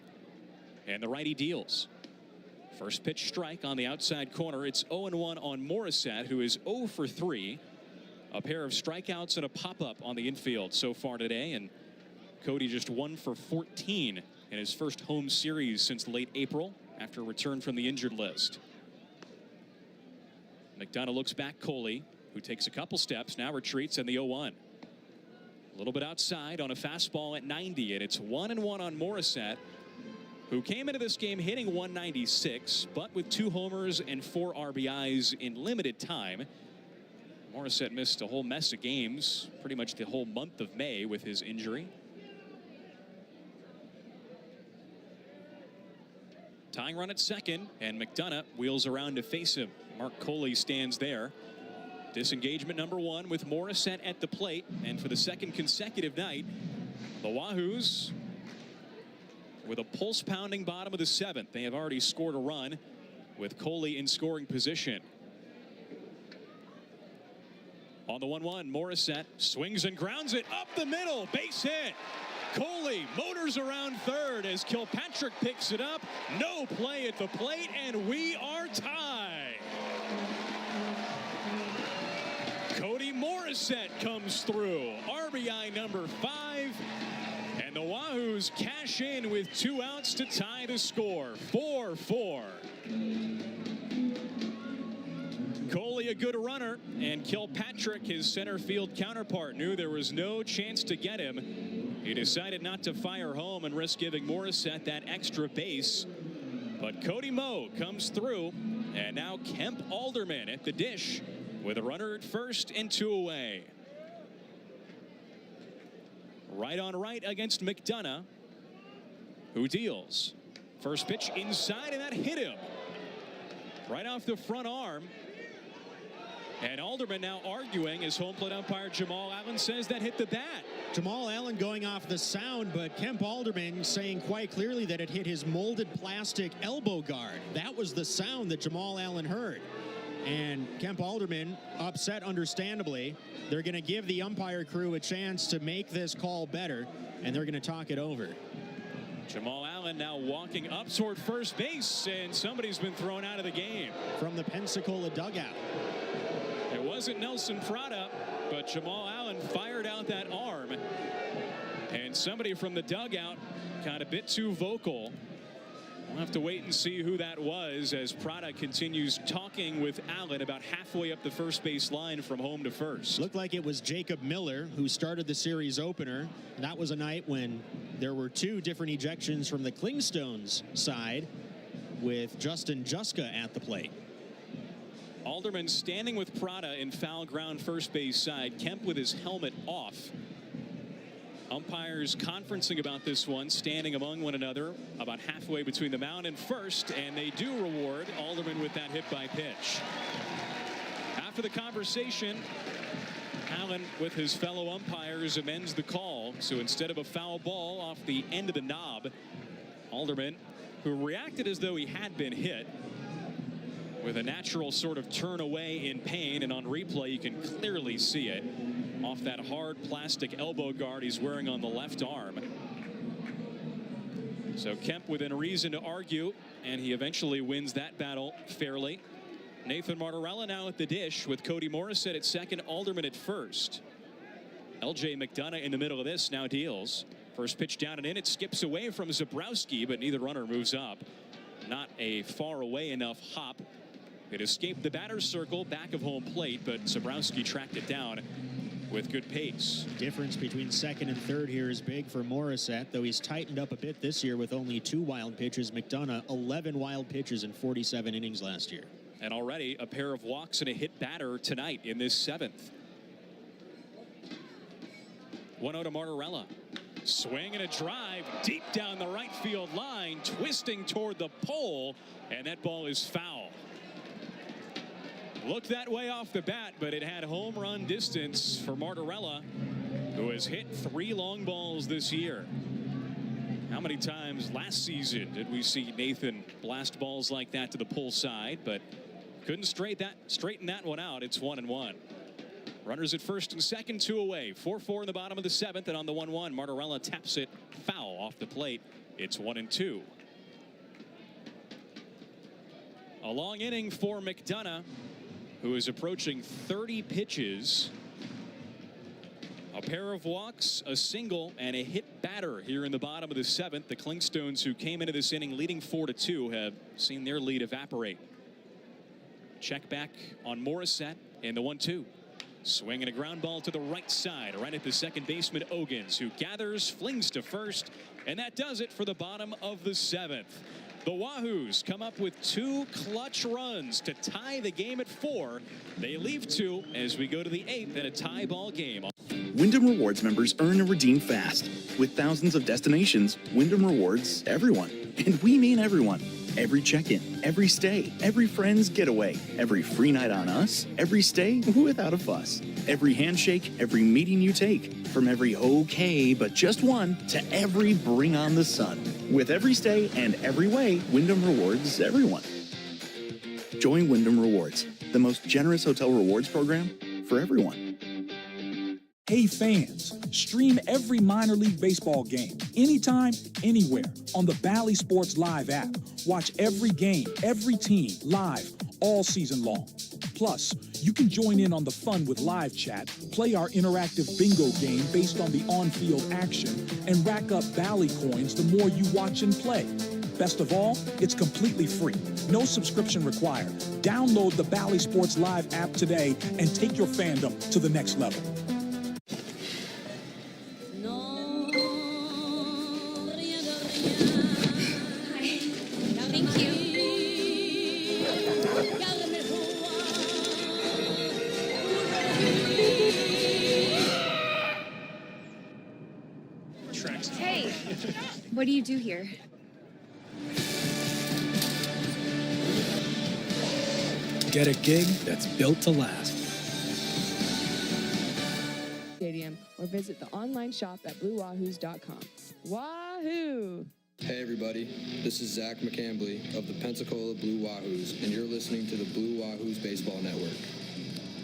and the righty deals. First pitch strike on the outside corner. It's 0-1 on Morissette, who is 0 for 3. A pair of strikeouts and a pop-up on the infield so far today, and Cody just 1 for 14 in his first home series since late April after a return from the injured list. McDonough looks back Coley, who takes a couple steps, now retreats, and the 0-1. A little bit outside on a fastball at 90, and it's 1-1 on Morissette, who came into this game hitting 196, but with 2 homers and 4 RBIs in limited time. Morissette missed a whole mess of games, pretty much the whole month of May with his injury. Tying run at second, and McDonough wheels around to face him. Mark Coley stands there. Disengagement number 1 with Morissette at the plate, and for the 2nd consecutive night, the Wahoos with a pulse-pounding bottom of the 7th. They have already scored a run with Coley in scoring position. On the 1-1, Morissette swings and grounds it up the middle. Base hit. Coley motors around third as Kilpatrick picks it up. No play at the plate, and we are tied. Cody Morissette comes through. RBI number 5. And the Wahoos cash in with 2 outs to tie the score. 4-4. Coley a good runner, and Kilpatrick, his center field counterpart, knew there was no chance to get him. He decided not to fire home and risk giving Morissette that extra base. But Cody Moe comes through, and now Kemp Alderman at the dish with a runner at first and 2 away. Right on right against McDonough, who deals. First pitch inside, and that hit him right off the front arm. And Alderman now arguing as home plate umpire Jamal Allen says that hit the bat. Jamal Allen going off the sound, but Kemp Alderman saying quite clearly that it hit his molded plastic elbow guard. That was the sound that Jamal Allen heard. And Kemp Alderman upset, understandably. They're going to give the umpire crew a chance to make this call better, and they're going to talk it over. Jamal Allen now walking up toward first base, and somebody's been thrown out of the game. From the Pensacola dugout. It wasn't Nelson Prada, but Jamal Allen fired out that arm. And somebody from the dugout got a bit too vocal. We'll have to wait and see who that was as Prada continues talking with Allen about halfway up the first base line from home to first. Looked like it was Jacob Miller who started the series opener. That was a night when there were 2 different ejections from the Clingstones side with Justin Juska at the plate. Alderman standing with Prada in foul ground first base side. Kemp with his helmet off. Umpires conferencing about this one, standing among one another about halfway between the mound and first, and they do reward Alderman with that hit by pitch. After the conversation, Allen with his fellow umpires amends the call. So instead of a foul ball off the end of the knob, Alderman, who reacted as though he had been hit, with a natural sort of turn away in pain, and on replay you can clearly see it off that hard plastic elbow guard he's wearing on the left arm. So Kemp within reason to argue, and he eventually wins that battle fairly. Nathan Martorella now at the dish with Cody Morissette at second, Alderman at first. LJ McDonough in the middle of this now deals. First pitch down and in, it skips away from Zabrowski, but neither runner moves up. Not a far away enough hop. It escaped the batter's circle back of home plate, but Zabrowski tracked it down with good pace. Difference between second and third here is big for Morissette, though he's tightened up a bit this year with only 2 wild pitches. McDonough, 11 wild pitches in 47 innings last year. And already a pair of walks and a hit batter tonight in this 7th. 1-0 to Martorella. Swing and a drive deep down the right field line, twisting toward the pole, and that ball is foul. Looked that way off the bat, but it had home run distance for Martorella, who has hit 3 long balls this year. How many times last season did we see Nathan blast balls like that to the pull side, but couldn't straighten that one out. It's 1-1. Runners at first and second, 2 away. 4-4 in the bottom of the 7th, and on the 1-1, Martorella taps it foul off the plate. It's 1-2. A long inning for McDonough, who is approaching 30 pitches. A pair of walks, a single, and a hit batter here in the bottom of the 7th. The Clingstones, who came into this inning leading 4-2, have seen their lead evaporate. Check back on Morissette in the 1-2. Swing and a ground ball to the right side, right at the second baseman Ogans, who gathers, flings to first, and that does it for the bottom of the 7th. The Wahoos come up with 2 clutch runs to tie the game at 4. They leave 2 as we go to the 8th in a tie ball game. Wyndham Rewards members earn and redeem fast. With thousands of destinations, Wyndham rewards everyone. And we mean everyone. Every check-in, every stay, every friend's getaway, every free night on us, every stay without a fuss, every handshake, every meeting you take, from every okay but just one to every bring on the sun. With every stay and every way, Wyndham rewards everyone. Join Wyndham Rewards, the most generous hotel rewards program for everyone. Hey fans, stream every minor league baseball game, anytime, anywhere, on the Bally Sports Live app. Watch every game, every team, live, all season long. Plus, you can join in on the fun with live chat, play our interactive bingo game based on the on-field action, and rack up Bally coins the more you watch and play. Best of all, it's completely free. No subscription required. Download the Bally Sports Live app today and take your fandom to the next level. Thank you. Hey, what do you do here? Get a gig that's built to last. Stadium or visit the online shop at BlueWahoos.com. Wahoo! Hey everybody, this is Zach McCambly of the Pensacola Blue Wahoos, and you're listening to the Blue Wahoos Baseball Network.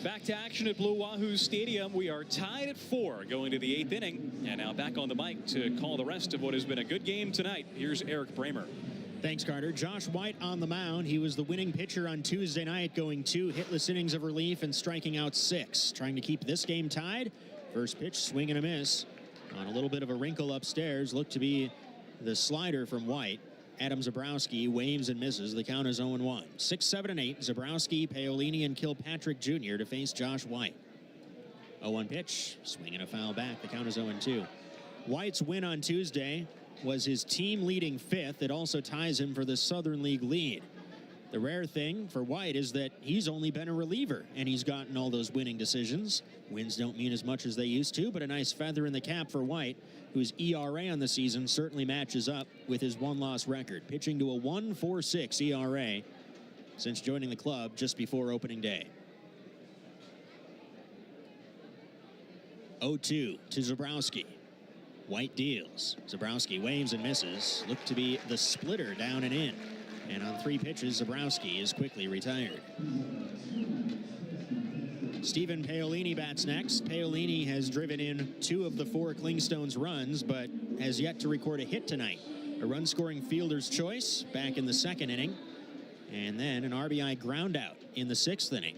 Back to action at Blue Wahoo Stadium. We are tied at 4 going to the 8th inning. And now back on the mic to call the rest of what has been a good game tonight. Here's Eric Bramer. Thanks, Carter. Josh White on the mound. He was the winning pitcher on Tuesday night, going 2 hitless innings of relief and striking out 6. Trying to keep this game tied. First pitch, swing and a miss. On a little bit of a wrinkle upstairs. Looked to be the slider from White. Adam Zabrowski waves and misses. The count is 0-1. 6, 7, and 8. Zabrowski, Paolini, and Kilpatrick Jr. to face Josh White. 0-1 pitch. Swing and a foul back. The count is 0-2. White's win on Tuesday was his team leading 5th. It also ties him for the Southern League lead. The rare thing for White is that he's only been a reliever, and he's gotten all those winning decisions. Wins don't mean as much as they used to, but a nice feather in the cap for White, whose ERA on the season certainly matches up with his one-loss record, pitching to a 1.46 ERA since joining the club just before opening day. 0-2 to Zabrowski. White deals. Zabrowski waves and misses. Looked to be the splitter down and in. And on 3 pitches, Zabrowski is quickly retired. Stephen Paolini bats next. Paolini has driven in 2 of the 4 Clingstones runs, but has yet to record a hit tonight. A run-scoring fielder's choice back in the 2nd inning, and then an RBI ground out in the 6th inning.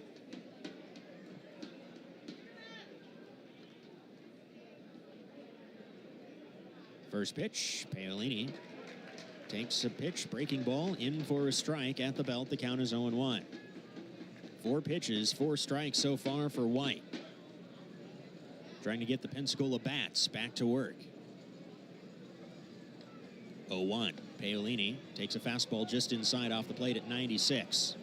First pitch, Paolini takes a pitch, breaking ball, in for a strike at the belt. The count is 0-1. 4 pitches, 4 strikes so far for White. Trying to get the Pensacola bats back to work. 0-1. Paolini takes a fastball just inside off the plate at 96.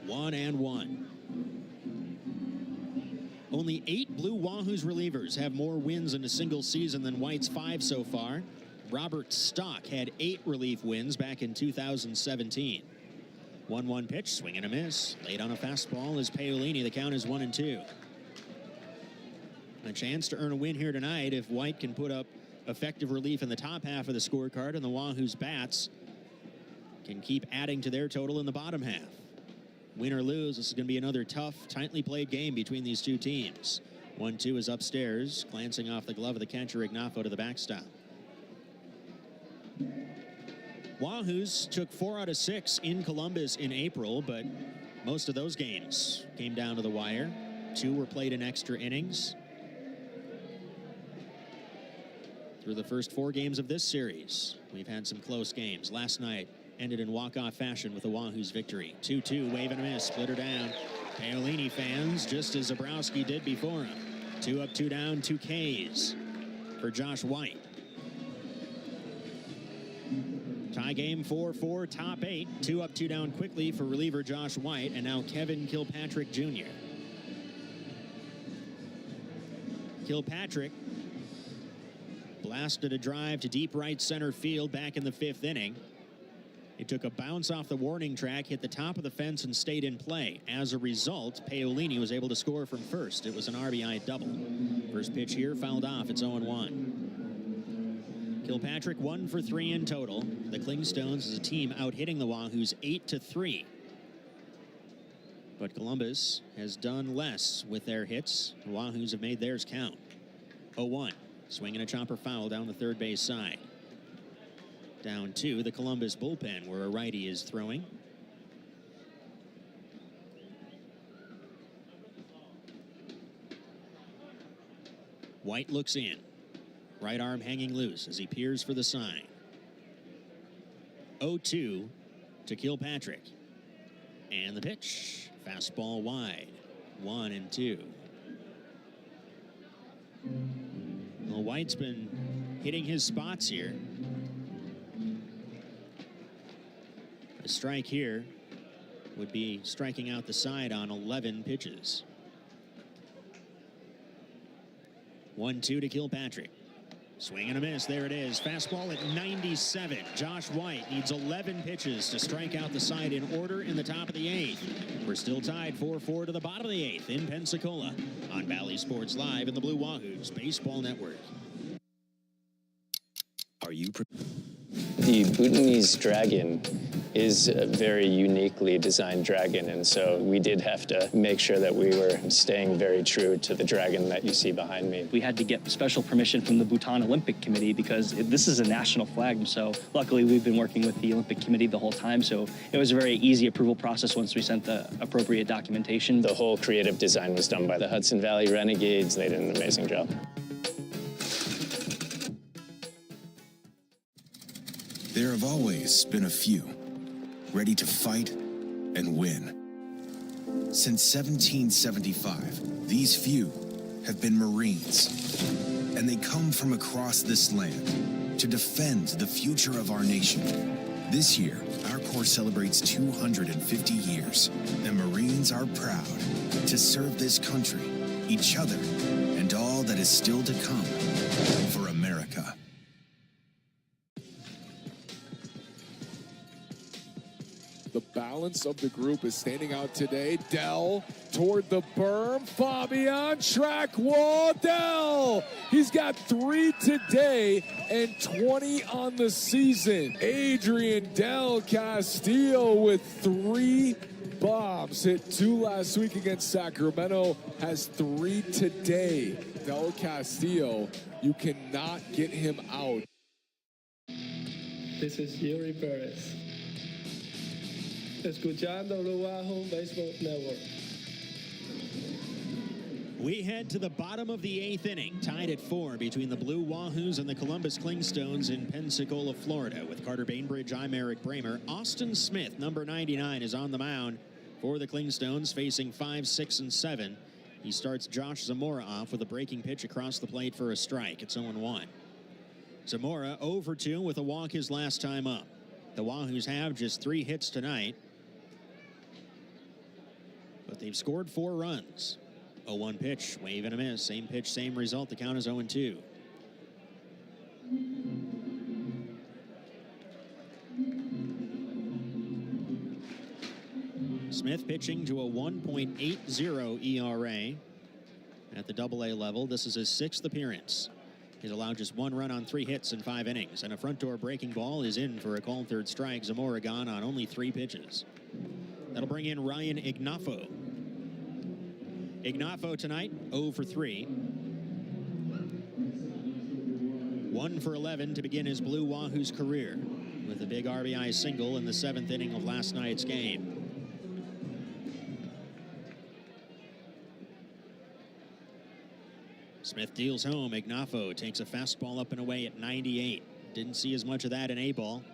1-1. Only 8 Blue Wahoos relievers have more wins in a single season than White's 5 so far. Robert Stock had 8 relief wins back in 2017. 1-1 pitch, swing and a miss. Late on a fastball is Paolini. The count is 1-2. A chance to earn a win here tonight if White can put up effective relief in the top half of the scorecard, and the Wahoos bats can keep adding to their total in the bottom half. Win or lose, this is going to be another tough, tightly played game between these 2 teams. 1-2 is upstairs, glancing off the glove of the catcher, Ignafo, to the backstop. Wahoos took 4 out of 6 in Columbus in April, but most of those games came down to the wire. 2 were played in extra innings. Through the first 4 games of this series, we've had some close games. Last night ended in walk-off fashion with the Wahoos victory. 2-2, wave and a miss, splitter down. Paolini fans, just as Zabrowski did before him. 2 up, 2 down, 2 Ks for Josh White. Tie game 4-4, top 8. 2 up, 2 down quickly for reliever Josh White, and now Kevin Kilpatrick Jr. Kilpatrick blasted a drive to deep right center field back in the 5th inning. It took a bounce off the warning track, hit the top of the fence, and stayed in play. As a result, Paolini was able to score from first. It was an RBI double. First pitch here fouled off. It's 0-1. Kilpatrick 1 for 3 in total. The Clingstones is a team out hitting the Wahoos 8-3. But Columbus has done less with their hits. The Wahoos have made theirs count. 0-1. Swinging a chopper foul down the third base side. Down to the Columbus bullpen, where a righty is throwing. White looks in. Right arm hanging loose as he peers for the sign. 0-2 to Kilpatrick. And the pitch. Fastball wide. 1-2. Well, White's been hitting his spots here. A strike here would be striking out the side on 11 pitches. 1-2 to Kilpatrick. Swing and a miss. There it is. Fastball at 97. Josh White needs 11 pitches to strike out the side in order in the top of the 8th. We're still tied 4-4 to the bottom of the 8th in Pensacola on Bally Sports Live and the Blue Wahoos Baseball Network. Are you The Bhutanese dragon is a very uniquely designed dragon, and so we did have to make sure that we were staying very true to the dragon that you see behind me. We had to get special permission from the Bhutan Olympic Committee because this is a national flag, so luckily we've been working with the Olympic Committee the whole time, so it was a very easy approval process once we sent the appropriate documentation. The whole creative design was done by the Hudson Valley Renegades. They did an amazing job. There have always been a few, ready to fight and win. Since 1775, these few have been Marines, and they come from across this land to defend the future of our nation. This year, our Corps celebrates 250 years, and Marines are proud to serve this country, each other, and all that is still to come for America. The balance of the group is standing out today. Dell toward the berm. Fabian track wall. Dell. He's got 3 today and 20 on the season. Adrian Del Castillo with 3 bombs. Hit 2 last week against Sacramento. Has 3 today. Del Castillo, you cannot get him out. This is Yuri Perez. Escuchando Blue Wahoo Baseball Network. We head to the bottom of the 8th inning, tied at 4 between the Blue Wahoos and the Columbus Clingstones in Pensacola, Florida. With Carter Bainbridge, I'm Eric Bramer. Austin Smith, number 99, is on the mound for the Clingstones, facing 5, 6, and 7. He starts Josh Zamora off with a breaking pitch across the plate for a strike. It's 0-1. Zamora 0 for 2 with a walk his last time up. The Wahoos have just 3 hits tonight, but they've scored 4 runs. 0-1 pitch, wave and a miss. Same pitch, same result. The count is 0-2. Smith pitching to a 1.80 ERA at the AA level. This is his 6th appearance. He's allowed just 1 run on 3 hits in 5 innings, and a front door breaking ball is in for a called third strike. Zamora gone on only 3 pitches. That'll bring in Ryan Ignafo. Ignafo tonight 0 for 3. 1 for 11 to begin his Blue Wahoos career, with a big RBI single in the 7th inning of last night's game. Smith deals home. Ignafo takes a fastball up and away at 98. Didn't see as much of that in A ball.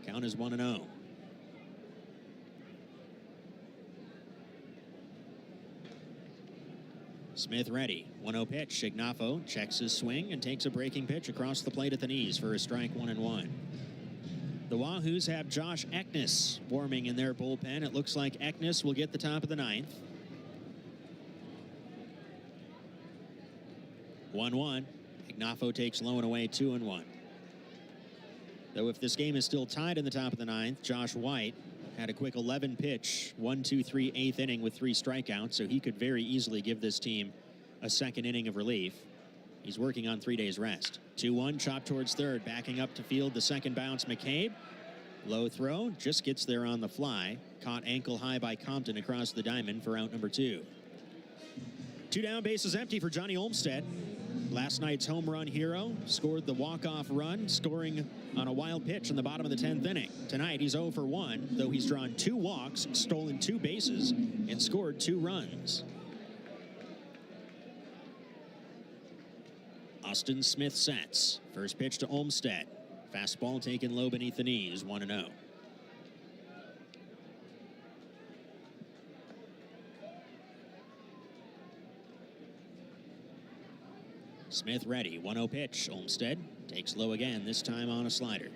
Count is 1-0. Smith ready. 1-0 pitch. Ignafo checks his swing and takes a breaking pitch across the plate at the knees for a strike. 1-1. The Wahoos have Josh Eknes warming in their bullpen. It looks like Eknes will get the top of the 9th. 1-1. Ignafo takes low and away 2-1. Though if this game is still tied in the top of the 9th, Josh White had a quick 11 pitch, 1-2-3 8th inning with 3 strikeouts, so he could very easily give this team a 2nd inning of relief. He's working on 3 days rest. 2-1, chop towards third, backing up to field, the second bounce, McCabe. Low throw, just gets there on the fly. Caught ankle high by Compton across the diamond for out number 2. 2 down, bases empty for Johnny Olmstead. Last night's home run hero scored the walk-off run, scoring on a wild pitch in the bottom of the 10th inning. Tonight, he's 0 for 1, though he's drawn 2 walks, stolen 2 bases, and scored 2 runs. Austin Smith sets. First pitch to Olmstead. Fastball taken low beneath the knees, 1-0. Smith ready. 1-0 pitch. Olmstead takes low again, this time on a slider.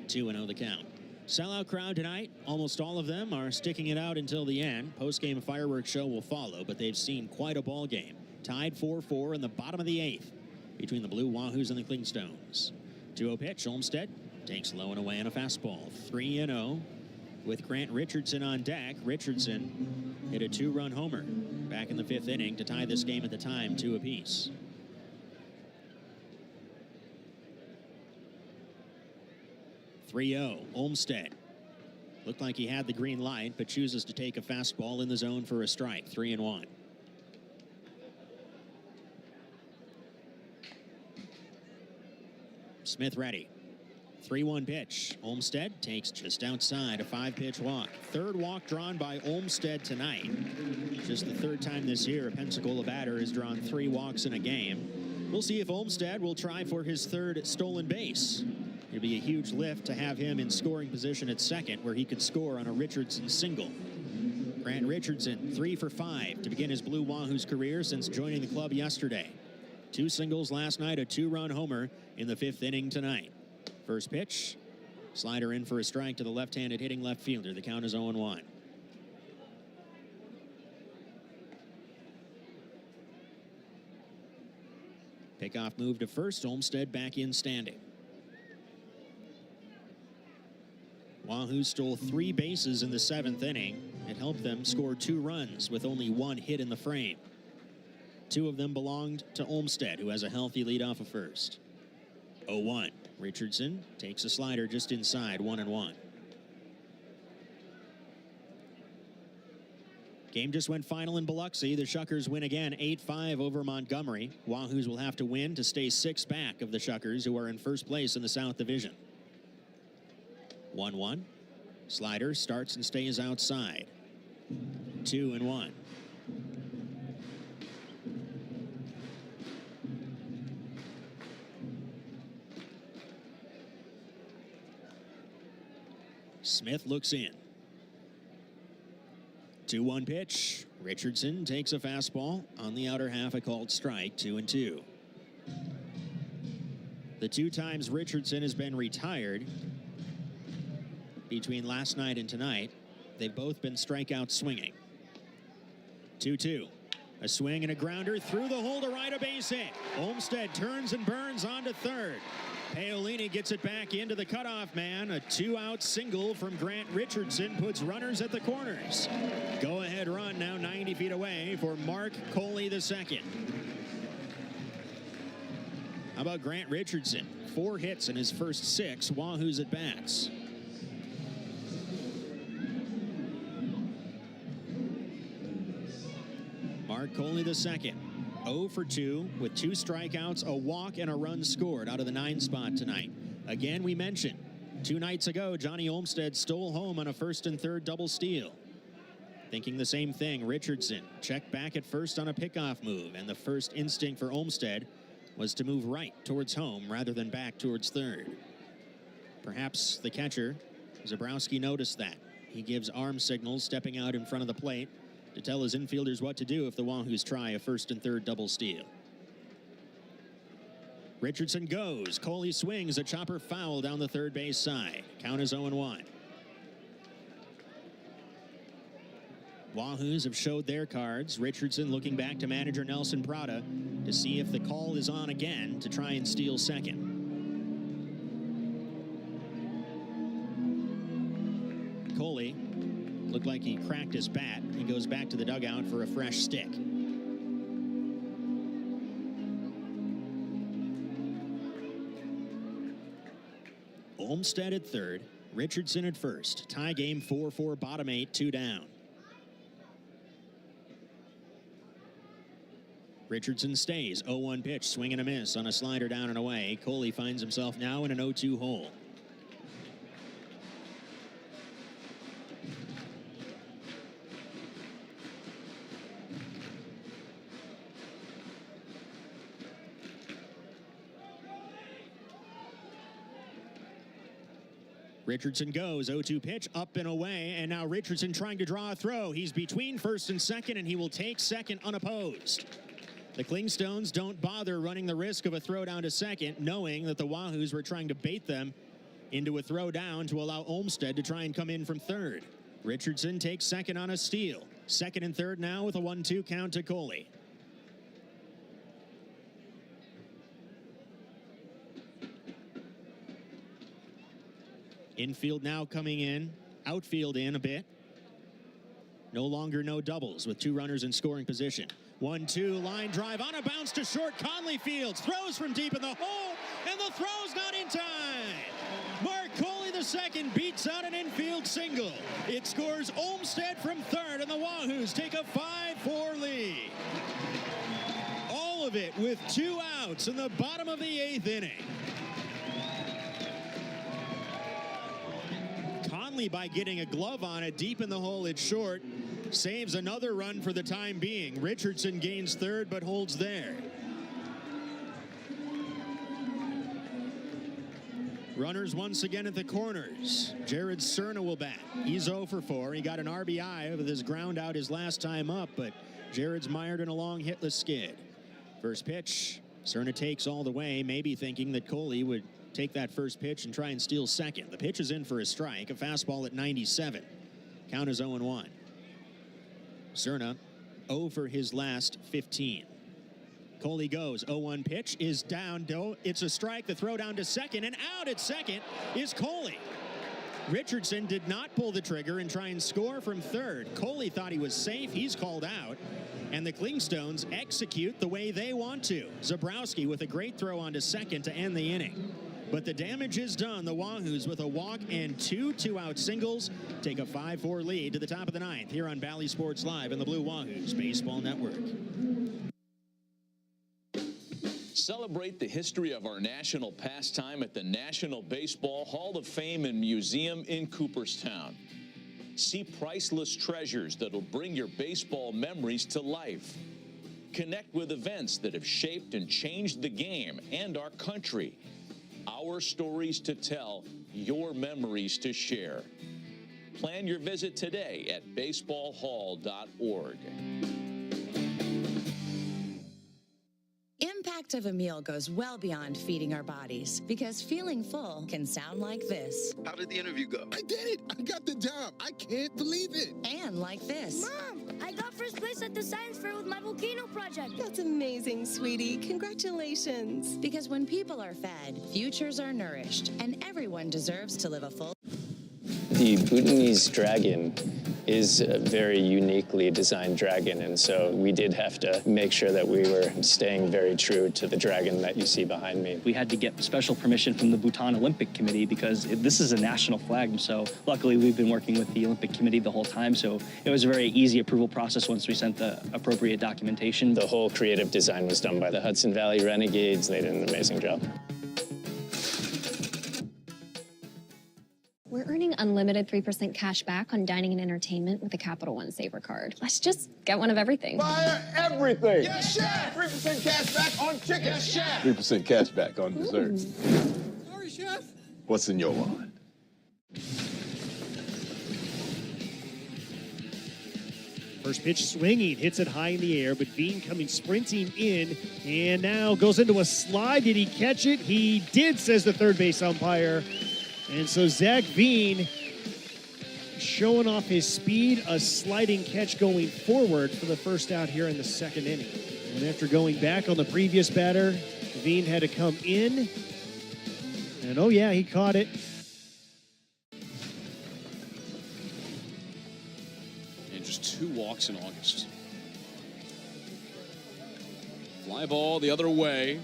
2-0 the count. Sellout crowd tonight. Almost all of them are sticking it out until the end. Post-game fireworks show will follow, but they've seen quite a ball game. Tied 4-4 in the bottom of the 8th between the Blue Wahoos and the Clingstones. 2-0 pitch. Olmstead takes low and away on a fastball. 3-0 with Grant Richardson on deck. Richardson hit a 2-run homer back in the 5th inning to tie this game at the time 2 apiece. 3-0, Olmstead. Looked like he had the green light, but chooses to take a fastball in the zone for a strike. 3-1. Smith ready. 3-1 pitch. Olmstead takes just outside, a 5-pitch walk. 3rd walk drawn by Olmstead tonight. Just the 3rd time this year a Pensacola batter has drawn 3 walks in a game. We'll see if Olmstead will try for his 3rd stolen base. It'd be a huge lift to have him in scoring position at second, where he could score on a Richardson single. Grant Richardson, 3 for 5 to begin his Blue Wahoos career since joining the club yesterday. 2 singles last night, a 2-run homer in the 5th inning tonight. First pitch, Slider in for a strike to the left-handed hitting left fielder. The count is 0-1. Pickoff move to first. Olmsted back in standing. Wahoo stole 3 bases in the 7th inning. It helped them score 2 runs with only 1 hit in the frame. 2 of them belonged to Olmsted, who has a healthy lead off of first. 0-1. Richardson takes a slider just inside, 1-1. Game just went final in Biloxi. The Shuckers win again, 8-5 over Montgomery. Wahoos will have to win to stay 6 back of the Shuckers, who are in first place in the South Division. 1-1. Slider starts and stays outside. 2-1. Smith looks in. 2-1 pitch. Richardson takes a fastball on the outer half, a called strike. 2-2. The 2 times Richardson has been retired between last night and tonight, they've both been strikeout swinging. 2-2. A swing and a grounder through the hole to right, a base hit. Olmsted turns and burns onto third. Paolini gets it back into the cutoff man. A 2-out single from Grant Richardson puts runners at the corners. Go-ahead run now 90 feet away for Mark Coley II. How about Grant Richardson? 4 hits in his first 6 Wahoos at bats. Mark Coley II, 0 for 2 with 2 strikeouts, a walk, and a run scored out of the 9 spot tonight. Again, we mentioned 2 nights ago, Johnny Olmsted stole home on a first and third double steal. Thinking the same thing, Richardson checked back at first on a pickoff move, and the first instinct for Olmsted was to move right towards home rather than back towards third. Perhaps the catcher, Zabrowski, noticed that. He gives arm signals, stepping out in front of the plate to tell his infielders what to do if the Wahoos try a first and third double steal. Richardson goes. Coley swings. A chopper foul down the third base side. Count is 0-1. Wahoos have showed their cards. Richardson looking back to manager Nelson Prada to see if the call is on again to try and steal second. Coley looked like he cracked his bat. He goes back to the dugout for a fresh stick. Olmsted at third, Richardson at first. Tie game 4-4, bottom 8, 2 down. Richardson stays. 0-1 pitch, swing and a miss on a slider down and away. Coley finds himself now in an 0-2 hole. Richardson goes, 0-2 pitch, up and away, and now Richardson trying to draw a throw. He's between first and second, and he will take second unopposed. The Clingstones don't bother running the risk of a throw down to second, knowing that the Wahoos were trying to bait them into a throw down to allow Olmsted to try and come in from third. Richardson takes second on a steal. Second and third now with a 1-2 count to Coley. Infield now coming in, outfield in a bit. No longer no doubles with 2 runners in scoring position. 1-2, line drive on a bounce to short. Conley fields, throws from deep in the hole, and the throw's not in time. Mark Coley II beats out an infield single. It scores Olmsted from third, and the Wahoos take a 5-4 lead. All of it with 2 outs in the bottom of the 8th inning. Conley, by getting a glove on it deep in the hole at short, saves another run for the time being. Richardson gains third but holds there. Runners once again at the corners. Jared Cerna will bat. He's 0 for 4. He got an RBI with his ground out his last time up, but Jared's mired in a long hitless skid. First pitch, Cerna takes all the way, maybe thinking that Coley would take that first pitch and try and steal second. The pitch is in for a strike, a fastball at 97. Count is 0-1. Cerna 0 for his last 15. Coley goes, 0-1 pitch is down. It's a strike. The throw down to second, and out at second is Coley. Richardson did not pull the trigger and try and score from third. Coley thought he was safe. He's called out. And the Clingstones execute the way they want to. Zabrowski with a great throw onto second to end the inning. But the damage is done. The Wahoos with a walk and two-out singles take a 5-4 lead to the top of the ninth here on Bally Sports Live and the Blue Wahoos Baseball Network. Celebrate the history of our national pastime at the National Baseball Hall of Fame and Museum in Cooperstown. See priceless treasures that'll bring your baseball memories to life. Connect with events that have shaped and changed the game and our country. Our stories to tell, your memories to share. Plan your visit today at baseballhall.org. Impact of a meal goes well beyond feeding our bodies, because feeling full can sound like this. How did the interview go? I did it! I got the job! I can't believe it! And like this. Mom, I got first place at the science fair with my volcano project. That's amazing, sweetie. Congratulations. Because when people are fed, futures are nourished, and everyone deserves to live a full... The Bhutanese dragon is a very uniquely designed dragon, and so we did have to make sure that we were staying very true to the dragon that you see behind me. We had to get special permission from the Bhutan Olympic Committee because this is a national flag, so luckily we've been working with the Olympic Committee the whole time, so it was a very easy approval process once we sent the appropriate documentation. The whole creative design was done by the Hudson Valley Renegades. They did an amazing job. We're earning unlimited 3% cash back on dining and entertainment with the Capital One Saver card. Let's just get one of everything. Fire everything! Yes, chef! 3% cash back on chicken! Yes, chef! 3% cash back on desserts. Sorry, chef. What's in your wallet? First pitch swinging, hits it high in the air, but Veen coming sprinting in, and now goes into a slide. Did he catch it? He did, says the third base umpire. And so Zach Veen showing off his speed, a sliding catch going forward for the first out here in the second inning. And after going back on the previous batter, Veen had to come in. And oh yeah, he caught it. And just 2 walks in August. Fly ball the other way.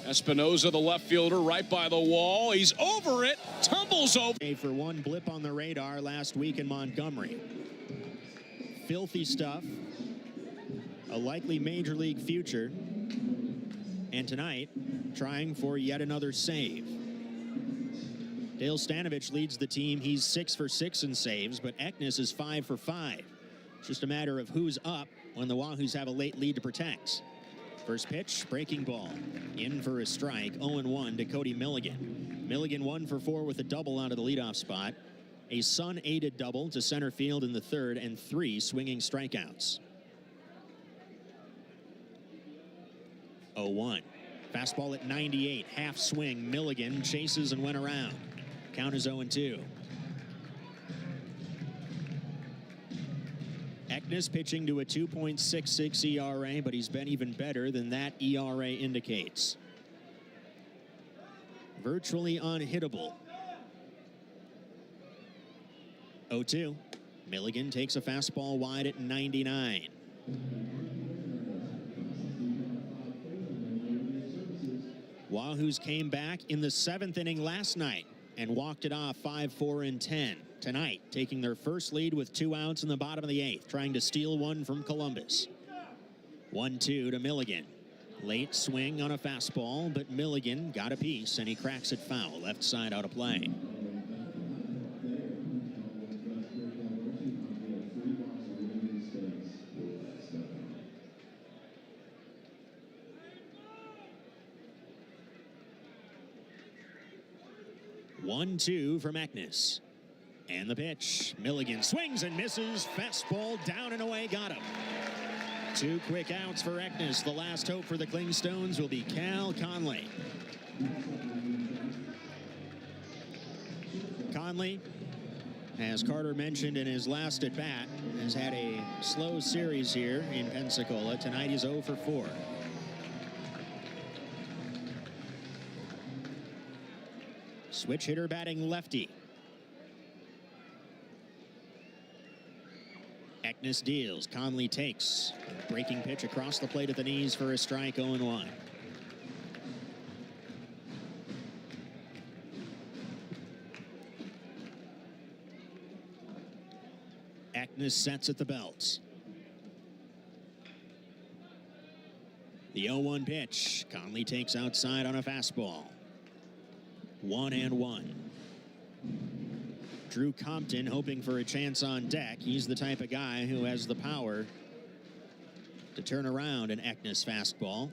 Espinoza, the left fielder, right by the wall. He's over it, tumbles over. For one blip on the radar last week in Montgomery. Filthy stuff. A likely major league future. And tonight, trying for yet another save. Dale Stanovich leads the team. He's 6 for 6 in saves, but Eknes is 5 for 5. It's just a matter of who's up when the Wahoos have a late lead to protect. First pitch, breaking ball. In for a strike, 0-1 to Cody Milligan. Milligan 1 for 4 with a double out of the leadoff spot. A Sun-aided double to center field in the third, and 3 swinging strikeouts. 0-1. Fastball at 98, half swing. Milligan chases and went around. Count is 0-2. Eknes pitching to a 2.66 ERA, but he's been even better than that ERA indicates. Virtually unhittable. 0-2. Milligan takes a fastball wide at 99. Wahoos came back in the 7th inning last night and walked it off 5-4-10. Tonight, taking their first lead with 2 outs in the bottom of the 8th, trying to steal one from Columbus. 1-2 to Milligan. Late swing on a fastball, but Milligan got a piece, and he cracks it foul. Left side out of play. One-two from Eknes. And the pitch. Milligan swings and misses. Fastball down and away. Got him. 2 quick outs for Eknes. The last hope for the Clingstones will be Cal Conley. Conley, as Carter mentioned in his last at-bat, has had a slow series here in Pensacola. Tonight he's 0 for 4. Switch hitter batting lefty. Eknes deals. Conley takes. Breaking pitch across the plate at the knees for a strike, 0-1. Eknes sets at the belt. The 0-1 pitch. Conley takes outside on a fastball. 1-1. Drew Compton hoping for a chance on deck. He's the type of guy who has the power to turn around an Eknes fastball.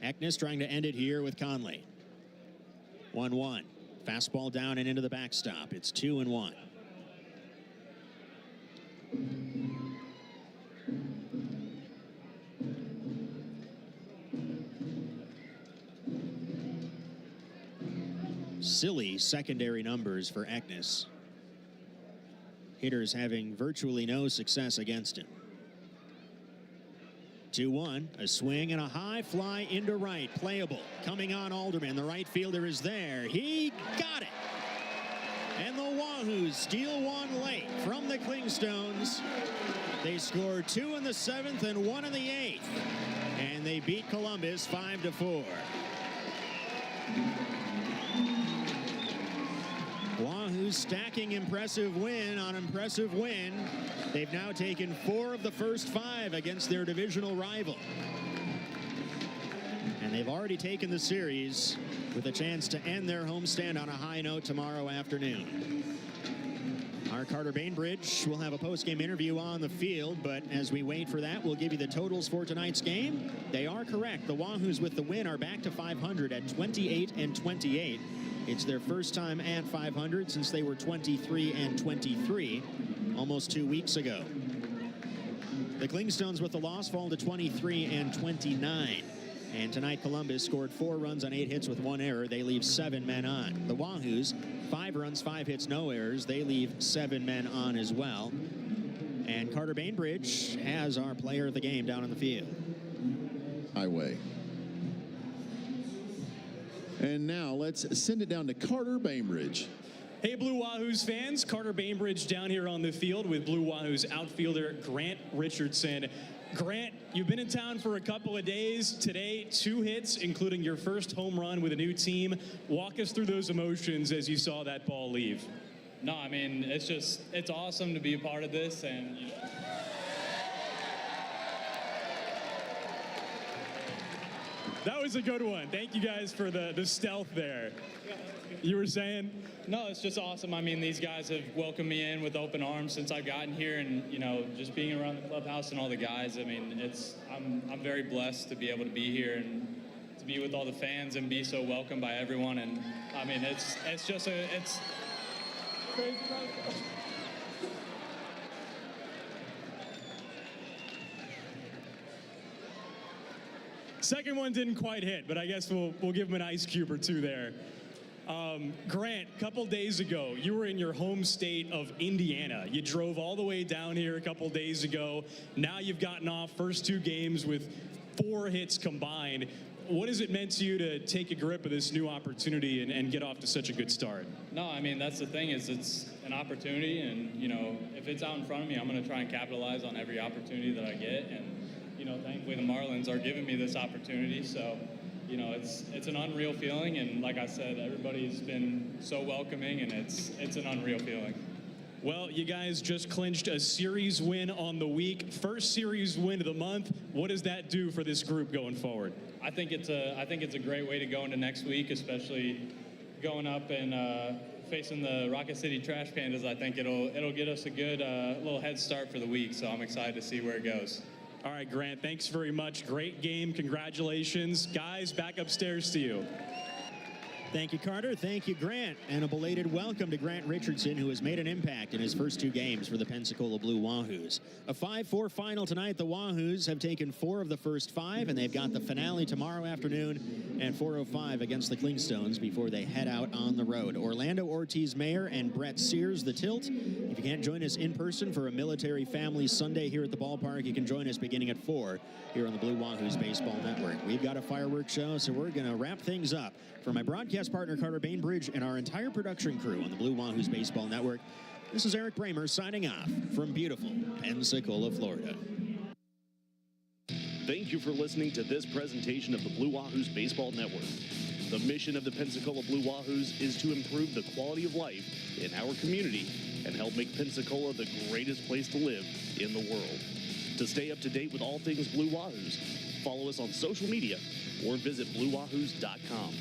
Eknes trying to end it here with Conley. 1-1. Fastball down and into the backstop. It's 2-1. Silly secondary numbers for Eknes. Hitters having virtually no success against him. 2-1, a swing and a high fly into right, playable. Coming on Alderman, the right fielder is there. He got it. And the Wahoos steal one late from the Clingstones. They score 2 in the 7th and 1 in the 8th. And they beat Columbus 5-4. Wahoos stacking impressive win on impressive win. They've now taken 4 of the first 5 against their divisional rival. And they've already taken the series with a chance to end their homestand on a high note tomorrow afternoon. Our Carter Bainbridge will have a post-game interview on the field, but as we wait for that, we'll give you the totals for tonight's game. They are correct. The Wahoos with the win are back to 500 at 28-28. It's their first time at 500 since they were 23-23 almost 2 weeks ago. The Clingstones with the loss fall to 23-29. And tonight Columbus scored 4 runs on 8 hits with 1 error. They leave 7 men on. The Wahoos, 5 runs, 5 hits, no errors. They leave 7 men on as well. And Carter Bainbridge has our player of the game down on the field. Highway. And now let's send it down to Carter Bainbridge. Hey, Blue Wahoos fans. Carter Bainbridge down here on the field with Blue Wahoos outfielder Grant Richardson. Grant, you've been in town for a couple of days. Today, 2 hits, including your first home run with a new team. Walk us through those emotions as you saw that ball leave. No, I mean, it's awesome to be a part of this, and you know. That was a good one. Thank you guys for the stealth there. You were saying? No, it's just awesome. I mean, these guys have welcomed me in with open arms since I've gotten here, and you know, just being around the clubhouse and all the guys. I mean, I'm very blessed to be able to be here and to be with all the fans and be so welcomed by everyone. And I mean, it's crazy. Second one didn't quite hit, but I guess we'll give him an ice cube or 2 there. Grant, a couple days ago, you were in your home state of Indiana. You drove all the way down here a couple days ago. Now you've gotten off first 2 games with 4 hits combined. What has it meant to you to take a grip of this new opportunity and get off to such a good start? No, I mean, that's the thing is it's an opportunity, and you know, if it's out in front of me, I'm going to try and capitalize on every opportunity that I get. And you know, thankfully the Marlins are giving me this opportunity. So, you know, it's an unreal feeling, and like I said, everybody's been so welcoming, and it's an unreal feeling. Well, you guys just clinched a series win on the week. First series win of the month. What does that do for this group going forward? I think it's a great way to go into next week, especially going up and facing the Rocket City Trash Pandas. I think it'll get us a good little head start for the week. So I'm excited to see where it goes. All right, Grant, thanks very much. Great game. Congratulations. Guys, back upstairs to you. Thank you, Carter. Thank you, Grant. And a belated welcome to Grant Richardson, who has made an impact in his first 2 games for the Pensacola Blue Wahoos. A 5-4 final tonight. The Wahoos have taken 4 of the first 5, and they've got the finale tomorrow afternoon at 4:05 against the Clingstones before they head out on the road. Orlando Ortiz Mayer and Brett Sears, the Tilt. If you can't join us in person for a military family Sunday here at the ballpark, you can join us beginning at 4 here on the Blue Wahoos Baseball Network. We've got a fireworks show, so we're going to wrap things up. For my broadcast partner, Carter Bainbridge, and our entire production crew on the Blue Wahoos Baseball Network, this is Eric Bramer signing off from beautiful Pensacola, Florida. Thank you for listening to this presentation of the Blue Wahoos Baseball Network. The mission of the Pensacola Blue Wahoos is to improve the quality of life in our community and help make Pensacola the greatest place to live in the world. To stay up to date with all things Blue Wahoos, follow us on social media or visit BlueWahoos.com.